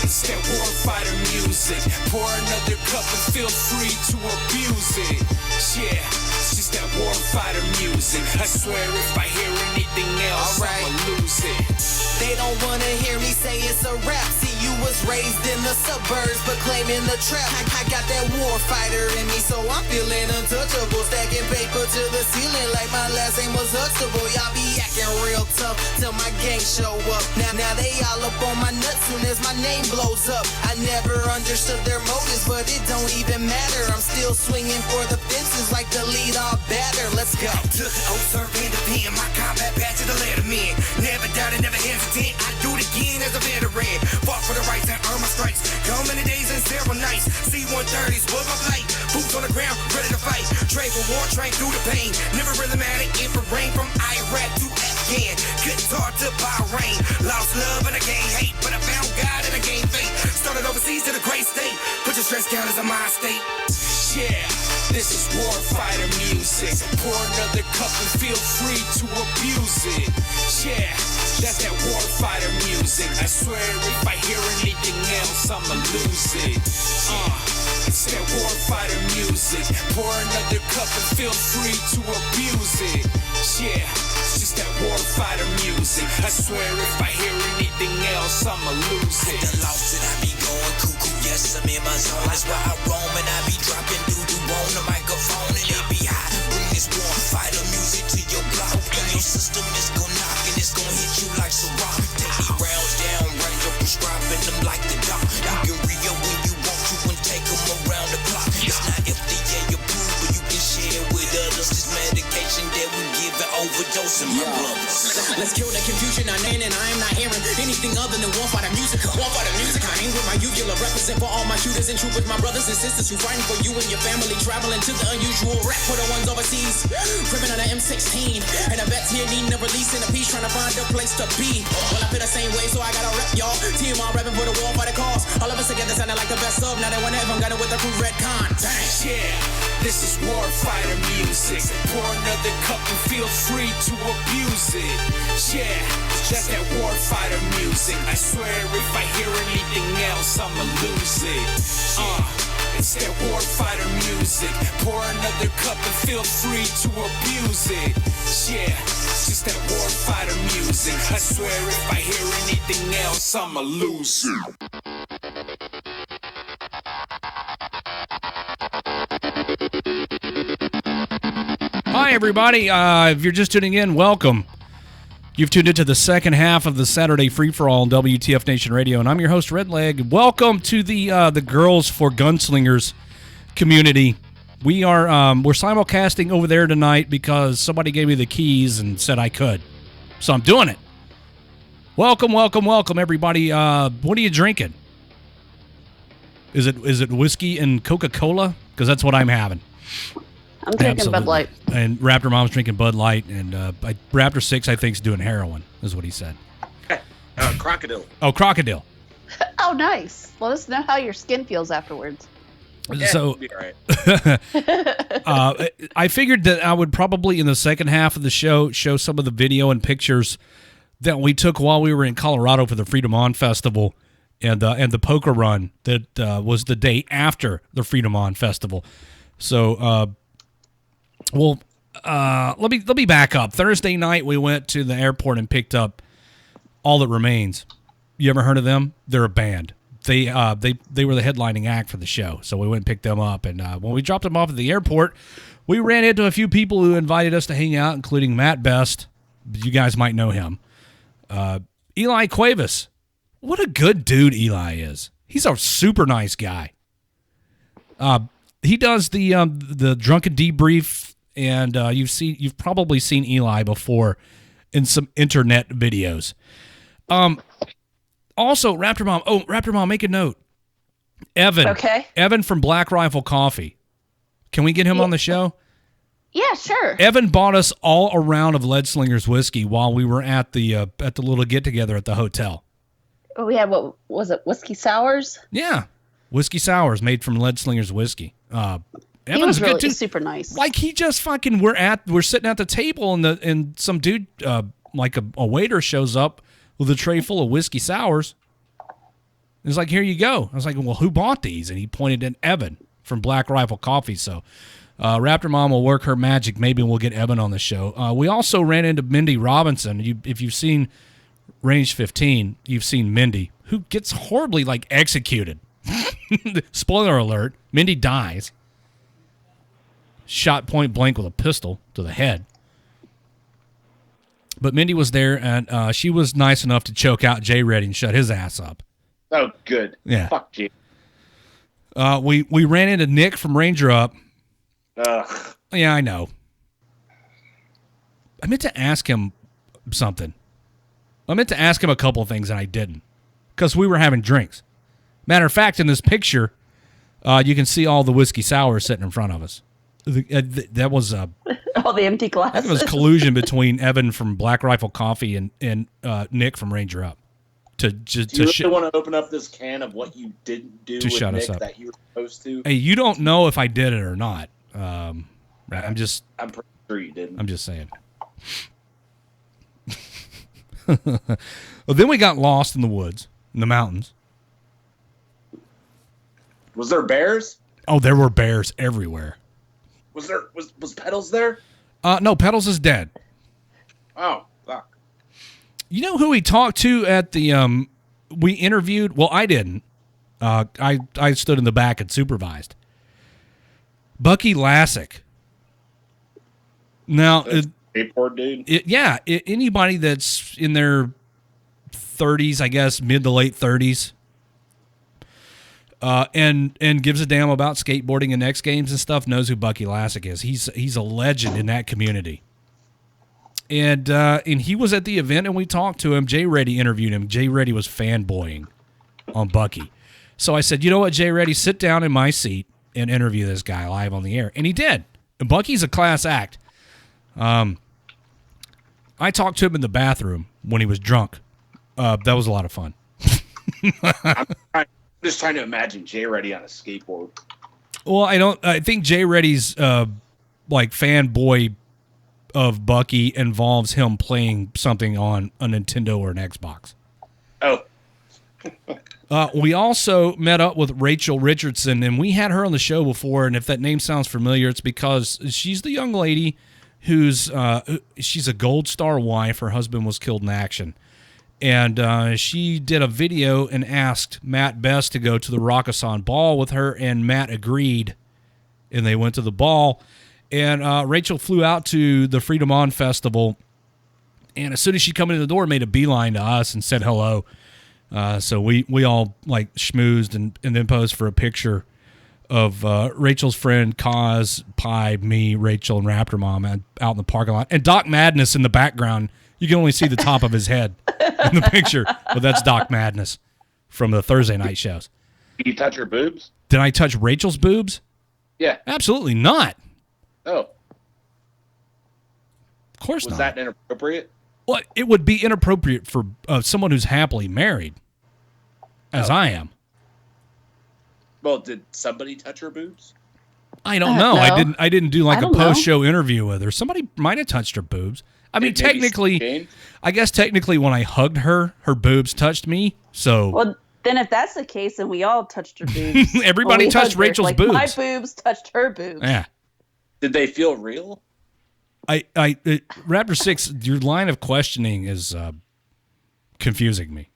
It's that warfighter music. Pour another cup and feel free to abuse it. Yeah, it's just that warfighter music. I swear if I hear anything else, I'ma lose it. They don't wanna hear me say it's a rap. See, you was raised in the suburbs, but claiming the trap. I got that warfighter in me, so I'm feeling untouchable. Stacking paper to the ceiling like my last name was Huxtable. Y'all be acting real tough till my gang show up. Now they all up on my nuts soon as my name blows up. I never understood their motives, but it don't even matter. I'm still swinging for the fences like the lead off batter. Let's go. Took an old servant to pen, my combat badge to the letterman. Never doubted, never hesitated. I do it again as a veteran. Fought for the rights and earn my stripes. Gone many days and several nights. C-130s was my flight. Boots on the ground, ready to fight. Train for war, train through the pain. Never really mattered if it rained from Iraq to Afghan. Couldn't talk to Bahrain. Lost love and I gained hate, but I found God and I gained faith. Started overseas to the great state. Put your stress counters on my state. Yeah, this is warfighter music. Pour another cup and feel free to abuse it. Yeah, that's that warfighter music. I swear if I hear anything else, I'ma lose it. It's that warfighter music. Pour another cup and feel free to abuse it. Yeah, it's just that warfighter music. I swear if I hear anything else, I'ma lose it. I lost it, I be going cuckoo. Yes, I'm in my zone. That's why I roam and I be dropping doo-doo on the microphone and it be hot. Bring this warfighter music to your block, and your system is gon' knock and it's gon' hit you like some rock. Take these rounds down, right up, prescribing them like the doc. You can re-up when you want to and take them around the clock. It's not FDA approved, but you can share with others. This medication that we give an overdose in my blood. Let's kill the confusion. I ain't and I am not hearing anything other than warfighter music. Warfighter music. I ain't with my uvula. Represent for all my shooters and troopers, my brothers and sisters who fighting for you and your family. Traveling to the unusual rap for the ones overseas. Crimin' on the M16. And the vets here needing a release in a piece, trying to find a place to be. Well, I feel the same way, so I gotta rep y'all. TMR repping for the warfighter cause. All of us together sounding like the best of. Now they wanna everyone got it with the crew Redcon. Dang. Yeah, this is warfighter music. Pour another cup and feel free to abuse it. Yeah, that's that warfighter music. I swear if I hear anything else, I'ma lose it. It's that warfighter music. Pour another cup and feel free to abuse it. Yeah, it's just that warfighter music. I swear if I hear anything else, I'ma lose it. Hi, everybody. If you're just tuning in, welcome. You've tuned into the second half of the Saturday Free-for-All on WTF Nation Radio, and I'm your host, Redleg. Welcome to the Girls for Gunslingers community. we're simulcasting over there tonight because somebody gave me the keys and said I could. So I'm doing it. Welcome, everybody. What are you drinking? Is it whiskey and Coca-Cola? Because that's what I'm having. I'm drinking Bud Light. And Raptor Mom's drinking Bud Light, and Raptor 6, I think, is doing heroin, is what he said. Crocodile. Oh, crocodile. Oh, nice. Let us know how your skin feels afterwards. So, be all right. I figured that I would probably, in the second half of the show some of the video and pictures that we took while we were in Colorado for the Freedom On Festival and the poker run that was the day after the Freedom On Festival. So, let me back up. Thursday night, we went to the airport and picked up All That Remains. You ever heard of them? They're a band. They were the headlining act for the show, so we went and picked them up. And when we dropped them off at the airport, we ran into a few people who invited us to hang out, including Matt Best. You guys might know him. Eli Cuevas. What a good dude Eli is. He's a super nice guy. He does the Drunken Debrief, and you've probably seen Eli before in some internet videos. Also, Raptor Mom, make a note. Evan. Okay. Evan from Black Rifle Coffee. Can we get him on the show? Yeah, sure. Evan bought us all a round of Lead Slingers whiskey while we were at the little get together at the hotel. We had, what was it, whiskey sours? Yeah, whiskey sours made from Lead Slingers whiskey. Evan's he was really good too. super nice. Like he just fucking we're sitting at the table and some dude like a waiter shows up with a tray full of whiskey sours. He's like, here you go. I was like, well, who bought these? And he pointed at Evan from Black Rifle Coffee. So Raptor Mom will work her magic. Maybe we'll get Evan on the show. We also ran into Mindy Robinson. If you've seen Range 15, you've seen Mindy, who gets horribly executed. Spoiler alert, Mindy dies. Shot point blank with a pistol to the head. But Mindy was there, and she was nice enough to choke out Jay Reddy and shut his ass up. Oh, good. Yeah. Fuck Jay. We ran into Nick from Ranger Up. Ugh. Yeah, I know. I meant to ask him something. I meant to ask him a couple of things, and I didn't. Because we were having drinks. Matter of fact, in this picture, you can see all the whiskey sours sitting in front of us. That was all the empty glasses. That was collusion between Evan from Black Rifle Coffee and Nick from Ranger Up. Do you really want to open up this can of what you didn't do with shut us Nick up that you were supposed to? Hey, you don't know if I did it or not. I'm pretty sure you didn't. I'm just saying. Well, then we got lost in the woods, in the mountains. Was there bears? Oh, there were bears everywhere. Was Pedals there? No, Pedals is dead. Oh, fuck. You know who we talked to at the we interviewed? Well, I didn't. I stood in the back and supervised. Bucky Lassick. Now, skateboard dude. Anybody that's in their 30s, I guess, mid to late 30s, and gives a damn about skateboarding and X Games and stuff knows who Bucky Lassick is. He's a legend in that community. And he was at the event, and we talked to him. Jay Reddy interviewed him. Jay Reddy was fanboying on Bucky. So I said, you know what, Jay Reddy, sit down in my seat and interview this guy live on the air. And he did. And Bucky's a class act. I talked to him in the bathroom when he was drunk. That was a lot of fun. I'm just trying to imagine Jay Reddy on a skateboard. Well, I think Jay Reddy's fanboy of Bucky involves him playing something on a Nintendo or an Xbox. Oh. We also met up with Rachel Richardson, and we had her on the show before, and if that name sounds familiar, it's because she's the young lady who's she's a Gold Star wife. Her husband was killed in action. And she did a video and asked Matt Best to go to the Rockathon ball with her, and Matt agreed, and they went to the ball. And Rachel flew out to the Freedom On Festival, and as soon as she come into the door, made a beeline to us and said hello. So we all schmoozed and then posed for a picture. Rachel's friend Kaz, Pie, me, Rachel, and Raptor Mom out in the parking lot, and Doc Madness in the background. You can only see the top of his head in the picture, but that's Doc Madness from the Thursday night shows. Did you touch her boobs? Did I touch Rachel's boobs? Yeah. Absolutely not. Oh. Of course not. Was that inappropriate? Well, it would be inappropriate for someone who's happily married, as I am. Well, did somebody touch her boobs? I don't know. No. I didn't do like I a don't know. post-show interview with her. Somebody might have touched her boobs. I mean, technically, I guess technically when I hugged her, her boobs touched me. So Well, then if that's the case, then we all touched her boobs. Everybody When we touched hugged her. Rachel's Like, boobs. My boobs touched her boobs. yeah. Did they feel real? Raptor 6, your line of questioning is confusing me.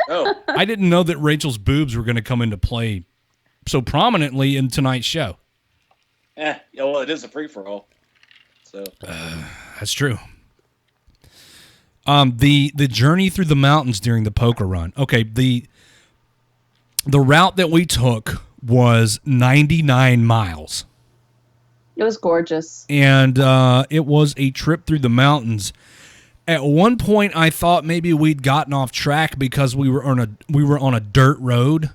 Oh. I didn't know that Rachel's boobs were going to come into play so prominently in tonight's show. Yeah, well, it is a free-for-all. So. That's true. The journey through the mountains during the poker run. Okay, the route that we took was 99 miles. It was gorgeous. And it was a trip through the mountains. At one point, I thought maybe we'd gotten off track because we were on a dirt road.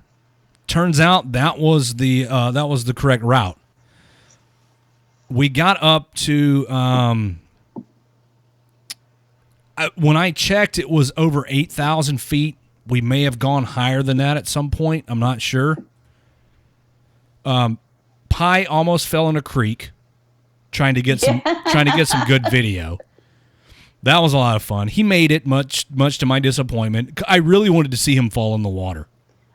Turns out that was the correct route. We got up to when I checked, it was over 8,000 feet. We may have gone higher than that at some point. I'm not sure. Pie almost fell in a creek trying to get some good video. That was a lot of fun. He made it, much to my disappointment. I really wanted to see him fall in the water.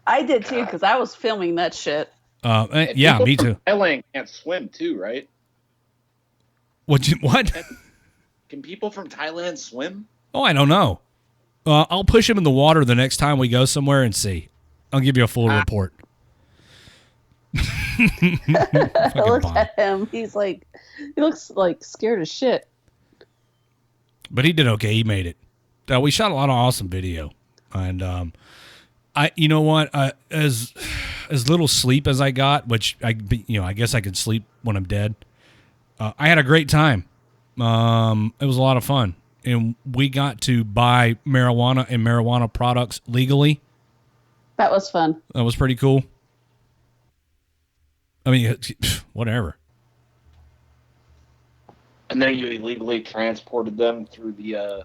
I did too, because I was filming that shit. Yeah, me too. Thailand can't swim too, right? What? Can people from Thailand swim? Oh, I don't know. I'll push him in the water the next time we go somewhere and see. I'll give you a full report. Look at him. He looks like scared as shit. But he did okay. He made it. We shot a lot of awesome video, and you know what? As little sleep as I got, which I guess I can sleep when I'm dead. I had a great time. It was a lot of fun, and we got to buy marijuana and marijuana products legally. That was fun. That was pretty cool. I mean, whatever. And then you illegally transported them through the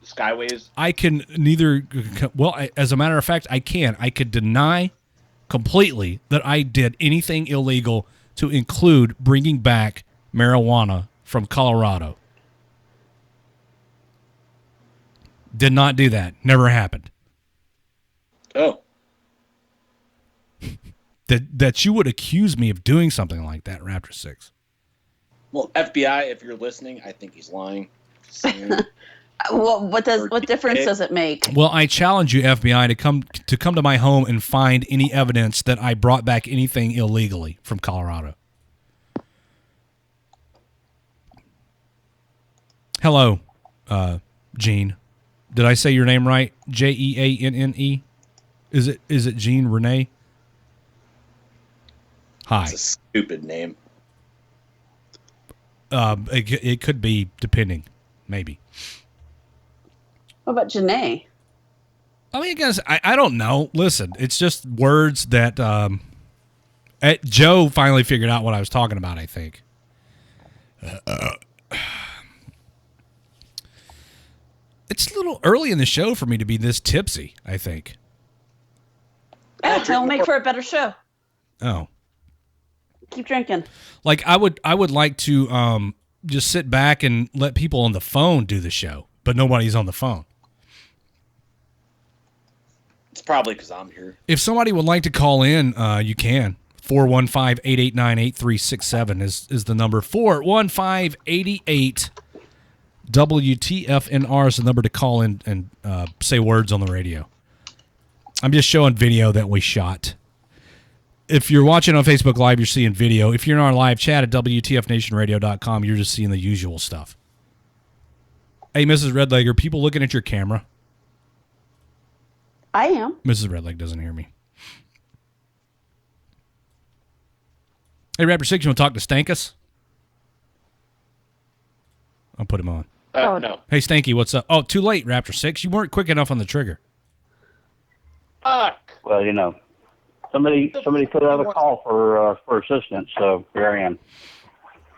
skyways? I can neither. Well, as a matter of fact, I can. I could deny completely that I did anything illegal to include bringing back marijuana from Colorado. Did not do that. Never happened. Oh. That you would accuse me of doing something like that, Raptor 6. Well, FBI, if you're listening, I think he's lying. Well, what difference does it make? Well, I challenge you, FBI, to come to my home and find any evidence that I brought back anything illegally from Colorado. Hello, Gene. Did I say your name right? Jeanne? Is it Jean Renee? Hi. It's a stupid name. It could be, depending, maybe. What about Janae? I mean, I guess I don't know. Listen, it's just words that Joe finally figured out what I was talking about. I think. It's a little early in the show for me to be this tipsy, I think. Yeah, it'll make for a better show. Oh. Keep drinking. Like I would like to just sit back and let people on the phone do the show, but nobody's on the phone. It's probably because I'm here. If somebody would like to call in, you can. 415-889-8367 is the number. 415-88 WTFNR is the number to call in and say words on the radio. I'm just showing video that we shot. If you're watching on Facebook Live, you're seeing video. If you're in our live chat at WTFNationRadio.com, you're just seeing the usual stuff. Hey, Mrs. Redleg, are people looking at your camera? I am. Mrs. Redleg doesn't hear me. Hey, Raptor 6, you want to talk to Stankus? I'll put him on. No. Hey, Stanky, what's up? Oh, too late, Raptor 6. You weren't quick enough on the trigger. Fuck. Well, somebody put out a call for assistance, so here I am.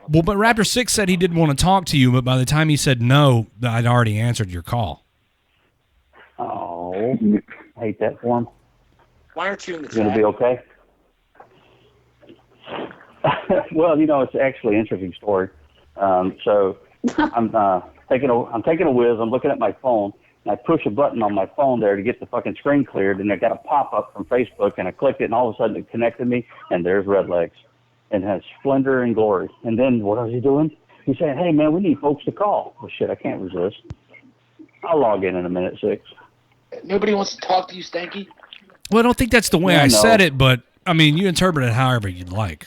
Well, but Raptor 6 said he didn't want to talk to you, but by the time he said no, I'd already answered your call. Oh, I hate that for him. Why aren't you in the It's going to be okay? Well, it's actually an interesting story. So I'm taking a whiz. I'm looking at my phone, and I push a button on my phone there to get the fucking screen cleared, and I got a pop-up from Facebook, and I clicked it, and all of a sudden it connected me, and there's Redlegs, and has splendor and glory. And then what was he doing? He's saying, hey, man, we need folks to call. Well, shit, I can't resist. I'll log in a minute, 6. Nobody wants to talk to you, Stanky? Well, I don't think that's the way Yeah, I no. said it, but, I mean, you interpret it however you'd like.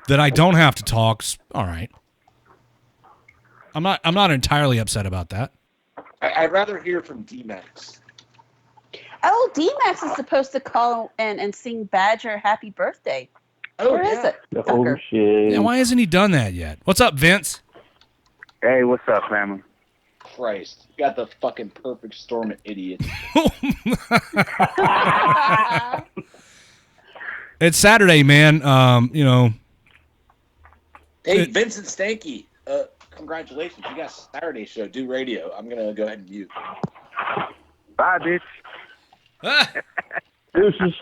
That I don't have to talk, all right. I'm not entirely upset about that. I'd rather hear from D-Max. Oh, D-Max is supposed to call and sing Badger happy birthday. Where is it? Oh, shit. Yeah, why hasn't he done that yet? What's up, Vince? Hey, what's up, family? Christ. You got the fucking perfect storm of idiots. It's Saturday, man. Hey, Vincent Stanky. Congratulations. You got a Saturday show. Do radio. I'm going to go ahead and mute. Bye, bitch. Deuces.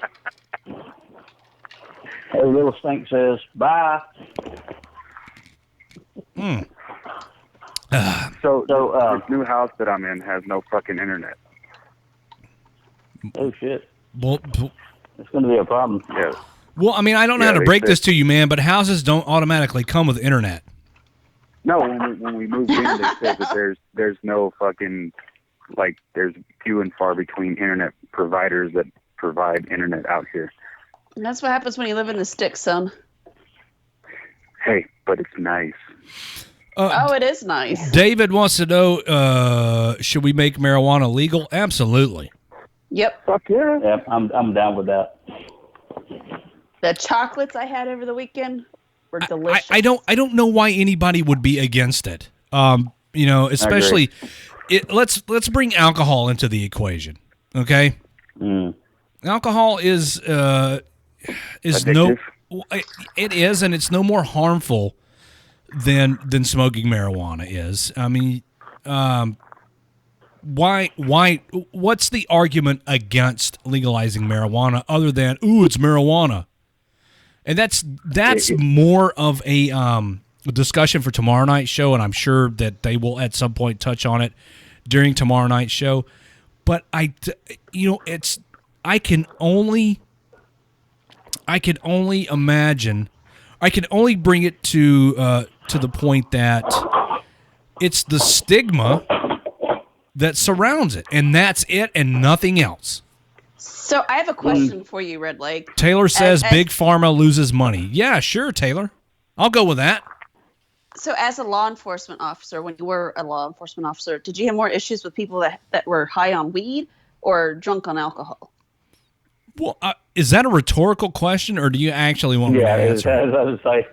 Hey, little stink says, bye. So this new house that I'm in has no fucking internet. Oh, shit. Well, it's going to be a problem. Yeah. Well, I mean, I don't know how to break this to you, man, but houses don't automatically come with internet. No, when we moved in, they said that there's no fucking, there's few and far between internet providers that provide internet out here. And that's what happens when you live in the sticks, son. Hey, but it's nice. It is nice. David wants to know, should we make marijuana legal? Absolutely. Yep. Fuck yeah. Yeah, I'm down with that. The chocolates I had over the weekend were delicious. I don't know why anybody would be against it. Especially let's bring alcohol into the equation. Okay? Alcohol is addictive. It is, and it's no more harmful than smoking marijuana is. I mean, why what's the argument against legalizing marijuana other than it's marijuana? And that's more of a discussion for tomorrow night's show, and I'm sure that they will at some point touch on it during tomorrow night's show. But I can only imagine. I can only bring it to the point that it's the stigma that surrounds it, and that's it, and nothing else. So I have a question for you, Redleg. Taylor says Big Pharma loses money. Yeah, sure, Taylor. I'll go with that. So as a law enforcement officer, when you were a law enforcement officer, did you have more issues with people that were high on weed or drunk on alcohol? Well, is that a rhetorical question, or do you actually want me to answer? Yeah, I was like,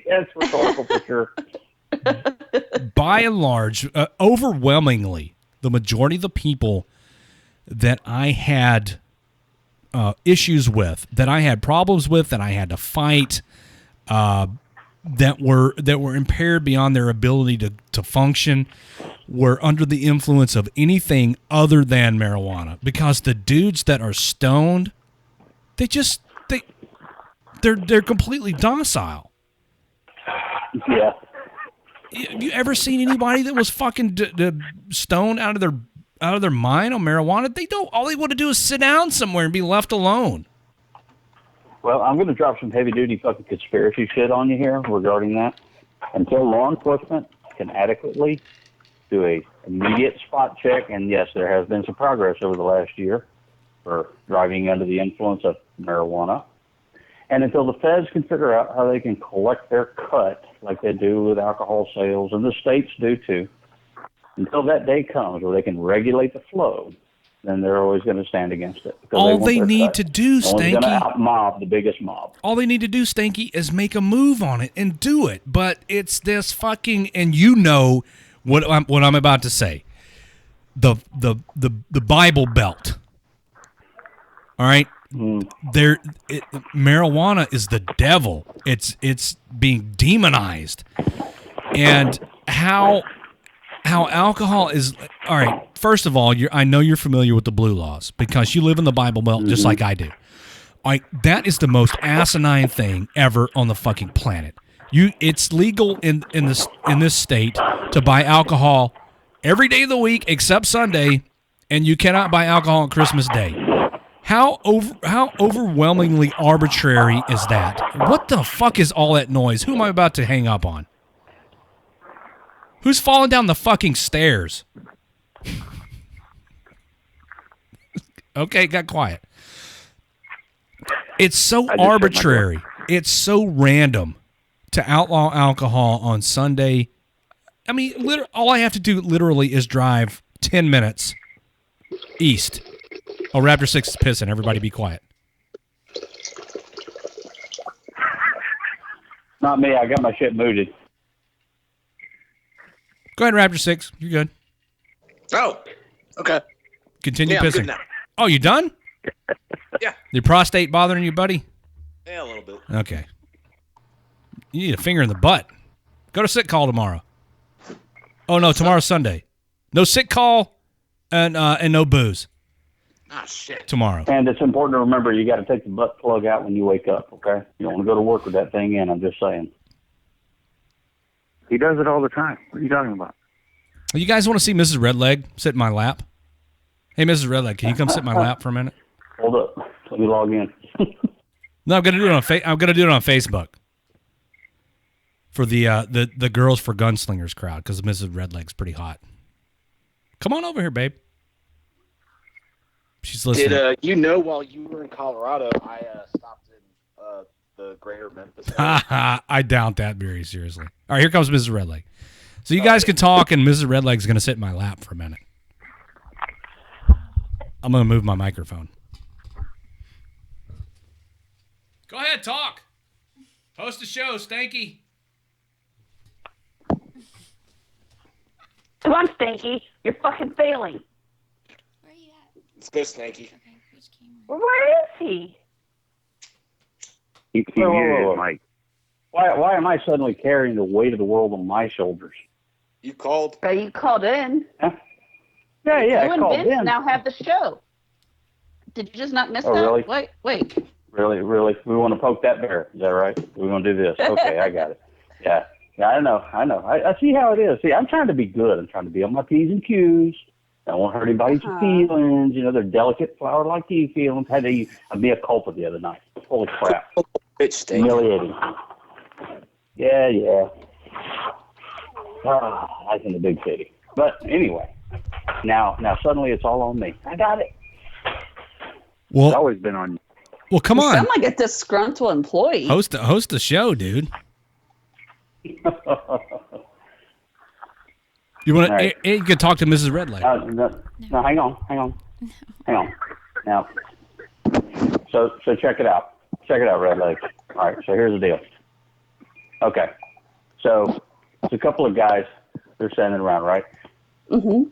that's rhetorical for sure. By and large, overwhelmingly, the majority of the people that I had issues with, that I had problems with, that I had to fight, that were impaired beyond their ability to function, were under the influence of anything other than marijuana. Because the dudes that are stoned, they're completely docile. Yeah. Have you ever seen anybody that was fucking stoned out of their mind on marijuana? They don't. All they want to do is sit down somewhere and be left alone. Well, I'm going to drop some heavy-duty fucking conspiracy shit on you here regarding that. Until law enforcement can adequately do a immediate spot check, and yes, there has been some progress over the last year for driving under the influence of marijuana, and until the feds can figure out how they can collect their cut like they do with alcohol sales, and the states do too, until that day comes where they can regulate the flow, then they're always going to stand against it. Because All want they their need cut. to do, No one's going to Stanky, out-mob the biggest mob. all they need to do, Stanky, is make a move on it and do it. But it's this fucking, and you know what I'm about to say. The Bible Belt. All right, marijuana is the devil. It's being demonized, and how alcohol is. All right, first of all, I know you're familiar with the blue laws because you live in the Bible Belt just like I do. All right, that is the most asinine thing ever on the fucking planet. It's legal in this state to buy alcohol every day of the week except Sunday, and you cannot buy alcohol on Christmas Day. How overwhelmingly arbitrary is that? What the fuck is all that noise? Who am I about to hang up on? Who's falling down the fucking stairs? Okay, got quiet. It's so arbitrary. It's so random to outlaw alcohol on Sunday. I mean, all I have to do literally is drive 10 minutes east. Oh, Raptor 6 is pissing. Everybody be quiet. Not me. I got my shit mooted. Go ahead, Raptor 6. You're good. Oh, okay. Continue Yeah, I'm pissing. good now. Oh, you done? Yeah. Your prostate bothering you, buddy? Yeah, a little bit. Okay. You need a finger in the butt. Go to sick call tomorrow. Oh, no, tomorrow's Sunday. No sick call and no booze. Ah, shit. Tomorrow. And it's important to remember you got to take the butt plug out when you wake up, okay? You don't want to go to work with that thing in, I'm just saying. He does it all the time. What are you talking about? You guys want to see Mrs. Redleg sit in my lap? Hey, Mrs. Redleg, can you come sit in my lap for a minute? Hold up. Let me log in. No, I'm gonna do it on Facebook for the Girls for Gunslingers crowd because Mrs. Redleg's pretty hot. Come on over here, babe. She's listening. Did you know while you were in Colorado, I stopped in the greater Memphis area? I doubt that very seriously. All right, here comes Mrs. Redleg. So you guys can talk, and Mrs. Redleg's going to sit in my lap for a minute. I'm going to move my microphone. Go ahead, talk. Host a show, Stanky. Come on, Stanky. You're fucking failing. Let's go, Snakey. Where is he? He muted his mic. Why am I suddenly carrying the weight of the world on my shoulders? You called? You called in. Huh? Yeah, You I and called Vince in. now have the show. Did you just not miss Oh, that? really? Wait. Really? We want to poke that bear. Is that right? We're going to do this. Okay, I got it. Yeah, I know. I see how it is. See, I'm trying to be good. I'm trying to be on my P's and Q's. I don't want to hurt anybody's feelings. You know, they're delicate flower-like tea feelings. I'd be a culprit the other night. Holy crap. Bitch, humiliating. Yeah. That's in the big city. But anyway, now suddenly it's all on me. I got it. Well, it's always been on you. Well, come You on. sound like a disgruntled employee. Host the show, dude. You want Right. to? You could talk to Mrs. Redleg. No, hang on. Now, so check it out. Check it out, Redleg. All right, so here's the deal. Okay, so it's a couple of guys. They're standing around, right? Mm-hmm.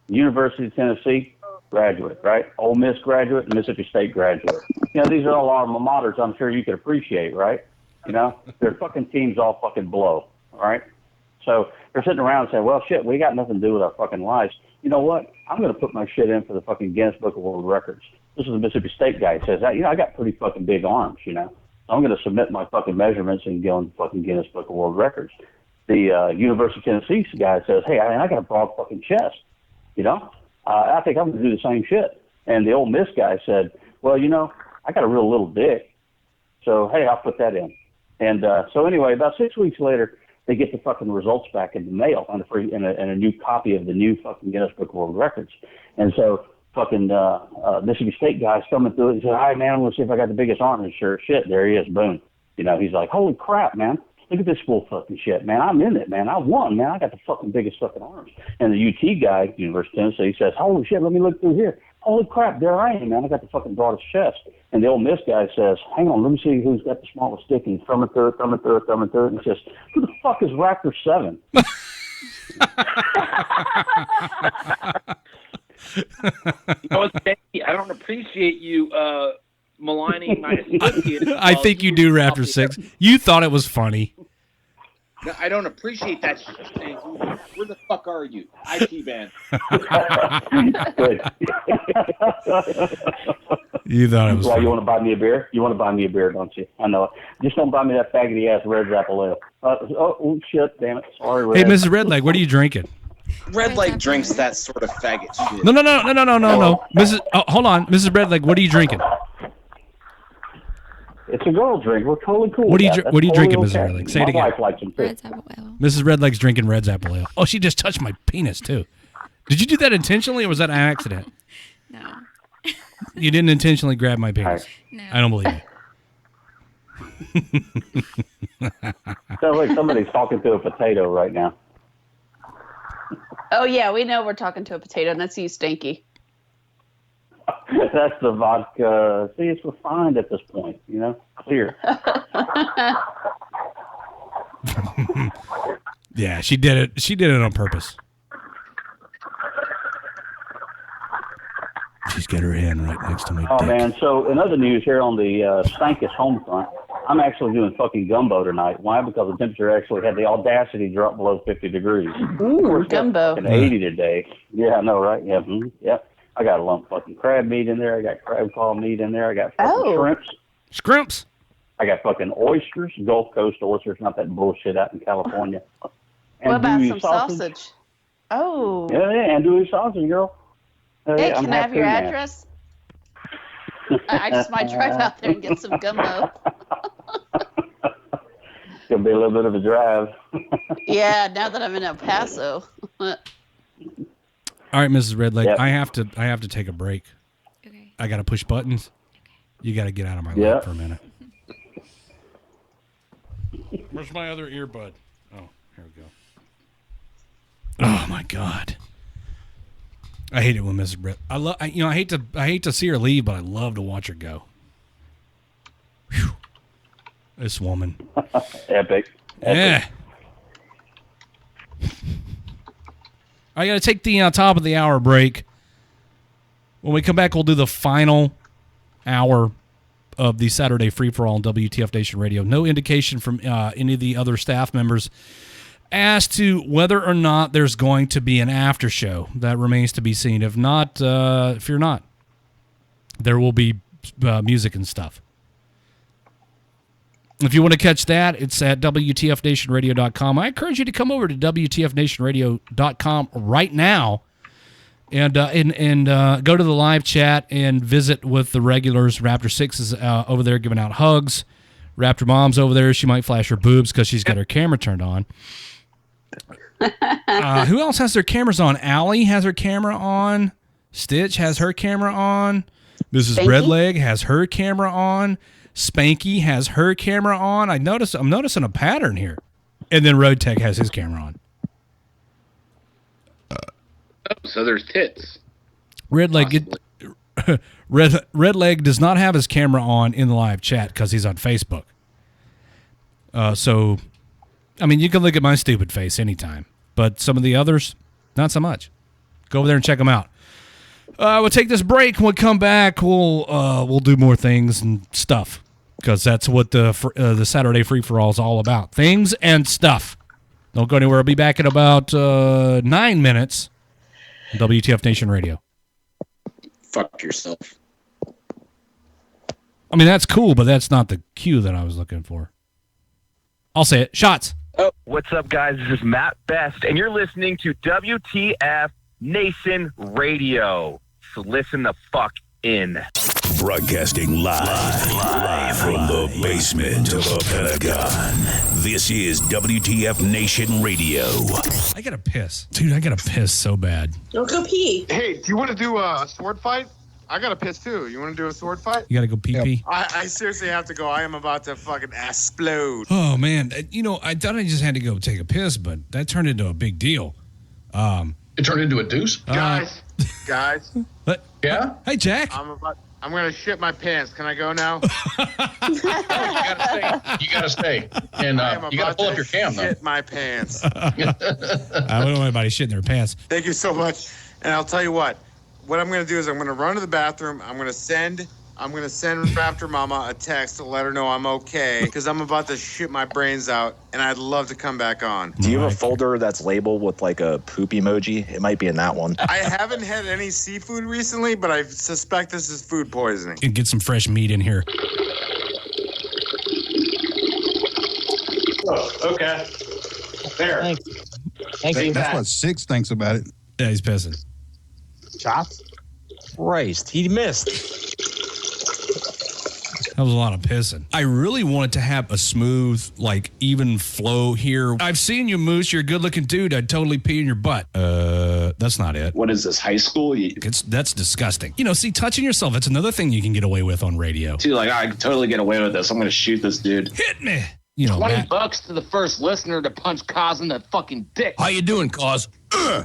University of Tennessee graduate, right? Ole Miss graduate, Mississippi State graduate. You know, these are all alma maters I'm sure you could appreciate, right? You know, their fucking teams all fucking blow, all right? So they're sitting around saying, well, shit, we got nothing to do with our fucking lives. You know what? I'm going to put my shit in for the fucking Guinness Book of World Records. This is a Mississippi State guy. He says, you know, I got pretty fucking big arms, you know. So I'm going to submit my fucking measurements and go in the fucking Guinness Book of World Records. The University of Tennessee guy says, hey, I got a broad fucking chest, you know. I think I'm going to do the same shit. And the Ole Miss guy said, well, you know, I got a real little dick. So, hey, I'll put that in. And so anyway, about 6 weeks later, they get the fucking results back in the mail on a new copy of the new fucking Guinness Book of World Records. And so fucking Mississippi State guy's coming through it and said, all right, man, I'm going to see if I got the biggest arm. And sure shit, there he is, boom. You know, he's like, holy crap, man. Look at this full fucking shit, man. I'm in it, man. I won, man. I got the fucking biggest fucking arms. And the UT guy, University of Tennessee, says, holy shit, let me look through here. Holy crap, there I am, man. I got the fucking broadest chest. And the old Miss guy says, hang on, let me see who's got the smallest dick. And he's thumbing through it. And he says, who the fuck is Raptor 7? I don't appreciate you maligning my associates. I think you do, Raptor 6. You thought it was funny. No, I don't appreciate that shit. Where the fuck are you? IT band. Good. You thought it was Why, funny. you want to buy me a beer? You want to buy me a beer, don't you? I know it. Just don't buy me that faggoty ass Red Apple Ale. Oh, shit, damn it. Sorry, Red. Hey, Mrs. Redleg, what are you drinking? Redleg drinks that sort of faggot shit. No. Mrs. Hold on. Mrs. Redleg, what are you drinking? It's a girl drink. We're totally cool. What are you with that. What are you That's drinking, totally Mrs. okay. Redleg? Say it My again. wife likes them too. Red's apple ale. Mrs. Redleg's drinking Red's Apple Ale. Oh, she just touched my penis, too. Did you do that intentionally, or was that an accident? No. You didn't intentionally grab my penis. No. I don't believe it. Sounds like somebody's talking to a potato right now. Oh, yeah, we know we're talking to a potato, and that's you, Stinky. That's the vodka. See, it's refined at this point, you know? Clear. Yeah, she did it. She did it on purpose. She's got her hand right next to my Oh, dick. man. So, in other news here on the Stankus home front, I'm actually doing fucking gumbo tonight. Why? Because the temperature actually had the audacity drop below 50 degrees. Ooh, gumbo. 80 today. Yeah, I know, right? Yeah. Yep. I got a lump of fucking crab meat in there. I got crab claw meat in there. I got fucking shrimps. Scrimps. I got fucking oysters, Gulf Coast oysters, not that bullshit out in California. What about andouille some sausage? Oh. Yeah, andouille sausage, girl. Hey, I'm can I have your half-coon now. address? I just might drive out there and get some gumbo. It's gonna be a little bit of a drive. Yeah, now that I'm in El Paso. All right, Mrs. Redleg, Yep. I have to take a break. Okay. I got to push buttons. You got to get out of my Yep. lap for a minute. Where's my other earbud? Oh, here we go. Oh my God. I hate it when Mrs. Brett. I hate to see her leave, but I love to watch her go. Whew. This woman. Epic. Yeah. I got to take the top of the hour break. When we come back, we'll do the final hour of the Saturday free-for-all on WTF Nation Radio. No indication from any of the other staff members as to whether or not there's going to be an after show. That remains to be seen. If not, fear not. There will be music and stuff. If you want to catch that, it's at WTFNationRadio.com. I encourage you to come over to WTFNationRadio.com right now and go to the live chat and visit with the regulars. Raptor 6 is over there giving out hugs. Raptor Mom's over there. She might flash her boobs because she's got her camera turned on. Who else has their cameras on? Allie has her camera on. Stitch has her camera on. Mrs. Spanky? Redleg has her camera on. Spanky has her camera on. I'm noticing a pattern here. And then Road Tech has his camera on. So there's tits. Redleg does not have his camera on in the live chat because he's on Facebook. So, I mean, you can look at my stupid face anytime, but some of the others, not so much. Go over there and check them out. We'll take this break. When we come back, we'll do more things and stuff because that's what the Saturday free for all is all about. Things and stuff. Don't go anywhere. I'll be back in about 9 minutes. WTF Nation Radio. Fuck yourself. I mean, that's cool, but that's not the cue that I was looking for. I'll say it. Shots. Oh, what's up, guys? This is Matt Best, and you're listening to WTF Nation Radio. So listen the fuck in. Broadcasting live from the basement of a Pentagon. This is WTF Nation Radio. I gotta piss. Dude, I gotta piss so bad. Don't go pee. Hey, do you want to do a sword fight? I got to piss too. You want to do a sword fight? You got to go pee-pee? I seriously have to go. I am about to fucking explode. Oh, man. I thought I just had to go take a piss, but that turned into a big deal. It turned into a deuce? Guys. Yeah? Hey, Jack. I'm going to shit my pants. Can I go now? You got to stay. And you got to pull up your cam, though. Shit my pants. I don't want anybody shitting their pants. Thank you so much. And I'll tell you what I'm going to do is I'm going to run to the bathroom. I'm going to send Raptor Mama a text to let her know I'm okay because I'm about to shit my brains out and I'd love to come back on. Do you have a folder that's labeled with like a poop emoji? It might be in that one. I haven't had any seafood recently, but I suspect this is food poisoning. And get some fresh meat in here. Oh, okay. There. Thank you. That's what Six thinks about it. Yeah, he's pissing. Shots? Christ, he missed. That was a lot of pissing. I really wanted to have a smooth, even flow here. I've seen you, Moose. You're a good-looking dude. I'd totally pee in your butt. That's not it. What is this, high school? That's disgusting. See, touching yourself, that's another thing you can get away with on radio. Dude, I can totally get away with this. I'm going to shoot this dude. Hit me. $20 to the first listener to punch Cos in the fucking dick. How you doing, Cos? Hey,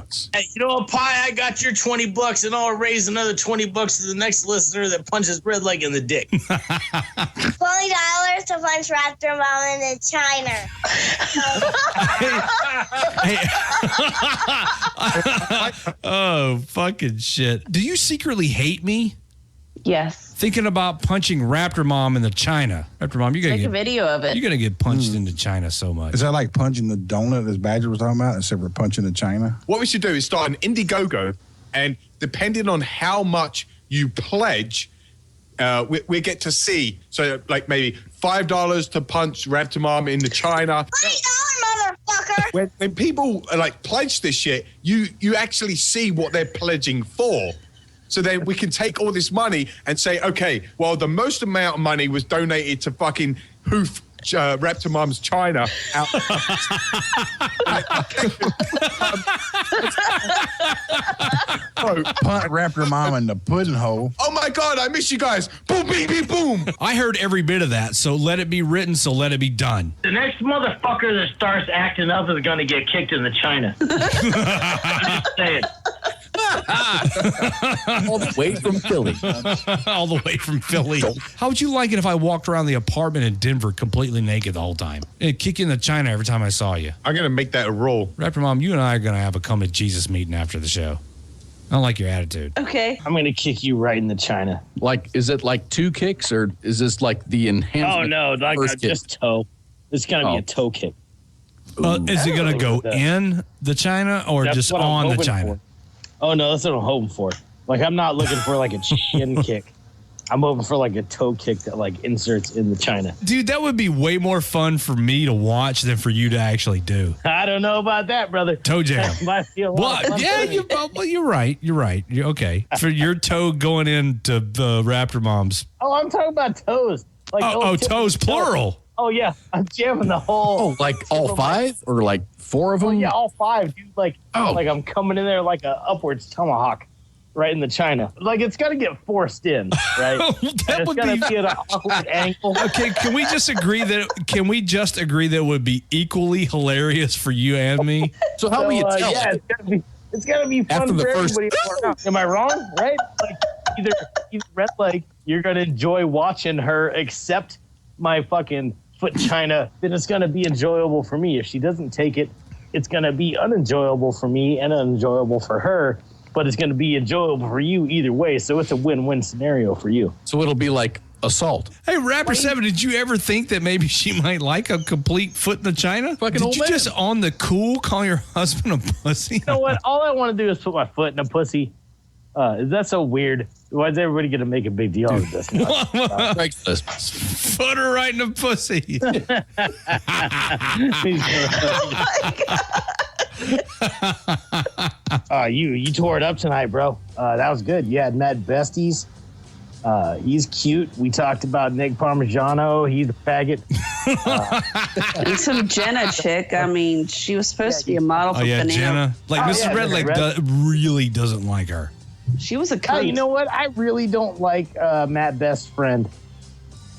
you know what, Pie? I got your $20, and I'll raise another $20 to the next listener that punches Redleg in the dick. $20 to punch Raptor Mom in China. Oh, fucking shit. Do you secretly hate me? Yes. Thinking about punching Raptor Mom in the China. Raptor Mom, Take a video of it. You're going to get punched into China so much. Is that like punching the donut as Badger was talking about, except for punching the China? What we should do is start an Indiegogo, and depending on how much you pledge, we get to see. So, maybe $5 to punch Raptor Mom in the China. Motherfucker! When people pledge this shit, you actually see what they're pledging for. So then we can take all this money and say, okay, well, the most amount of money was donated to fucking Hoof Raptor Mom's China. Punt Raptor Mom in the pudding hole. Oh my God, I miss you guys. Boom, beep, beep, boom. I heard every bit of that, so let it be written, so let it be done. The next motherfucker that starts acting up is going to get kicked in the China. I'm just saying. All the way from Philly. All the way from Philly. How would you like it if I walked around the apartment in Denver completely naked the whole time? And kick you in the China every time I saw you. I'm going to make that a rule. Raptor Mom, you and I are going to have a come to Jesus meeting after the show. I don't like your attitude. Okay. I'm going to kick you right in the China. Is it like 2 kicks, or is this like the enhancement? Oh, no, just toe. It's going to be a toe kick. Is it going to go in the China or That's just what I'm on the hoping China? for. Oh, no, that's what I'm hoping for. I'm not looking for a shin kick. I'm hoping for a toe kick that inserts in the China. Dude, that would be way more fun for me to watch than for you to actually do. I don't know about that, brother. Toe jam. Might be a lot of fun for me. You're right. You're okay. For your toe going into the Raptor Mom's. Oh, I'm talking about toes. Toes, plural. Oh, yeah. I'm jamming the whole. Oh, all 5 or 4 of them? Oh, yeah, all 5, dude. I'm coming in there like a upwards tomahawk right in the China. It's got to get forced in, right? That would be at an awkward angle. Okay, can we just agree that it would be equally hilarious for you and me? So how will you tell? Yeah, it's got to be fun for everybody. Am I wrong? Right? Either Redleg, you're going to enjoy watching her accept my fucking foot China, then it's going to be enjoyable for me. If she doesn't take it, it's going to be unenjoyable for me and unenjoyable for her, but it's going to be enjoyable for you either way. So it's a win-win scenario for you. So it'll be like assault. Hey, Rapper 7, did you ever think that maybe she might like a complete foot in the China? Did you just on the cool call your husband a pussy? You know what? All I want to do is put my foot in a pussy. Is that so weird? Why is everybody going to make a big deal out of this? Put her right in the pussy. You tore it up tonight, bro. That was good. You had Matt Besties. He's cute. We talked about Nick Parmigiano. He's a faggot. And some Jenna chick. I mean, she was supposed to be a model for Banana. Jenna. Mrs. Redleg really doesn't like her. She was a cunt. You know what? I really don't like Matt Best's friend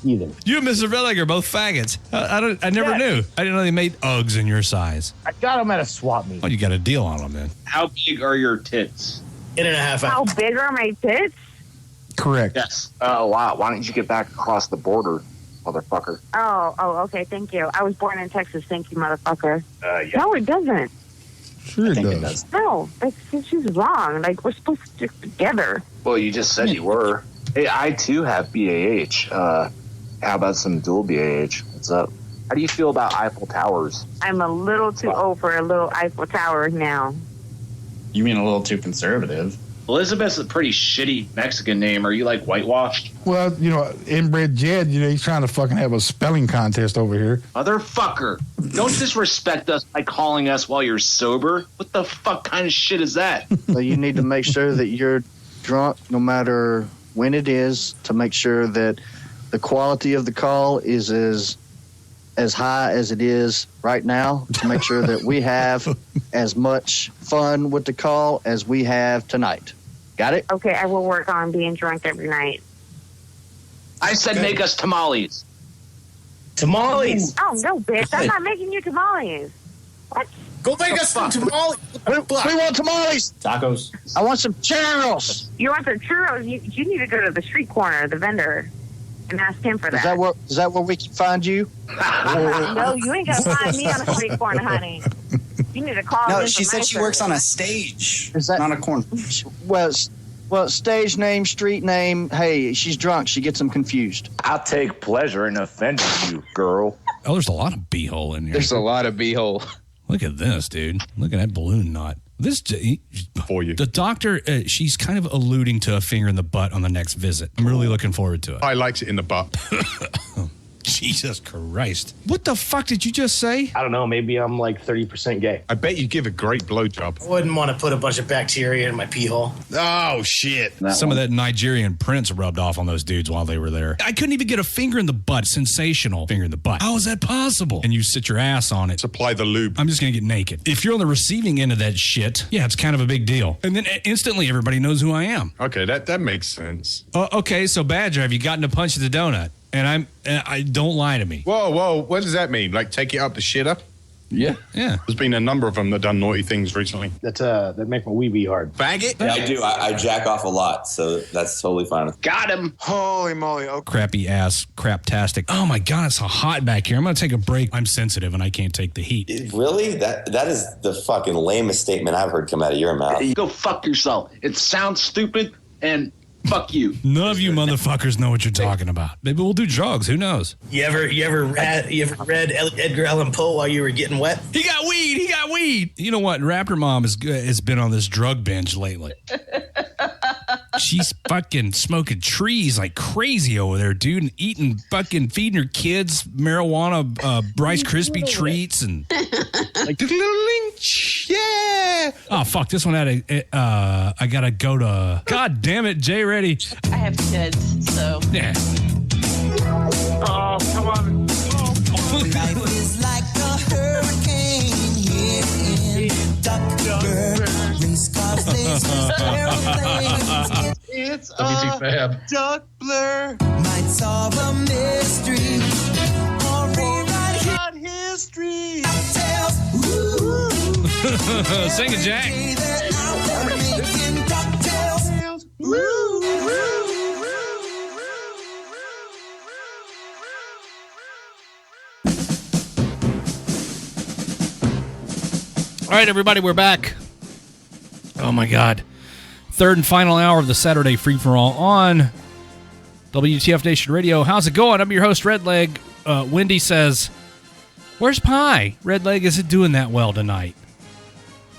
either. You and Mr. Redleg are both faggots. I never knew. I didn't know they made Uggs in your size. I got them at a swap meet. Oh, you got a deal on them then. How big are your tits? 8.5 How big are my tits? Correct. Yes. Oh, wow. Why don't you get back across the border, motherfucker? Oh, okay. Thank you. I was born in Texas. Thank you, motherfucker. Yeah. No, it doesn't. Sure it does. No, she's wrong. Like, we're supposed to stick together. Well, you just said you were. Hey, I too have BAH. How about some dual BAH? What's up? How do you feel about Eiffel Towers? I'm a little too old for a little Eiffel Tower now. You mean a little too conservative? Elizabeth's a pretty shitty Mexican name. Are you like whitewashed? Well, inbred Jed, he's trying to fucking have a spelling contest over here. Motherfucker. Don't disrespect us by calling us while you're sober. What the fuck kind of shit is that? So you need to make sure that you're drunk no matter when it is, to make sure that the quality of the call is as high as it is right now, to make sure that we have as much fun with the call as we have tonight. Got it? Okay, I will work on being drunk every night. I said make us tamales. Tamales? Oh, no, bitch. I'm not making you tamales. What? Go make us some tamales. We want tamales. Tacos. I want some churros. You want some churros? You need to go to the street corner, the vendor, and ask him for that. Is that where we can find you? No, you ain't gonna find me on a street corner, honey. You need to call. No, she said she works on a stage, not a corner. Well, stage name, street name. Hey, she's drunk. She gets them confused. I'll take pleasure in offending you, girl. Oh, there's a lot of b-hole in here. There's a lot of b-hole. Look at this, dude. Look at that balloon knot. This for you. The doctor, she's kind of alluding to a finger in the butt on the next visit. I'm really looking forward to it. I likes it in the butt. Jesus Christ. What the fuck did you just say? I don't know. Maybe I'm like 30% gay. I bet you give a great blowjob. I wouldn't want to put a bunch of bacteria in my pee hole. Oh, shit. Some of that Nigerian prince rubbed off on those dudes while they were there. I couldn't even get a finger in the butt. Sensational finger in the butt. How is that possible? And you sit your ass on it. Supply the lube. I'm just going to get naked. If you're on the receiving end of that shit, yeah, it's kind of a big deal. And then instantly everybody knows who I am. Okay, that makes sense. Okay, so Badger, have you gotten a punch of the donut? And I don't lie to me. Whoa, what does that mean? Like take it up the shitter? Yeah. There's been a number of them that done naughty things recently. That make my wee wee hard. Faggot? Yeah, I do. I jack off a lot, so that's totally fine. Got him. Holy moly. Okay. Crappy ass, craptastic. Oh my God, it's so hot back here. I'm going to take a break. I'm sensitive and I can't take the heat. Really? That is the fucking lamest statement I've heard come out of your mouth. Go fuck yourself. It sounds stupid and fuck you. None of you motherfuckers know what you're talking about. Maybe we'll do drugs. Who knows? You ever read Edgar Allan Poe while you were getting wet? He got weed. You know what? Raptor Mom has been on this drug binge lately. She's fucking smoking trees like crazy over there, dude, and feeding her kids marijuana, Rice Krispie treats, and like, yeah. Oh fuck, this one had I gotta go to. God damn it, Jay Ready. I have kids, so yeah. Oh, come on. Life is like a hurricane here in Duckburg. Race cars, lasers, airplanes. It's a duck blur. Might solve a mystery or rewrite history. Tales. Sing it, Jack. Making DuckTales. All right, everybody, we're back. Oh my God. Third and final hour of the Saturday free-for-all on WTF Nation Radio. How's it going? I'm your host, Redleg. Wendy says, where's Pie? Redleg isn't doing that well tonight.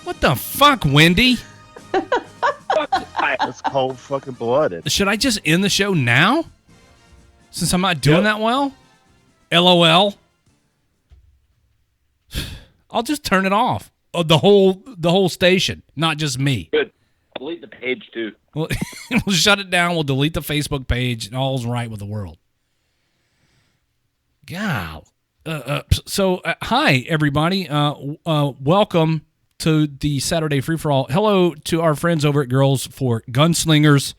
What the fuck, Wendy? That's cold fucking blooded. Should I just end the show now? Since I'm not doing that well? LOL. I'll just turn it off. The whole station, not just me. Good. Delete the page too. We'll shut it down. We'll delete the Facebook page, and all's right with the world. God. So hi everybody. Welcome to the Saturday Free For All. Hello to our friends over at Girls for Gunslingers.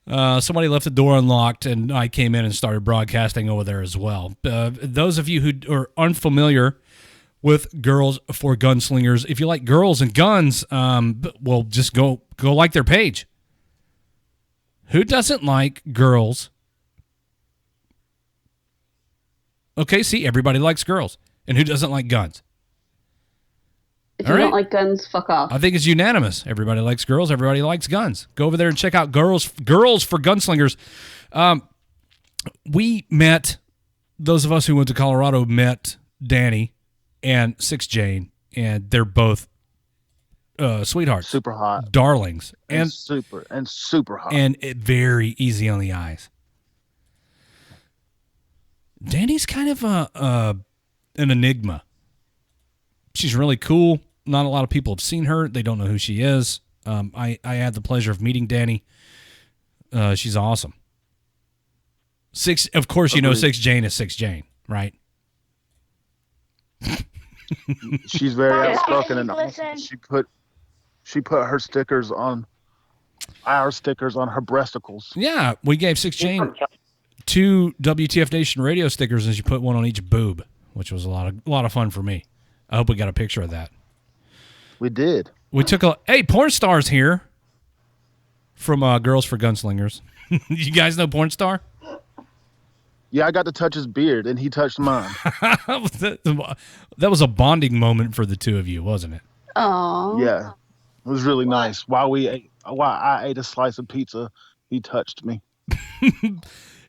Somebody left the door unlocked, and I came in and started broadcasting over there as well. Those of you who are unfamiliar with Girls for Gunslingers, if you like girls and guns, well, just go like their page. Who doesn't like girls? Okay, see, everybody likes girls. And who doesn't like guns? If you don't like guns, fuck off. I think it's unanimous. Everybody likes girls. Everybody likes guns. Go over there and check out Girls for Gunslingers. We met, those of us who went to Colorado met Danny and 6 Jane, and they're both sweethearts. Super hot. Darlings. And super hot. And very easy on the eyes. Danny's kind of an enigma. She's really cool. Not a lot of people have seen her. They don't know who she is. I had the pleasure of meeting Danny. She's awesome. Of course, you know 6 Jane is 6 Jane, right? She's very outspoken and awesome. She put her stickers on our stickers on her breasticles. Yeah, we gave 6 Jane 2 WTF Nation radio stickers, and she put one on each boob, which was a lot of fun for me. I hope we got a picture of that. We did. We took Porn Star's here from Girls for Gunslingers. You guys know Porn Star? Yeah, I got to touch his beard, and he touched mine. That was a bonding moment for the two of you, wasn't it? Oh. Yeah, it was really nice. While I ate a slice of pizza, he touched me.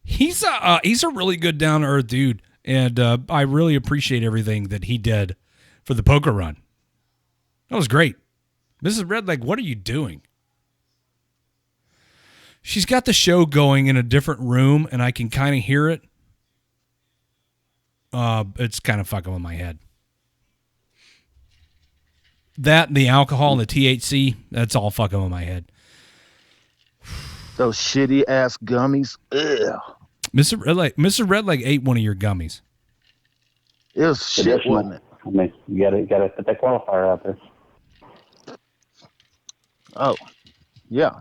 He's a really good down to earth dude, and I really appreciate everything that he did for the poker run. That was great. Mrs. Redleg, what are you doing? She's got the show going in a different room, and I can kind of hear it. It's kind of fucking with my head. That and the alcohol and the THC, that's all fucking with my head. Those shitty ass gummies. Ugh. Mr. Redleg ate one of your gummies. It was shit, wasn't it? I mean, you gotta put that qualifier out there. Oh, yeah.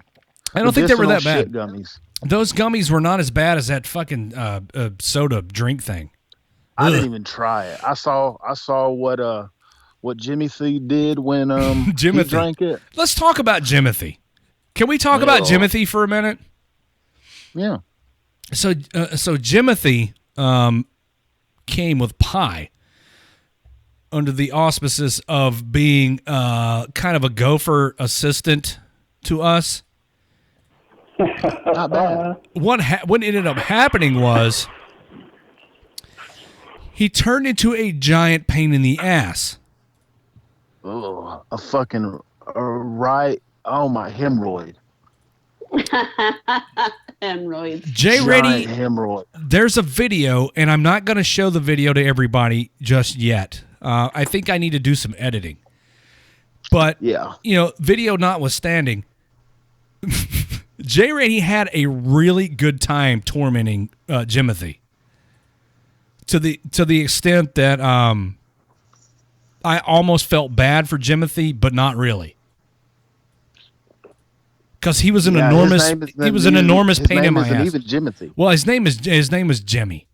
I don't think they were that bad. Gummies. Those gummies were not as bad as that fucking soda drink thing. I didn't even try it. I saw what Jimmy C did when he drank it. Let's talk about Jimothy. Can we talk about Jimothy for a minute? Yeah. So Jimothy came with pie under the auspices of being kind of a gopher assistant to us. Not bad. What ended up happening was he turned into a giant pain in the ass. Oh, my hemorrhoid. Hemorrhoids. Jay Reddy, hemorrhoid. There's a video, and I'm not going to show the video to everybody just yet. I think I need to do some editing. But, video notwithstanding, Jay Reddy had a really good time tormenting Jimothy. To the extent that I almost felt bad for Jimothy, but not really. Because he was an enormous pain in my ass. Even Jimothy. Well, his name is Jimmy,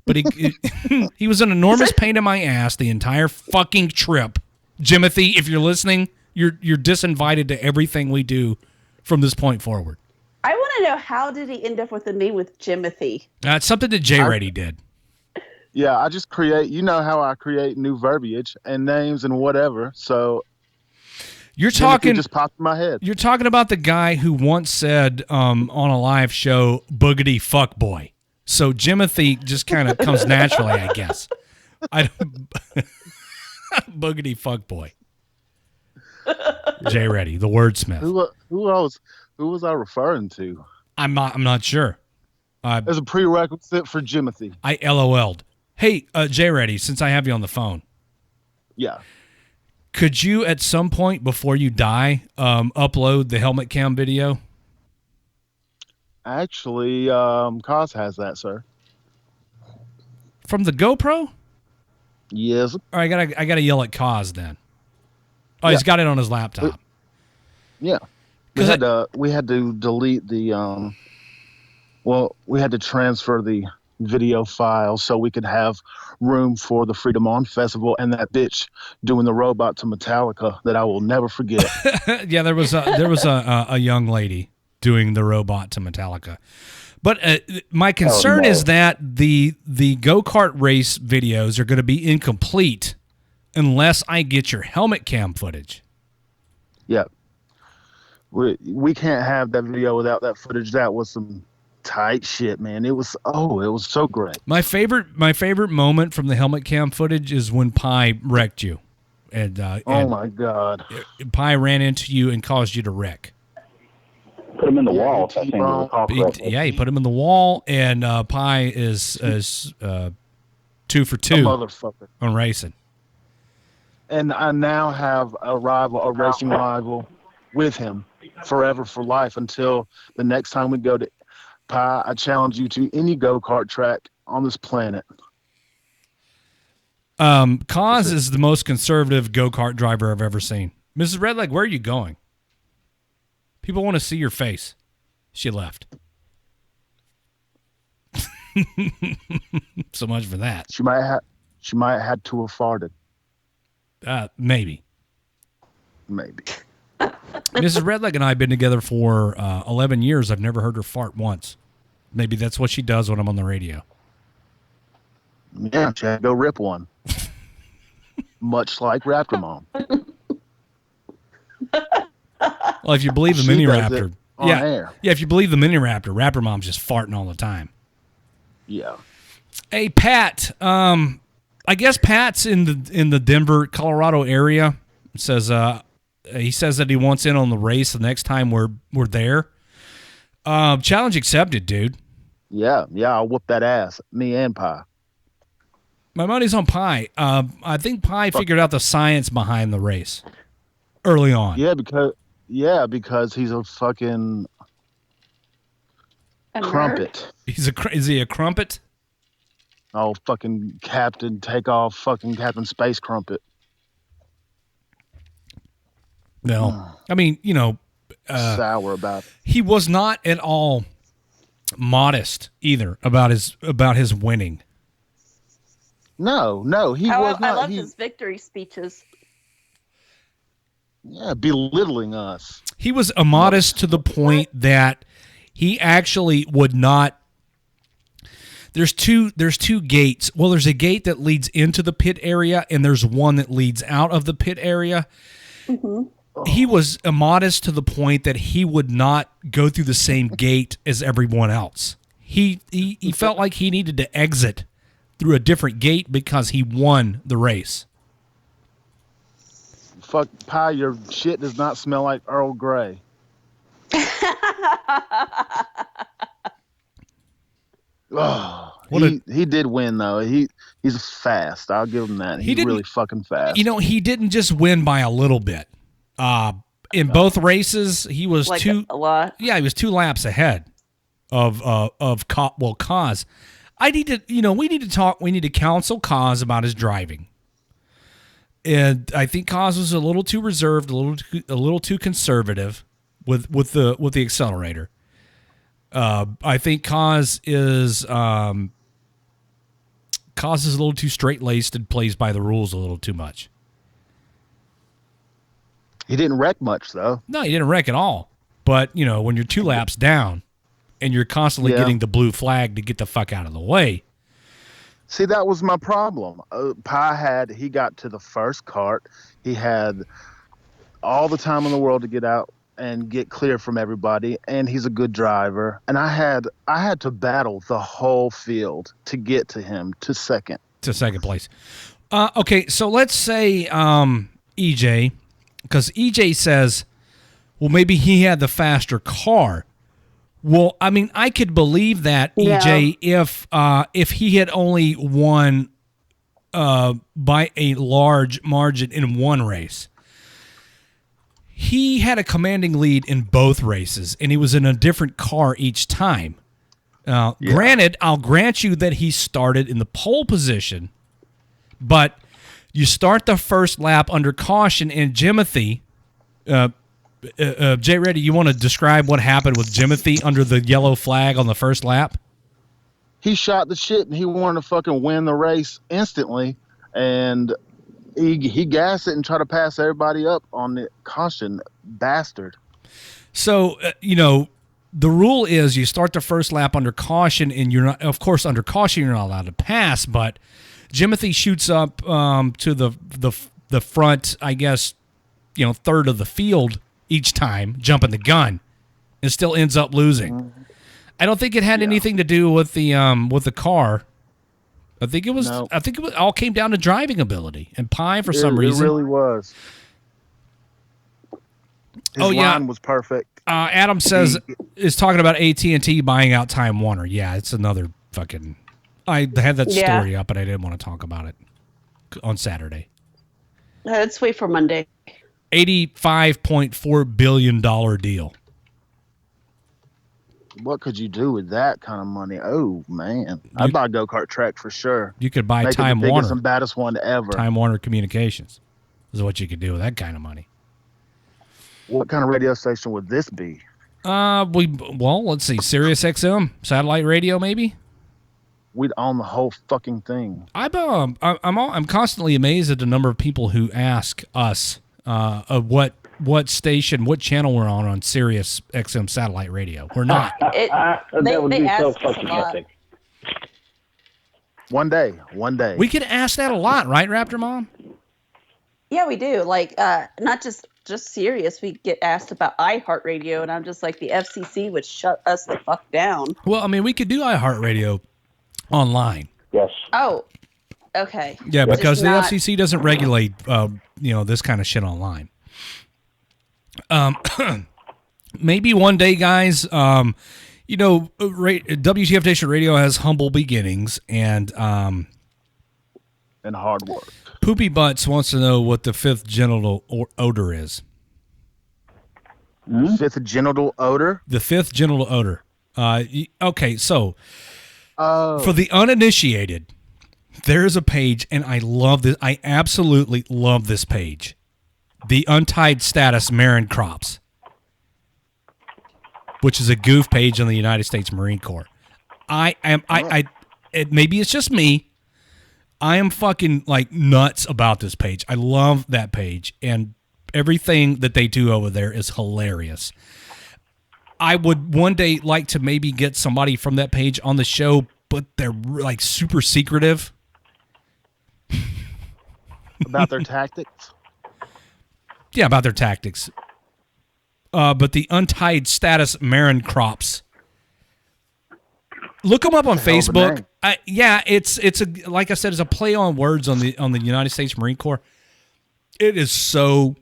but he was an enormous pain in my ass the entire fucking trip. Jimothy, if you're listening, you're disinvited to everything we do from this point forward. I want to know, how did he end up with the name with Jimothy? It's something that Jay Reddy did. Yeah, I just create. You know how I create new verbiage and names and whatever. So. You're talking. Just popped in my head. You're talking about the guy who once said on a live show, "Boogity fuck boy." So Jimothy just kind of comes naturally, I guess. Boogity fuck boy. Jay Reddy, the wordsmith. Who was I referring to? I'm not sure. As a prerequisite for Jimothy. I LOL'd. Hey, Jay Reddy, since I have you on the phone. Yeah. Could you, at some point before you die, upload the helmet cam video? Actually, Cos has that, sir. From the GoPro? Yes. All right, I gotta yell at Cos then. Oh, he's got it on his laptop. Yeah. We had to delete the we had to transfer the video file so we could have room for the Freedom On Festival and that bitch doing the robot to Metallica that I will never forget. Yeah, there was a young lady doing the robot to Metallica. But my concern is that the go-kart race videos are going to be incomplete unless I get your helmet cam footage. Yeah. We can't have that video without that footage. That was some tight shit, man. It was so great. My favorite moment from the helmet cam footage is when Pi wrecked you. And oh my God. Pi ran into you and caused you to wreck. Put him in the wall. I think it was called correctly. He put him in the wall, and Pi is 2 for 2 motherfucker on racing. And I now have a racing rival with him forever for life until the next time we go to Pi. I challenge you to any go-kart track on this planet. Kaz is the most conservative go-kart driver I've ever seen. Mrs. Redleg, where are you going? People want to see your face. She left. So much for that. She might have had to have farted. Maybe. Mrs. Redleg and I have been together for 11 years. I've never heard her fart once. Maybe that's what she does when I'm on the radio. Yeah, she had to go rip one. Much like Raptor Mom. Well, if you believe the Mini Raptor. Air. Yeah, if you believe the Mini Raptor, Raptor Mom's just farting all the time. Yeah. Hey, Pat. I guess Pat's in the Denver, Colorado area. Says he says that he wants in on the race the next time we're there. Challenge accepted, dude. Yeah, I'll whoop that ass. Me and Pi. My money's on Pi. I think Pi figured out the science behind the race early on. Because he's a fucking crumpet. Is he a crumpet? Oh, fucking Captain Takeoff, fucking Captain Space Crumpet. No, I mean, sour about it. He was not at all modest either about his winning. No, he was not. I loved his victory speeches. Yeah, belittling us. He was immodest to the point that he actually would not. There's two gates. Well, there's a gate that leads into the pit area, and there's one that leads out of the pit area. Mm-hmm. He was immodest to the point that he would not go through the same gate as everyone else. He felt like he needed to exit through a different gate because he won the race. Fuck, Pi, your shit does not smell like Earl Grey. He did win though. He's fast. I'll give him that. He's really fucking fast. He didn't just win by a little bit. In both races, he was a lot. Yeah, he was 2 laps ahead of Kaz. We need to talk. We need to counsel Kaz about his driving. And I think Kaz was a little too reserved, a little too conservative with the accelerator. I think Kaz is a little too straight-laced and plays by the rules a little too much. He didn't wreck much, though. No, he didn't wreck at all. But, when you're 2 laps down and you're constantly getting the blue flag to get the fuck out of the way. See, that was my problem. Pi he got to the first cart. He had all the time in the world to get out and get clear from everybody, and he's a good driver. And I had to battle the whole field to get to him to second. To second place. Okay, so let's say EJ, because EJ says, well, maybe he had the faster car. Well, I mean, I could believe that, EJ, if he had only won by a large margin in one race. He had a commanding lead in both races, and he was in a different car each time. Granted, I'll grant you that he started in the pole position, but You start the first lap under caution, and Jimothy, Jay Reddy, you want to describe what happened with Jimothy under the yellow flag on the first lap? He shot the shit and he wanted to fucking win the race instantly, and he gassed it and tried to pass everybody up on the caution, bastard. So the rule is you start the first lap under caution, and you're not, of course, under caution you're not allowed to pass, but Jimothy shoots up to the front, I guess, third of the field each time, jumping the gun, and still ends up losing. I don't think it had anything to do with the car. I think it was all came down to driving ability, and Pi for some reason. It really was. His line was perfect. Adam is talking about AT&T buying out Time Warner. Yeah, it's another fucking. I had that story up, but I didn't want to talk about it on Saturday. Let's wait for Monday. $85.4 billion deal. What could you do with that kind of money? Oh man, I'd buy a go-kart track for sure. You could buy Make Time it the biggest Warner, and baddest one ever. Time Warner Communications is what you could do with that kind of money. What kind of radio station would this be? Let's see, Sirius XM satellite radio, maybe. We'd own the whole fucking thing. I'm constantly amazed at the number of people who ask us what station, what channel we're on Sirius XM satellite radio. We're not. That would be so fucking epic. One day. We get asked that a lot, right, Raptor Mom? Yeah, we do. Like, not just Sirius. We get asked about iHeartRadio, and I'm just like, the FCC would shut us the fuck down. Well, I mean, we could do iHeartRadio online. Yes. Oh, okay. Yeah, because the FCC doesn't regulate, this kind of shit online. Maybe one day, guys. WTF Nation Radio has humble beginnings, and hard work. Poopy Butts wants to know what the fifth genital odor is. Fifth genital odor? The fifth genital odor. Okay, so for the uninitiated, there is a page, and I love this. I absolutely love this page. The Untied Status Marin Crops, which is a goof page on the United States Marine Corps. Maybe it's just me. I am fucking like nuts about this page. I love that page, and everything that they do over there is hilarious. I would one day like to maybe get somebody from that page on the show, but they're like super secretive. About their tactics? Yeah, about their tactics. But the Untied Status Marin Crops. Look them up on Facebook. It's a, like I said, it's a play on words on the United States Marine Corps. It is so.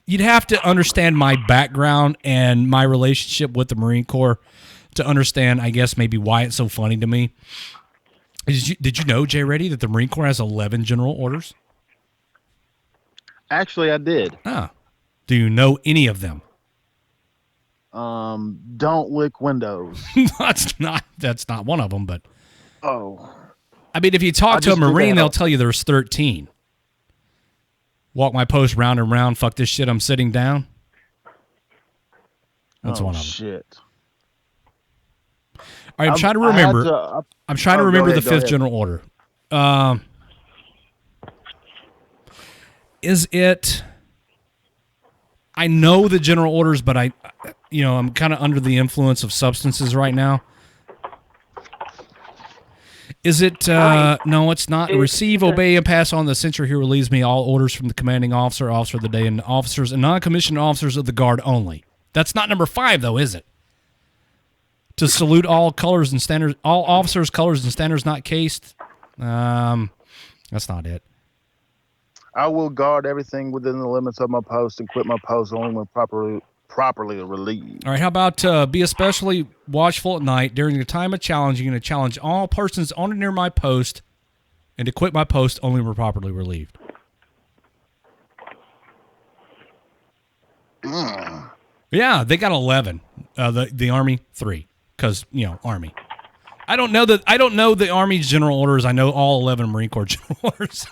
You'd have to understand my background and my relationship with the Marine Corps to understand, I guess, maybe why it's so funny to me. Did you know, Jay Reddy, that the Marine Corps has 11 general orders? Actually, I did. Ah. Do you know any of them? Don't lick windows. That's not one of them, but. Oh. I mean, if you talk to a Marine, they'll tell you there's 13. Walk my post round and round. Fuck this shit. I'm sitting down. That's one of them. Shit. All right, I'm trying to remember. I'm trying to remember the fifth general order. Is it? I know the general orders, but I'm kind of under the influence of substances right now. Is it? No, it's not. Receive, obey, and pass on the censure who relieves me all orders from the commanding officer, officer of the day, and officers and non-commissioned officers of the guard only. That's not number 5, though, is it? To salute all colors and standards, all officers' colors and standards not cased. That's not it. I will guard everything within the limits of my post and quit my post only when properly relieved. All right, how about be especially watchful at night during the time of challenging and to challenge all persons on or near my post and to quit my post only when properly relieved. Yeah, they got 11. The Army, 3. Because, Army. I don't know the Army's general orders. I know all 11 Marine Corps general orders.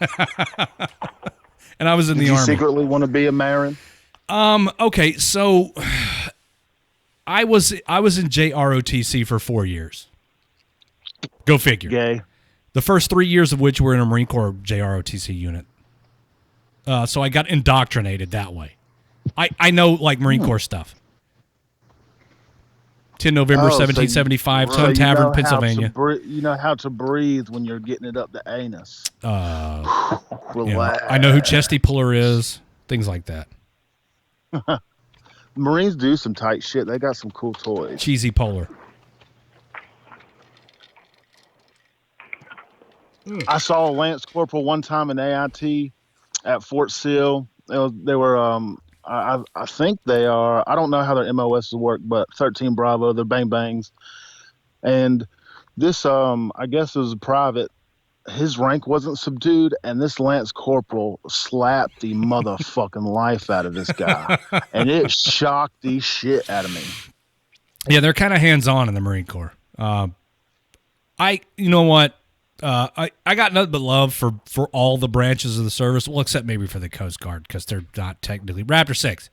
And I was in the Army. Did you secretly want to be a Marin? Okay, so I was in JROTC for 4 years. Go figure. Gay. The first 3 years of which were in a Marine Corps JROTC unit. So I got indoctrinated that way. I know like Marine Corps stuff. 10 November 1775, Tone Tavern, Pennsylvania. You know how to breathe when you're getting it up the anus. Relax. I know who Chesty Puller is. Things like that. Marines do some tight shit. They got some cool toys. Cheesy Polar. I saw a Lance Corporal one time in AIT at Fort Sill. They were I think they are. I don't know how their MOS work, but 13 Bravo, they're Bang Bangs, and this I guess it was a private. His rank wasn't subdued, and this Lance Corporal slapped the motherfucking life out of this guy, and it shocked the shit out of me. Yeah, they're kind of hands-on in the Marine Corps. You know what? I got nothing but love for all the branches of the service, well, except maybe for the Coast Guard, because they're not technically. Raptor 6.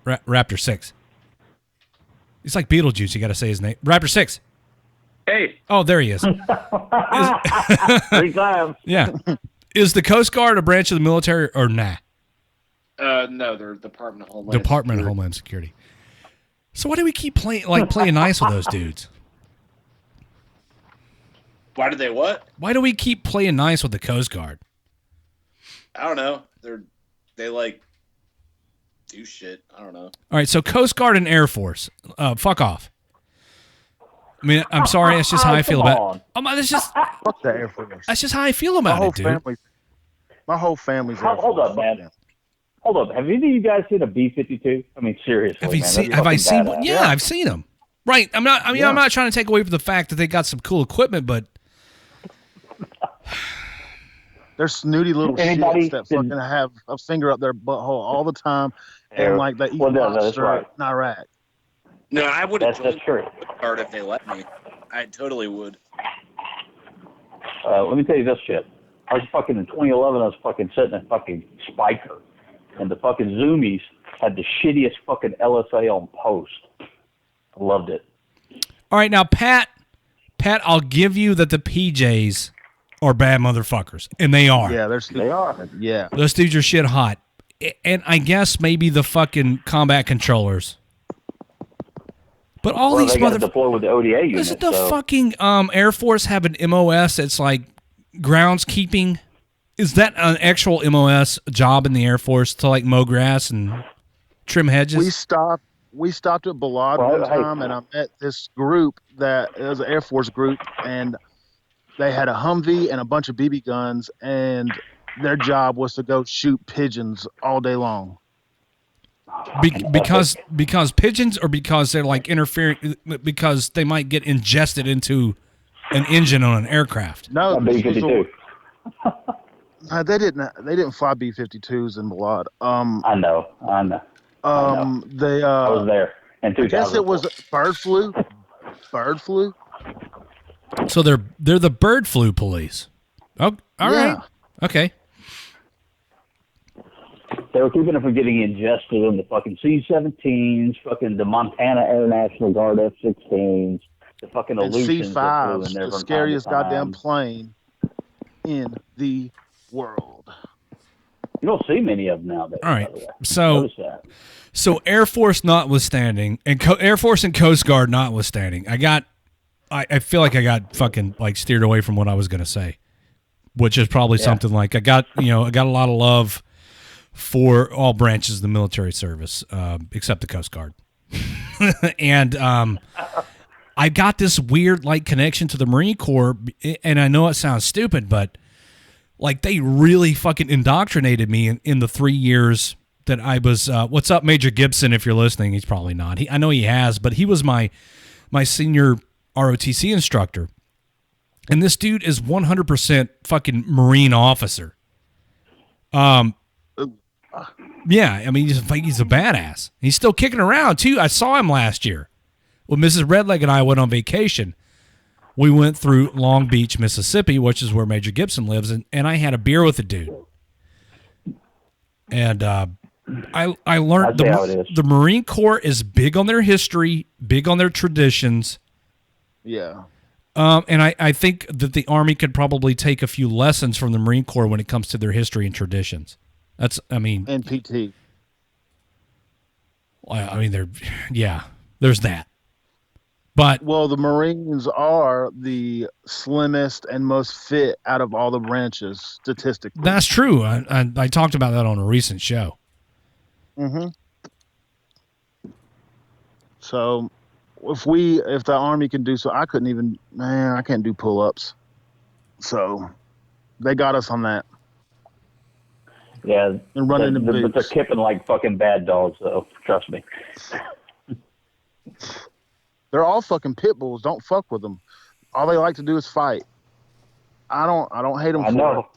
Raptor 6. It's like Beetlejuice. You got to say his name. Raptor 6. Hey. Oh, there he is. 3 times. Yeah. Is the Coast Guard a branch of the military or nah? No, they're Department of Homeland Department of Homeland Security. So why do we keep playing nice with those dudes? Why do they what? Why do we keep playing nice with the Coast Guard? I don't know. They like do shit. I don't know. All right, so Coast Guard and Air Force, fuck off. I mean, I'm sorry. That's just how I feel about it. That's just fuck the Air Force. That's just how I feel about it, dude. My whole family's. Hold up, man. Hold up. Have any of you guys seen a B-52? I mean, seriously. Have I seen one? Yeah, I've seen them. Right. I'm not trying to take away from the fact that they got some cool equipment, but they're snooty little shits that fucking have a finger up their butthole all the time, and like they eat monster in Iraq. No, I would have that's true. Guard if they let me. I totally would. Let me tell you this shit. I was fucking in 2011. I was fucking sitting in fucking Spiker, and the fucking Zoomies had the shittiest fucking LSA on post. I loved it. All right, now Pat, I'll give you that the PJs are bad motherfuckers, and they are. Yeah, they are. Yeah, those dudes are shit hot, and I guess maybe the fucking combat controllers. But all these motherfuckers deploy with the ODA unit. Doesn't the fucking Air Force have an MOS that's like groundskeeping? Is that an actual MOS job in the Air Force to like mow grass and trim hedges? We stopped at Balad one time, and I met this group it was an Air Force group, and they had a Humvee and a bunch of BB guns, and their job was to go shoot pigeons all day long. Because pigeons, or because they're like interfering, because they might get ingested into an engine on an aircraft. No, B-52. They didn't fly B-52s in Balad. I know. They I was there in 2000. I guess it was bird flu. Bird flu. So they're the bird flu police. Oh, all right. Okay. They were keeping it from getting ingested in the fucking C-17s, fucking the Montana Air National Guard F-16s, the fucking Illusions. C-5s, the scariest goddamn plane in the world. You don't see many of them nowadays. All right. So Air Force notwithstanding, and Air Force and Coast Guard notwithstanding, I feel like I got fucking like steered away from what I was going to say, which is probably something like I got a lot of love for all branches of the military service, except the Coast Guard. And I got this weird like connection to the Marine Corps, and I know it sounds stupid, but like they really fucking indoctrinated me in the 3 years that I was. What's up, Major Gibson? If you're listening, he's probably not. I know he has, but he was my senior ROTC instructor, and this dude is 100% fucking Marine officer. Yeah, I mean he's a badass. He's still kicking around too. I saw him last year. Well, Mrs. Redleg and I went on vacation. We went through Long Beach, Mississippi, which is where Major Gibson lives, and I had a beer with a dude. And I learned the Marine Corps is big on their history, big on their traditions. Yeah. And I think that the Army could probably take a few lessons from the Marine Corps when it comes to their history and traditions. And PT. There's that. But the Marines are the slimmest and most fit out of all the branches statistically. That's true. I talked about that on a recent show. Mm-hmm. So if the Army can do so, I can't do pull-ups. So they got us on that. Yeah, and running the boots. But they're kipping like fucking bad dogs, though. Trust me. They're all fucking pit bulls. Don't fuck with them. All they like to do is fight. I don't hate them. I know.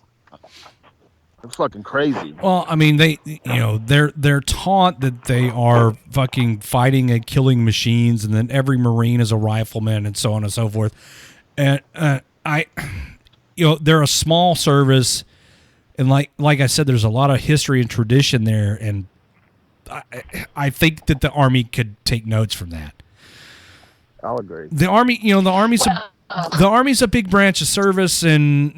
They're fucking crazy. Well, I mean, they're taught that they are fucking fighting and killing machines, and then every Marine is a rifleman, and so on and so forth. And they're a small service, and like I said, there's a lot of history and tradition there, and I think that the Army could take notes from that. I'll agree. The Army's a big branch of service, and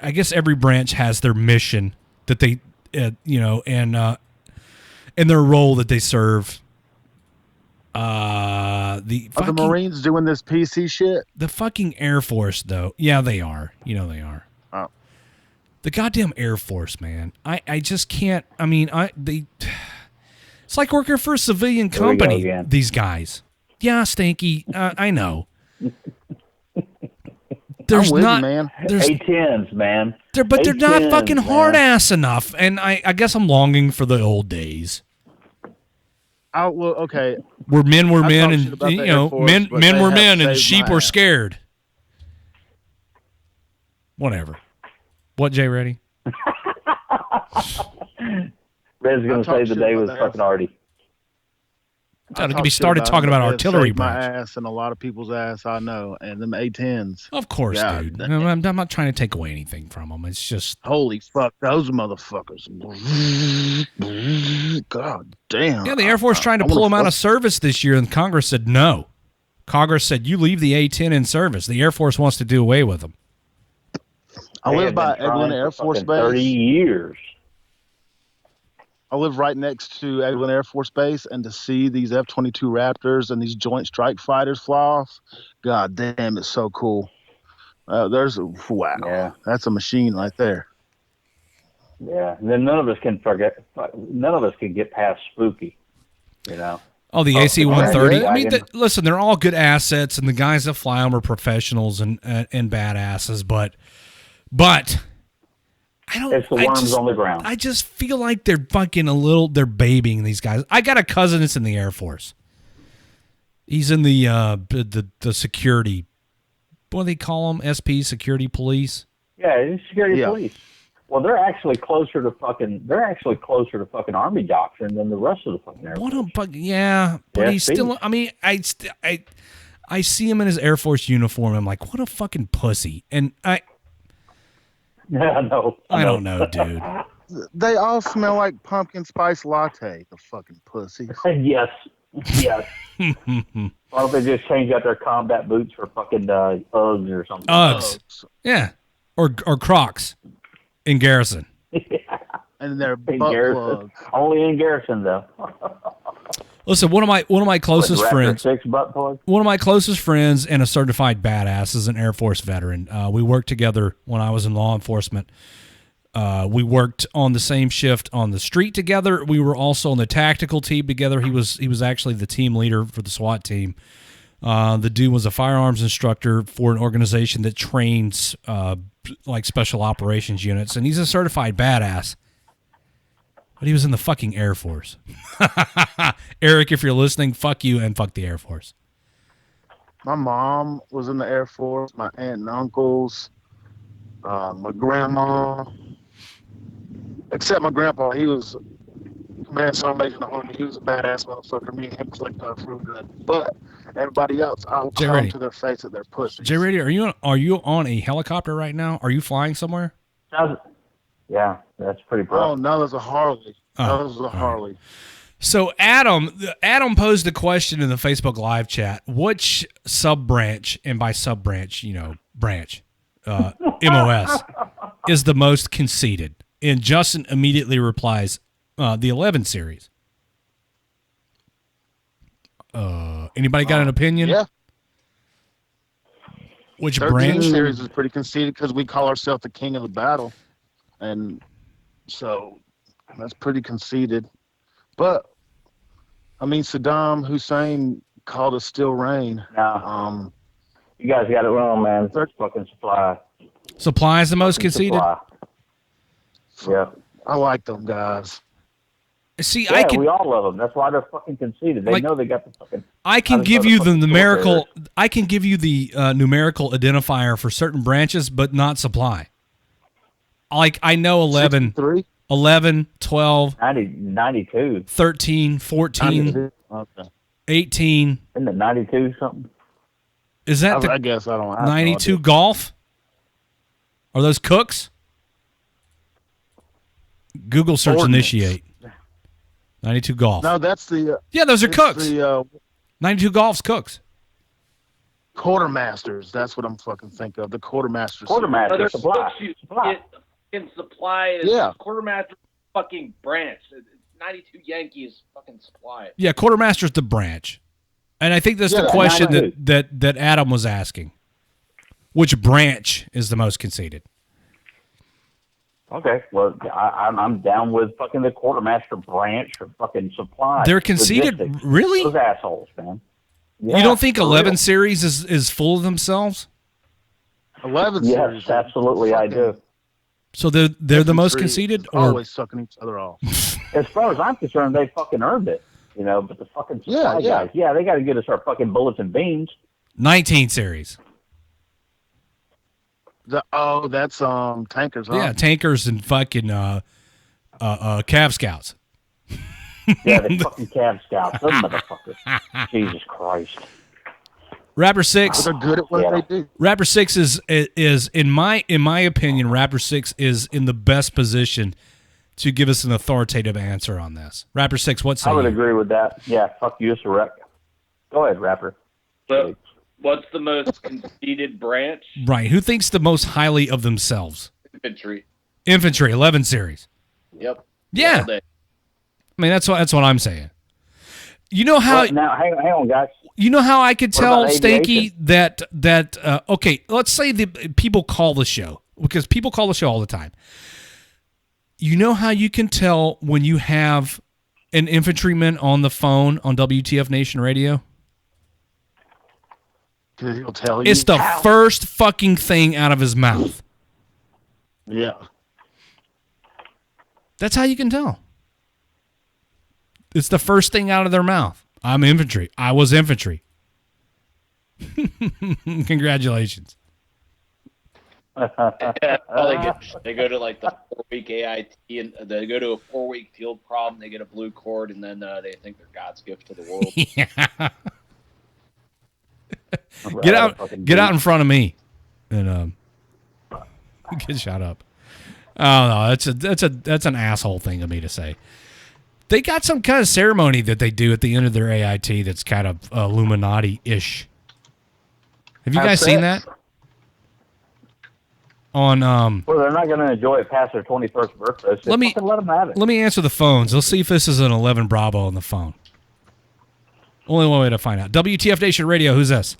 I guess every branch has their mission that they, and their role that they serve. Are the Marines doing this PC shit? The fucking Air Force, though. Yeah, they are. They are. Oh. The goddamn Air Force, man. I just can't. I mean, it's like working for a civilian company. These guys. Yeah, Stanky. I know. There's not, man. There's A10s, man. They're not fucking hard ass enough, and I guess I'm longing for the old days. Okay. Where men were men, and men were men, and sheep were scared. Whatever. What, Jay? Ready? Red's gonna say the day was fucking arty. Don't get me started talking about artillery. My ass and a lot of people's ass I know, and them A10s. Of course, dude. I'm not trying to take away anything from them. It's just holy fuck, those motherfuckers. God damn. Yeah, the Air Force trying to pull them out of service this year, and Congress said no. Congress said you leave the A10 in service. The Air Force wants to do away with them. I live by Eglin Air Force Base. 30 years. I live right next to Eglin Air Force Base, and to see these F-22 Raptors and these Joint Strike Fighters fly off, god damn, it's so cool. Wow. Yeah. That's a machine right there. Yeah, and then none of us can get past spooky, Oh, the AC-130. I mean, listen, they're all good assets, and the guys that fly them are professionals and badasses, but I don't. It's the worms on the ground. I just feel like they're fucking they're babying these guys. I got a cousin that's in the Air Force. He's in the security. What do they call them? SP, security police. Yeah, it's security police. Well, they're actually closer to fucking Army doctrine than the rest of the fucking Air Force. But he's still. I mean, I see him in his Air Force uniform. I'm like, what a fucking pussy, and I don't know, dude. They all smell like pumpkin spice latte. The fucking pussy. Yes. Why don't they just change out their combat boots for fucking Uggs or something? Uggs. Yeah, or Crocs in Garrison. And they're butt plugs. Only in Garrison, though. Listen, one of my closest friends. 6 butt plugs? One of my closest friends and a certified badass is an Air Force veteran. We worked together when I was in law enforcement. We worked on the same shift on the street together. We were also on the tactical team together. He was actually the team leader for the SWAT team. The dude was a firearms instructor for an organization that trains like special operations units, and he's a certified badass. But he was in the fucking Air Force. Eric, if you're listening, fuck you and fuck the Air Force. My mom was in the Air Force. My aunt and uncles. My grandma. Except my grandpa, he was Man started making the horn. He was a badass motherfucker. Me and him clicked off real good. But everybody else, I'll Jay tell Ready. them to their face that they're pussies. Jay Radio, are you on a helicopter right now? Are you flying somewhere? Yeah, that's pretty pro. Oh, no, there's a Harley. Oh, There's a Harley. So Adam posed a question in the Facebook live chat. Which sub-branch, and by sub-branch, branch, MOS, is the most conceited? And Justin immediately replies, the 11 series. Anybody got an opinion? Yeah. Which 13 branch? series is pretty conceited because we call ourselves the king of the battle. And so that's pretty conceited. But, I mean, Saddam Hussein called us still rain. No. You guys got it wrong, man. It's fucking Supply. Supply is the most conceited? Yeah. I like them guys. See, yeah, we all love them. That's why they're fucking conceited. They know they got the fucking. I can give you the numerical. I can give you the numerical identifier for certain branches, but not Supply. Like I know 11, 11, 12, 92, 13, 14, 18. Isn't it 92 something? Is that I guess I don't have 92 no golf? Are those Cooks? Google search Ordnance. initiate. 92 golf. No, that's the. Yeah, those are it's Cooks. The 92 golf's Cooks. quartermasters. That's what I'm fucking think of. The quartermasters. Other books you get in Supply. Yeah. Quartermaster fucking branch. It's 92 Yankees fucking Supply. Yeah, quartermaster's the branch. And I think that's the Yeah, question that Adam was asking. Which branch is the most conceited? Okay, well, I'm down with fucking the quartermaster branch or fucking Supply. They're conceited? Logistics. Really? Those assholes, man. Yeah, you don't think for 11 real. series is full of themselves? 11 Yes, series. absolutely, I do. So they're the most conceited? Or Always sucking each other off. As far as I'm concerned, they fucking earned it. But the fucking Supply Yeah. guys, they got to get us our fucking bullets and beans. 19 series. That's tankers. Huh? Yeah, tankers and fucking Cav Scouts. Yeah, the fucking Cav Scouts, those motherfuckers. Jesus Christ. Rapper 6. They're good at what they do. Rapper 6 is in my opinion, Rapper 6 is in the best position to give us an authoritative answer on this. Rapper 6, what say I would you? agree with that. Yeah, fuck you, Surrec. Go ahead, Rapper. So, what's the most conceited branch? Right. Who thinks the most highly of themselves? Infantry. Infantry, 11 series. Yep. Yeah. All day. I mean, that's what I'm saying. You know how Well, now, hang on, guys. You know how I could What tell about Stanky aviation? that okay, let's say the people call the show, because people call the show all the time. You know how you can tell when you have an infantryman on the phone on WTF Nation Radio? Because he'll tell you. It's the first fucking thing out of his mouth. Yeah. That's how you can tell. It's the first thing out of their mouth. I'm infantry. I was infantry. Congratulations. They go to like the 4-week AIT and they go to a 4-week field problem. They get a blue cord and then they think they're God's gift to the world. Yeah. Get out in front of me, and get shot up. Oh no, that's an asshole thing of me to say. They got some kind of ceremony that they do at the end of their AIT that's kind of Illuminati-ish. Have you guys seen that? On Well, they're not going to enjoy it past their 21st birthday. So let me them have it. Let me answer the phones. Let's see if this is an 11 Bravo on the phone. Only one way to find out. WTF Nation Radio. Who's this?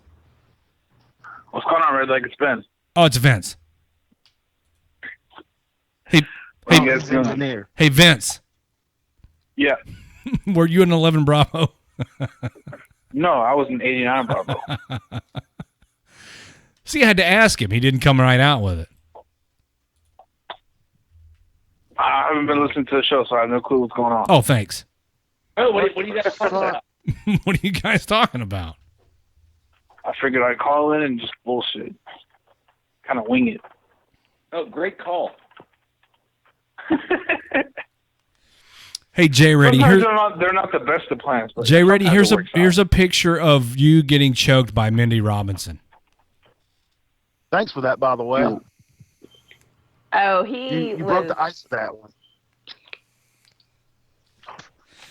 What's going on, Redleg? It's Ben. Oh, it's Vince. Hey, What are you guys doing? Hey, Vince. Yeah. Were you an 11 Bravo? No, I was an 89 Bravo. See, I had to ask him. He didn't come right out with it. I haven't been listening to the show, so I have no clue what's going on. Oh, thanks. Oh, what are you guys talking about? What are you guys talking about? I figured I'd call in and just bullshit. Kind of wing it. Oh, great call. Hey, Jay Reddy, Sometimes they're not the best of plans. But Jay Reddy, sometimes here's it works a picture of you getting choked by Mindy Robinson. Thanks for that, by the way. Oh, he You was. broke the ice with that one.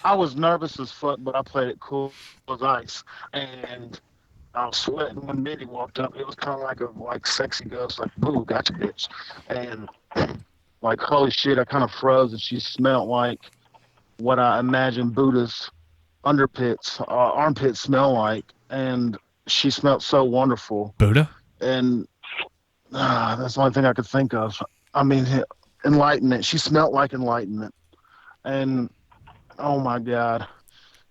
I was nervous as fuck, but I played it cool as ice. And I was sweating when Mindy walked up. It was kind of like sexy ghost, like, boo, gotcha, bitch. And like, holy shit, I kind of froze, and she smelled like what I imagine Buddha's armpits smell like. And she smelled so wonderful. Buddha? And that's the only thing I could think of. I mean, enlightenment. She smelled like enlightenment. And oh my God,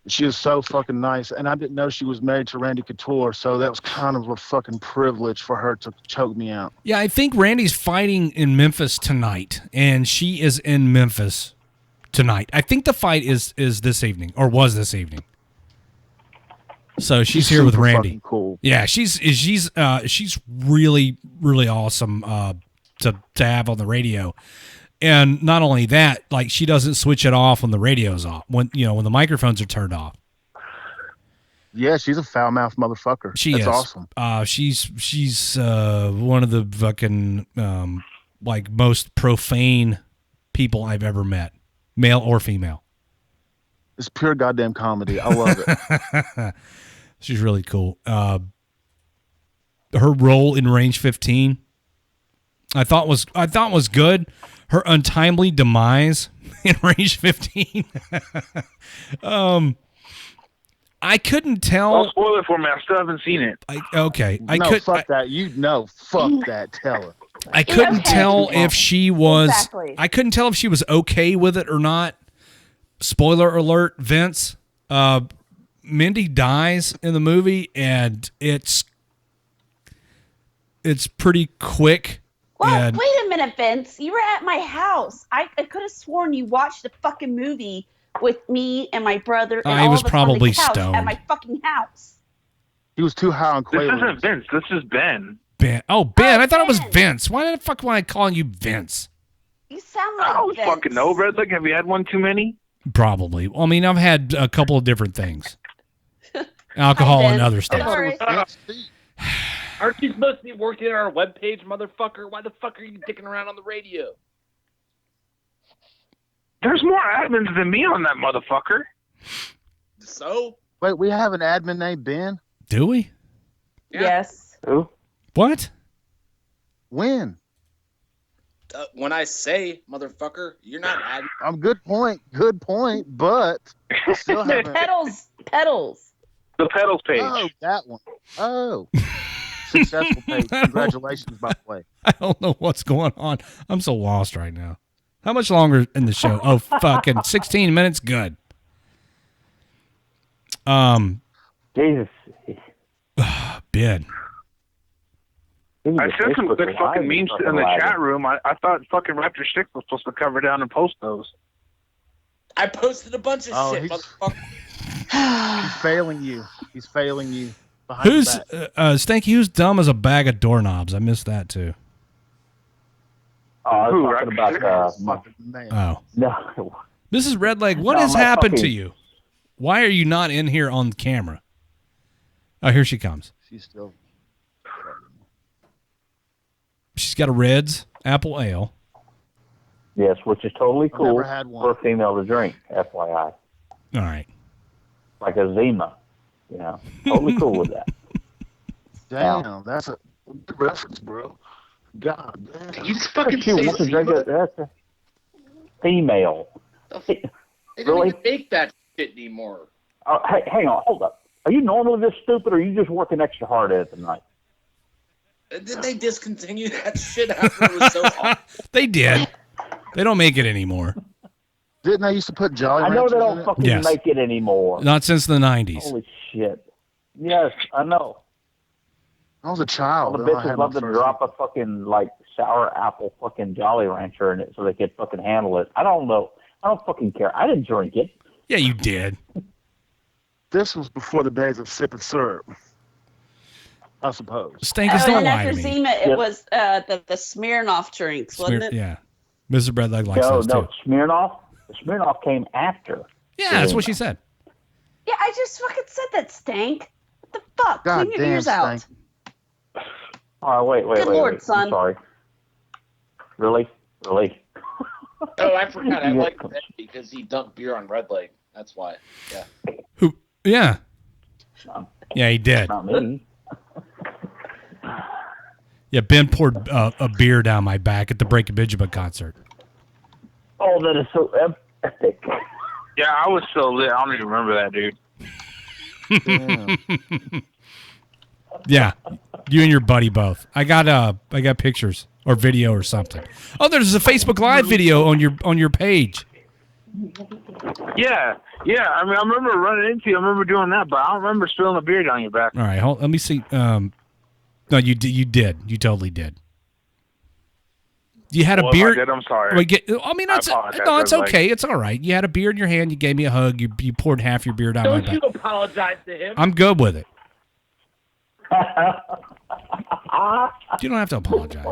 she is so fucking nice. And I didn't know she was married to Randy Couture, so that was kind of a fucking privilege for her to choke me out. Yeah, I think Randy's fighting in Memphis tonight, and she is in Memphis tonight. I think the fight is this evening, or was this evening. So she's here with super Randy. fucking cool. Yeah, she's really, really awesome to have on the radio. And not only that, like, she doesn't switch it off when the radio's off, when the microphones are turned off. Yeah, she's a foul mouthed motherfucker. That's awesome. She's one of the fucking like most profane people I've ever met, male or female. It's pure goddamn comedy. I love it. She's really cool. Her role in Range 15, I thought was good. Her untimely demise in Range 15. I couldn't tell. Don't spoil it for me. I still haven't seen it. Fuck that. Fuck that. Tell her. I couldn't tell if she was. Exactly. I couldn't tell if she was okay with it or not. Spoiler alert, Vince. Mindy dies in the movie, and it's pretty quick. Well, and wait a minute, Vince. You were at my house. I could have sworn you watched the fucking movie with me and my brother. And I all was of us probably on the couch stoned. at my fucking house. He was too high on This Quaaludes. isn't Vince. This is Ben. Ben. Oh, Ben. I thought it was Vince. Why the fuck am I calling you Vince? You sound like I don't Vince. fucking know, Redleg. Have you had one too many? Probably. I mean, I've had a couple of different things. Alcohol and other stuff. Sorry. Aren't you supposed to be working on our webpage, motherfucker? Why the fuck are you dicking around on the radio? There's more admins than me on that motherfucker. So? Wait, we have an admin named Ben? Do we? Yeah. Yes. Who? What? When? When I say motherfucker, you're not admin. Good point, but I still haven't. Pedals. The pedals page. Oh, that one. Oh. Successful page. Congratulations, by the way. I don't know what's going on. I'm so lost right now. How much longer in the show? Oh, fucking 16 minutes? Good. Jesus. Ben. I sent some Facebook good fucking Live memes fucking in the live. chat room. I thought fucking Raptor Stick was supposed to cover down and post those. I posted a bunch of shit, motherfucker. He's failing you. He's failing you. Behind Who's the back. Stanky? Who's dumb as a bag of doorknobs? I missed that too. I Who, was talking about Oh, no. Mrs. Redleg, what No, has my happened to fucking- you? Why are you not in here on camera? Oh, here she comes. She's still. She's got a Reds apple ale. Yes, which is totally cool never had one. for a female to drink, FYI. All right. Like a Zima. You know, totally cool with that. Damn, that's a good reference, bro. God damn. You fucking She wants to drink it. That's a female. They don't Really? even make that shit anymore. Hey, hang on, hold up. Are you normally this stupid, or are you just working extra hard at it tonight? Did they discontinue that shit after it was so awful? They did. They don't make it anymore. Didn't I used to put Jolly I know Ranchers they in don't it? fucking Yes. make it anymore. Not since the 90s. Holy shit. Yes, I know. I was a All child. the when I bitches had my love to first drop a fucking, like, sour apple fucking Jolly Rancher in it so they can fucking handle it. I don't know. I don't fucking care. I didn't drink it. Yeah, you did. This was before the days of sipping syrup, I suppose. Stankus, Oh, don't and lie after to me. Zima, it Yep. was the Smirnoff drinks, wasn't it? Yeah. Mrs. Redleg likes No, those no, too. Smirnoff? The Smirnoff came after. Yeah, that's what she said. Yeah, I just fucking said that stank. What the fuck? God Clean your damn ears out. stank. Oh, wait. Good Lord, I'm son. sorry. Really? Oh, I forgot. I like that because he dumped beer on Redleg. That's why. Yeah. Who? Yeah. Yeah, he did. Not me. Yeah, Ben poured a beer down my back at the Breaking Benjamin concert. Oh, that is so epic. Yeah, I was so lit. I don't even remember that, dude. Yeah, you and your buddy both. I got pictures or video or something. Oh, there's a Facebook Live video on your page. Yeah. I mean, I remember running into you. I remember doing that, but I don't remember spilling a beer down your back. All right, let me see. No, you did. You totally did. You had a Well, beer. if I did, I'm sorry. Wait, it's apologize, it's Redleg. okay. It's all right. You had a beer in your hand. You gave me a hug. You poured half your beer down my Don't back. you apologize to him. I'm good with it. You don't have to apologize.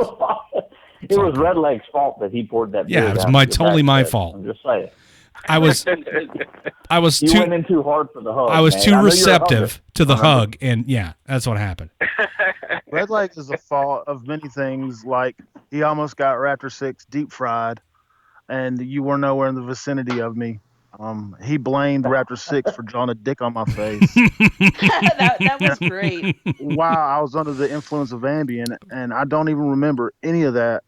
It was Redleg's fault that he poured that beer. Yeah, it was down your totally back, my but fault. I'm just saying. I was You too. went in too hard for the hug. I was man. too know you're a receptive hugger. to the Remember? hug, and yeah, that's what happened. Redleg is a fault of many things. Like he almost got Raptor 6 deep fried, and you were nowhere in the vicinity of me. He blamed Raptor 6 for drawing a dick on my face. that was great. While I was under the influence of Ambien, and I don't even remember any of that.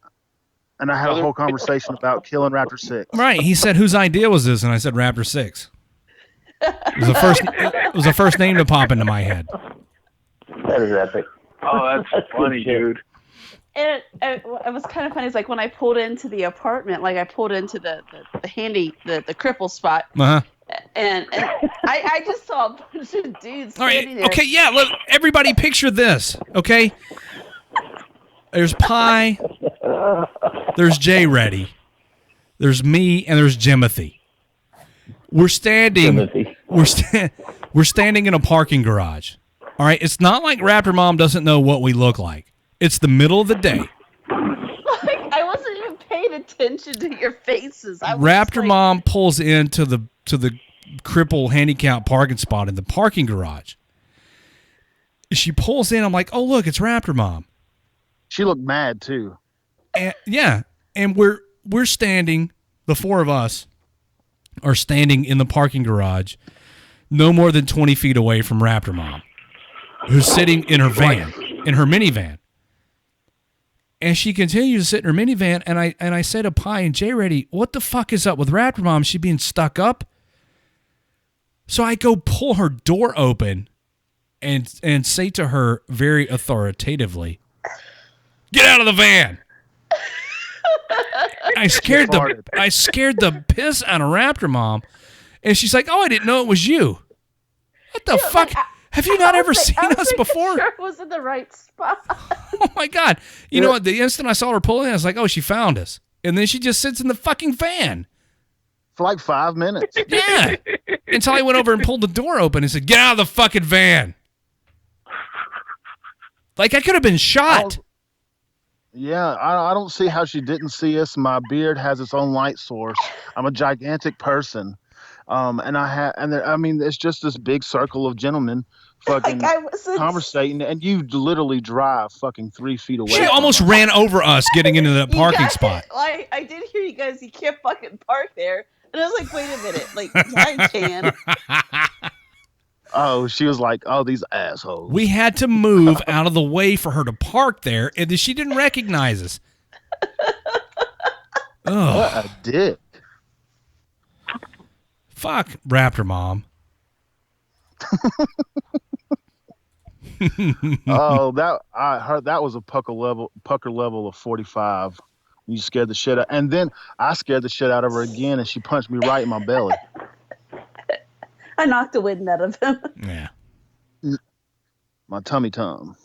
And I had a whole conversation about killing Raptor 6. Right? He said, "Whose idea was this?" And I said, "Raptor 6." It was the first name to pop into my head. That is epic. Oh, that's funny, dude. And it was kind of funny. It's like when I pulled into the apartment, like I pulled into the cripple spot, Uh-huh. and I just saw a bunch of dudes All right. standing there. Okay. Yeah. Look, everybody, picture this. Okay. There's Pie. There's Jay Reddy. There's me, and there's Jimothy. We're standing. We're standing in a parking garage. All right. It's not like Raptor Mom doesn't know what we look like. It's the middle of the day. Like, I wasn't even paying attention to your faces. I was Raptor like, Mom pulls into the cripple handicap parking spot in the parking garage. She pulls in. I'm like, oh look, it's Raptor Mom. She looked mad too. And, yeah, and we're standing. The four of us are standing in the parking garage, no more than 20 feet away from Raptor Mom, who's sitting in her van, in her minivan. And she continues to sit in her minivan, and I say to Pie and Jay Reddy, what the fuck is up with Raptor Mom? Is she being stuck up? So I go pull her door open and say to her very authoritatively, get out of the van. I scared the piss out of Raptor Mom. And she's like, oh, I didn't know it was you. What the fuck? Have you not ever seen us before? Sure, was in the right spot. Oh my God. You know what? The instant I saw her pull in, I was like, oh, she found us. And then she just sits in the fucking van. For like 5 minutes. Yeah. Until I went over and pulled the door open and said, get out of the fucking van. Like I could have been shot. Yeah, I don't see how she didn't see us. My beard has its own light source. I'm a gigantic person. I mean, it's just this big circle of gentlemen fucking conversating, and you literally drive fucking 3 feet away. She almost ran over us getting into that parking spot. I did hear you guys. You can't fucking park there. And I was like, wait a minute. Like, I can. Oh, she was like, oh, these assholes. We had to move out of the way for her to park there, and then she didn't recognize us. Ugh. What a dick. Fuck Raptor Mom. Oh, I heard that was a pucker level of 45. You scared the shit out, and then I scared the shit out of her again, and she punched me right in my belly. I knocked the wind out of him. Yeah. My tummy tum.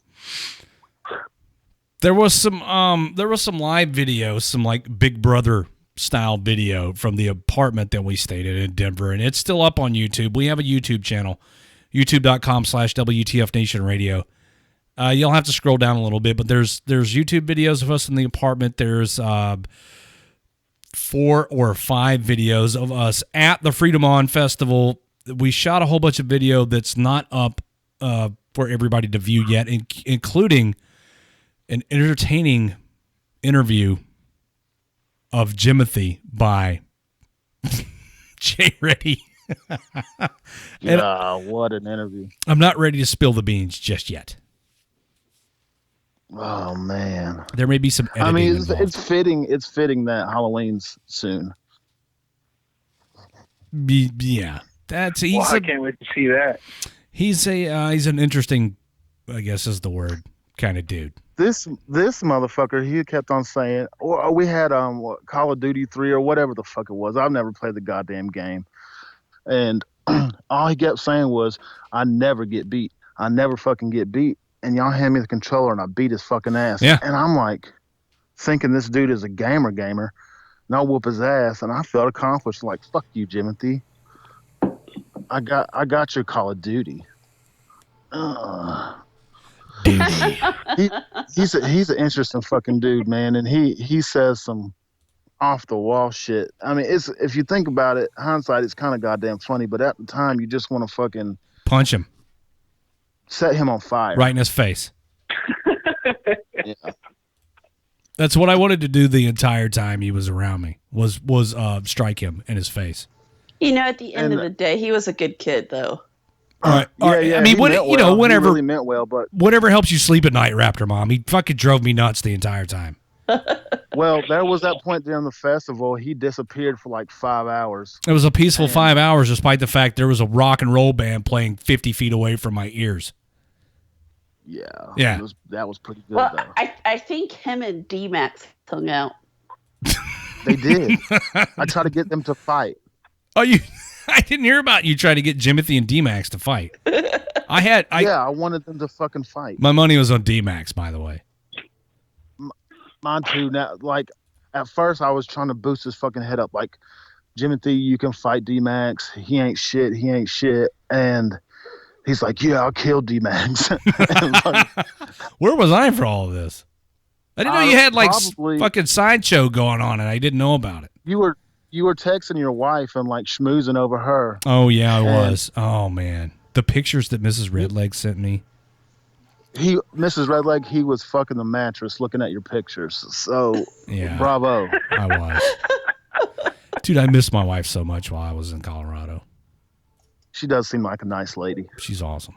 There was some live video, some like Big Brother style video from the apartment that we stayed in Denver, and it's still up on YouTube. We have a YouTube channel, youtube.com/WTF Nation Radio. You'll have to scroll down a little bit, but there's YouTube videos of us in the apartment. There's 4 or 5 videos of us at the Freedom On Festival. We shot a whole bunch of video that's not up for everybody to view yet, including an entertaining interview of Jimothy by Jay Reddy. Yeah, what an interview. I'm not ready to spill the beans just yet. Oh man, there may be some editing. I mean, involved. it's fitting. It's fitting that Halloween's soon. Yeah, I can't wait to see that. He's an interesting, I guess is the word, kind of dude. This motherfucker, he kept on saying, or we had Call of Duty 3 or whatever the fuck it was. I've never played the goddamn game, and all he kept saying was, "I never get beat. I never fucking get beat." And y'all hand me the controller and I beat his fucking ass. Yeah. And I'm like, thinking this dude is a gamer, and I'll whoop his ass. And I felt accomplished. Like, fuck you, Jimothy. I got your Call of Duty. He's an interesting fucking dude, man. And he says some off the wall shit. I mean, it's, if you think about it, hindsight, it's kind of goddamn funny. But at the time, you just want to fucking punch him. Set him on fire. Right in his face. Yeah. That's what I wanted to do the entire time he was around me, was strike him in his face. You know, at the end of the day, he was a good kid, though. All right. Yeah. I mean, whenever he really meant well, but whatever helps you sleep at night, Raptor Mom. He fucking drove me nuts the entire time. well, there was that point during the festival. He disappeared for like 5 hours. It was a peaceful 5 hours, despite the fact there was a rock and roll band playing 50 feet away from my ears. Yeah. That was pretty good, Well, though. I think him and D-Max hung out. They did. I tried to get them to fight. Oh, I didn't hear about you trying to get Jimothy and D-Max to fight. I wanted them to fucking fight. My money was on D-Max, by the way. Mine too. Now, like, at first I was trying to boost his fucking head up. Like, Jimothy, you can fight D-Max. He ain't shit. And he's like, yeah, I'll kill D-Max. Where was I for all of this? I didn't know you had like fucking sideshow going on, and I didn't know about it. You were texting your wife and like schmoozing over her. Oh yeah, I was. Oh man, the pictures that Mrs. Redleg sent me. Mrs. Redleg, he was fucking the mattress looking at your pictures. So yeah, bravo. I was. Dude, I missed my wife so much while I was in Colorado. She does seem like a nice lady. She's awesome.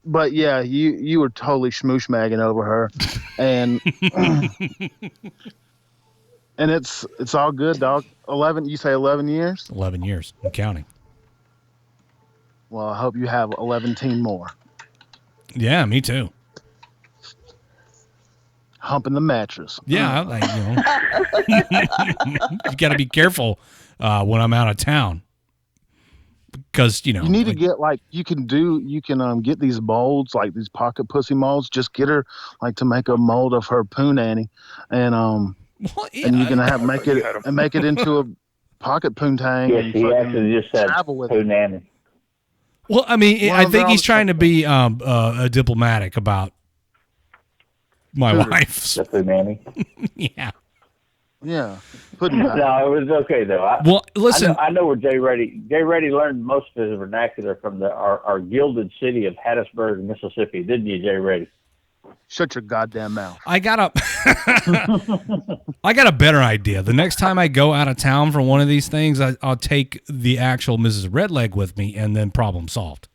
But yeah, you were totally schmoosh-magging over her, and and it's all good, dog. 11? You say 11 years? 11 years. I'm counting. Well, I hope you have 11 more. Yeah, me too. Humping the mattress. Yeah, you got to be careful when I'm out of town. Because, you need to get you can get these molds, like these pocket pussy molds. Just get her to make a mold of her poo nanny, and and you can make it into a pocket poontang. Yes, and he actually just said poo nanny. Well, I mean, I think he's trying to be diplomatic about my wife's poo nanny. Yeah. No, it was okay though. Well, listen, I know where Jay Reddy learned most of his vernacular from our gilded city of Hattiesburg, Mississippi. Didn't you, Jay Reddy? Shut your goddamn mouth. I got a better idea. The next time I go out of town for one of these things, I'll take the actual Mrs. Redleg with me, and then problem solved.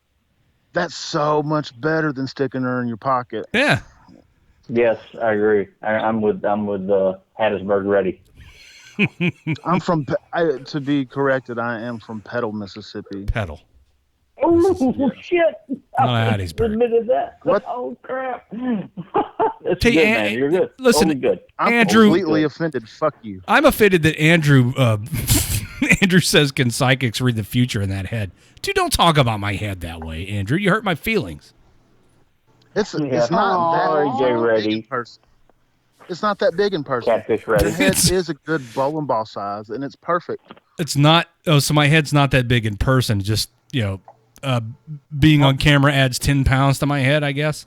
That's so much better than sticking her in your pocket. Yeah. Yes, I agree. I'm with Hattiesburg Reddy. I'm from. To be corrected, I am from Petal, Mississippi. Petal. Oh shit! Not Hattiesburg. Admitted that. What? Oh crap! That's good, man. You're good. Listen, Only good. I'm Andrew, completely offended. Fuck you. I'm offended that Andrew says, "Can psychics read the future in that head?" Dude, don't talk about my head that way, Andrew. You hurt my feelings. It's not that Jay Reddy. big in person. It's not that big in person. Catfish Reddy. Your head is a good bowling ball size, and it's perfect. It's not. Oh, so my head's not that big in person. Just being on camera adds 10 pounds to my head, I guess.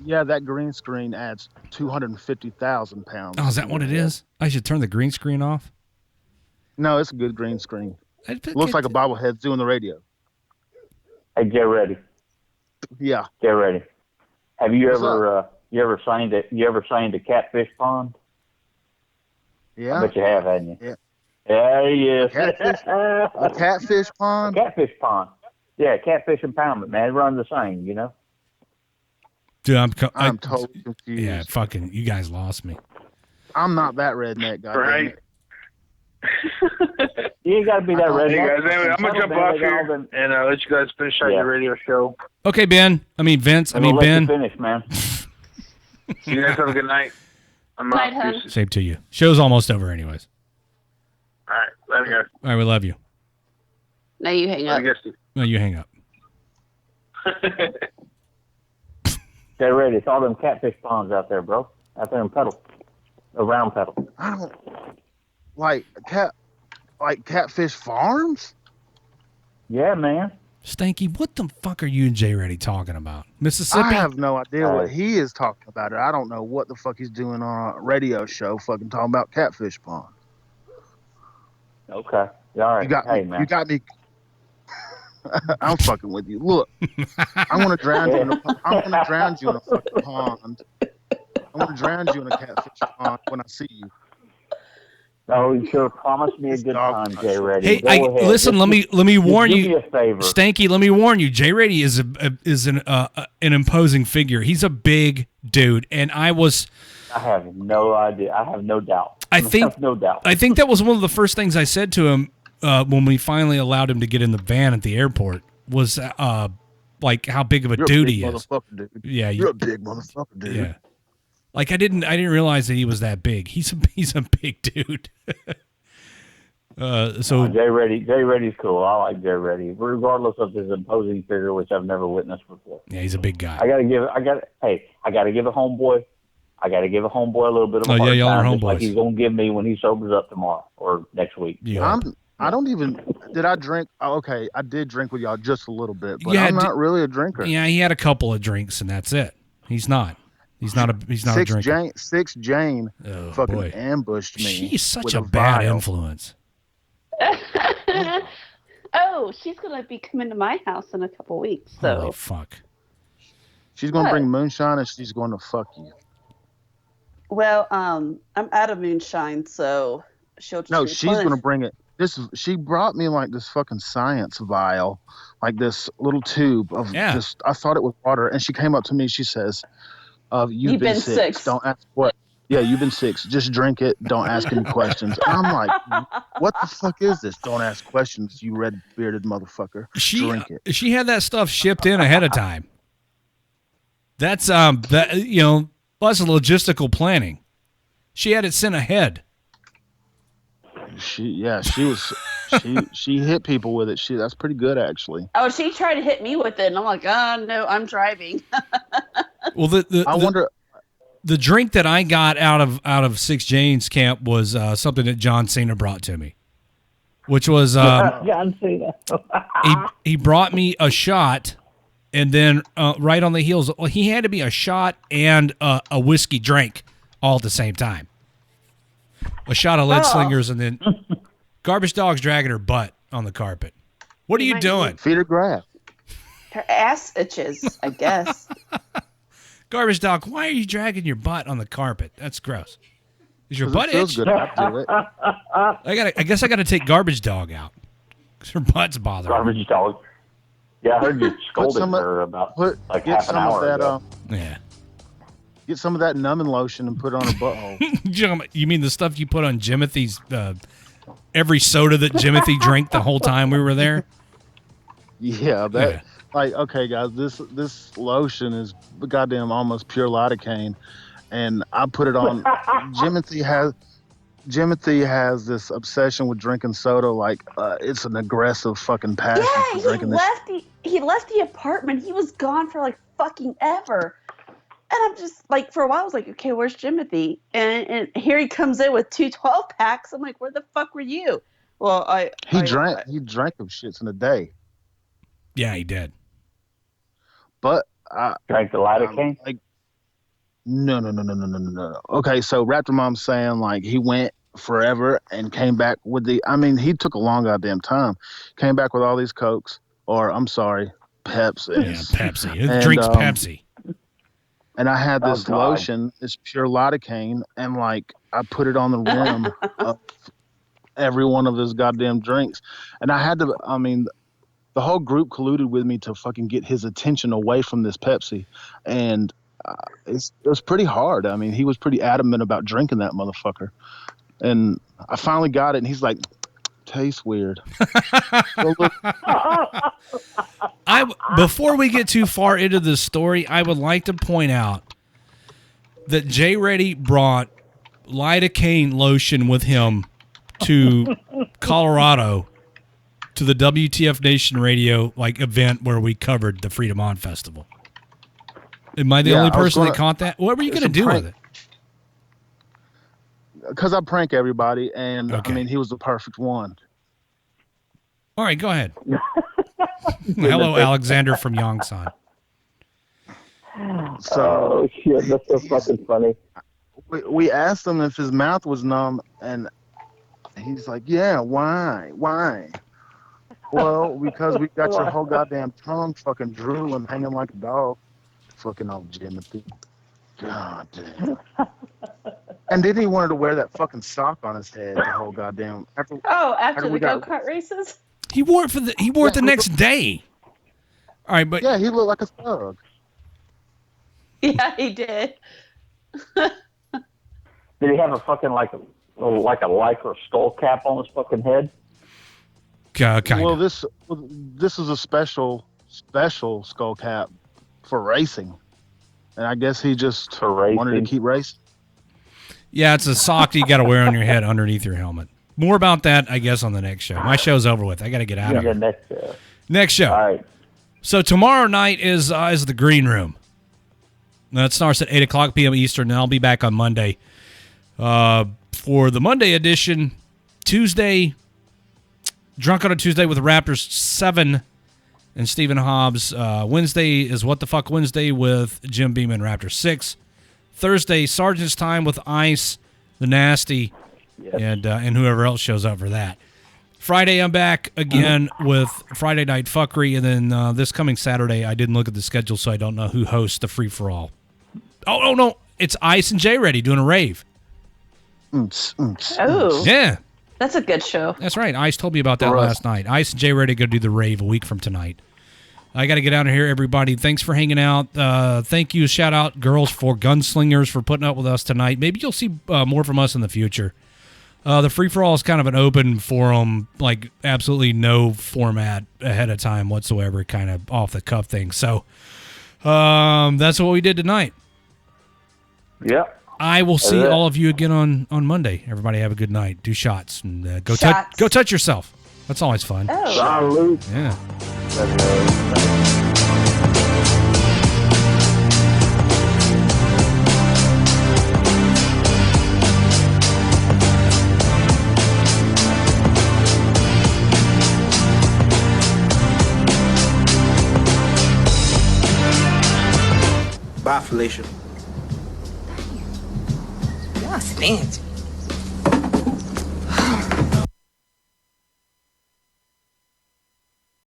Yeah, that green screen adds 250,000 pounds. Oh, is that what it is? I should turn the green screen off? No, it's a good green screen. Looks like a bobblehead doing the radio. Hey, get ready. Yeah. Get ready. Have you What's ever signed a catfish pond? Yeah. I bet you have, hadn't you? Yeah. There he is. A catfish pond? A catfish pond. Yeah, catfish impoundment, man. It runs the same, you know? Dude, I'm totally confused. Yeah, fucking, you guys lost me. I'm not that redneck guy. Right. You ain't got to be that Hey redneck. guys, anyway, I'm gonna jump off here and let you guys finish out your radio show. Okay, Ben. I mean, Vince. I mean, Let Ben. you finish, man. You guys have a good night. I'm Night, out. hon. Deuces. Same to you. Show's almost over anyways. All right, let me go. All right, we love you. Now you hang up. I guess you. No, you hang up. Get ready. It's all them catfish ponds out there, bro. Out there in Pedal. Around Pedal. I don't like catfish farms. Yeah, man. Stanky, what the fuck are you and Jay Reddy talking about? Mississippi? I have no idea what he is talking about. I don't know what the fuck he's doing on a radio show fucking talking about catfish pond. Okay. All right. You got hey, me. man. You got me. I'm fucking with you. Look, I want to drown you. I want to drown you in a fucking pond. I want to drown you in a catfish pond when I see you. Oh, you sure promised me a good time, Jay Reddy. Hey, Go ahead. listen. Let me warn do you, me a favor. Stanky. Let me warn you. Jay Reddy is an imposing figure. He's a big dude, and I have no idea. I have no doubt. I think no doubt. I think that was one of the first things I said to him when we finally allowed him to get in the van at the airport. Was like how big of a You're dude a big he is. motherfucker, dude. Yeah, You're a big motherfucker, dude. Yeah. Like I didn't realize that he was that big. He's a big dude. So Jay Reddy's cool. I like Jay Reddy, regardless of his imposing figure, which I've never witnessed before. Yeah, he's a big guy. I gotta give a homeboy a little bit of a hard y'all are time, just homeboys. like he's gonna give me when he sobers up tomorrow or next week. I don't even. Did I drink? Oh, okay, I did drink with y'all just a little bit, but Yeah, I'm not really a drinker. Yeah, he had a couple of drinks and that's it. He's not a drinker. Six Jane fucking boy. ambushed me. She's such with a bad vial. influence. Oh, she's gonna be coming to my house in a couple weeks. So Holy fuck. She's gonna What? bring moonshine and she's going to fuck you. well, I'm out of moonshine, so she'll just No, she's replenish. gonna bring it. She brought me like this fucking science vial, like this little tube of just. I thought it was water, and she came up to me. She says, "You've been sick. Don't ask what." Yeah, you've been sick. Just drink it. Don't ask any questions. And I'm like, what the fuck is this? Don't ask questions, you red bearded motherfucker. Drink it. She had that stuff shipped in ahead of time. That's that's logistical planning. She had it sent ahead. She hit people with it. That's pretty good actually. Oh, she tried to hit me with it, and I'm like, no, I'm driving. Well, I wonder. The drink that I got out of Six Jane's camp was something that John Cena brought to me, which was John Cena. he brought me a shot, and then right on the heels, he had to be a shot and a whiskey drink all at the same time. A shot of lead slingers, and then Garbage Dog's dragging her butt on the carpet. What are you doing? Feed her grass. Her ass itches, I guess. Garbage Dog, why are you dragging your butt on the carpet? That's gross. Is your butt feels itch? good. I do it. I guess I got to take Garbage Dog out because her butt's bothering. Garbage Dog. Yeah, I heard you scolded her about like half an hour ago. Yeah. Get some of that numbing lotion and put it on her butthole. You mean the stuff you put on Jimothy's every soda that Jimothy drank the whole time we were there? Yeah, like, okay, guys, this lotion is goddamn almost pure lidocaine, and I put it on. Jimothy has this obsession with drinking soda, like it's an aggressive fucking passion for drinking this. He left the apartment. He was gone for like fucking ever. And I'm just like, for a while, I was like, okay, where's Jimothy? And here he comes in with 2 12-packs. I'm like, where the fuck were you? Well, he drank them shits in a day. Yeah, he did. But drank the lidocaine. No. Okay, so Raptor Mom's saying like he went forever and came back with he took a long goddamn time. Came back with all these Cokes, or I'm sorry, Pepsi. Yeah, Pepsi. It drinks Pepsi. And I had this God. lotion, this pure lidocaine, and like I put it on the rim of every one of his goddamn drinks. And I had to, the whole group colluded with me to fucking get his attention away from this Pepsi. And it was pretty hard. I mean, he was pretty adamant about drinking that motherfucker. And I finally got it, and he's like, tastes weird. Before we get too far into this story, I would like to point out that Jay Reddy brought lidocaine lotion with him to Colorado to the WTF Nation Radio event where we covered the Freedom On Festival. Am I the only person that caught that? What were you going to do with it? Because I prank everybody, and he was the perfect one. All right, go ahead. Hello, Alexander from Yongsan. Oh shit, that's so fucking funny. We asked him if his mouth was numb, and he's like, "Yeah, why? Well, because we got your whole goddamn tongue fucking drooling, hanging like a dog. Fucking old Jimothy. God damn." And then he wanted to wear that fucking sock on his head the whole goddamn. After the go-kart races? He wore it the next day. All right, but yeah, he looked like a thug. Yeah, he did. Did he have a fucking like a lycra skull cap on his fucking head? Well, this is a special skull cap for racing, and I guess he just wanted to keep racing. Yeah, it's a sock that you got to wear on your head underneath your helmet. More about that, I guess, on the next show. My show's over with. I got to get out of here. Next show. All right. So tomorrow night is the Green Room. That starts at 8:00 p.m. Eastern, and I'll be back on Monday. For the Monday edition, Tuesday, Drunk on a Tuesday with the Raptors 7 and Stephen Hobbs. Wednesday is What the Fuck Wednesday with Jim Beeman, Raptors 6. Thursday, Sergeant's Time with Ice, The Nasty, and whoever else shows up for that. Friday, I'm back again with Friday Night Fuckery, and then this coming Saturday, I didn't look at the schedule, so I don't know who hosts the free-for-all. Oh, no, it's Ice and Jay Reddy doing a rave. Oh. Yeah. That's a good show. That's right. Ice told me about that last night. Ice and Jay Reddy go do the rave a week from tonight. I got to get out of here, everybody. Thanks for hanging out. Thank you. Shout out, Girls for Gunslingers, for putting up with us tonight. Maybe you'll see more from us in the future. The free-for-all is kind of an open forum, like absolutely no format ahead of time whatsoever, kind of off-the-cuff thing. So that's what we did tonight. Yeah. I will see all of you again on Monday. Everybody have a good night. Do shots. And go touch yourself. That's always fun. Oh. Salute. Yeah. Bye, Felicia. Y'all stench.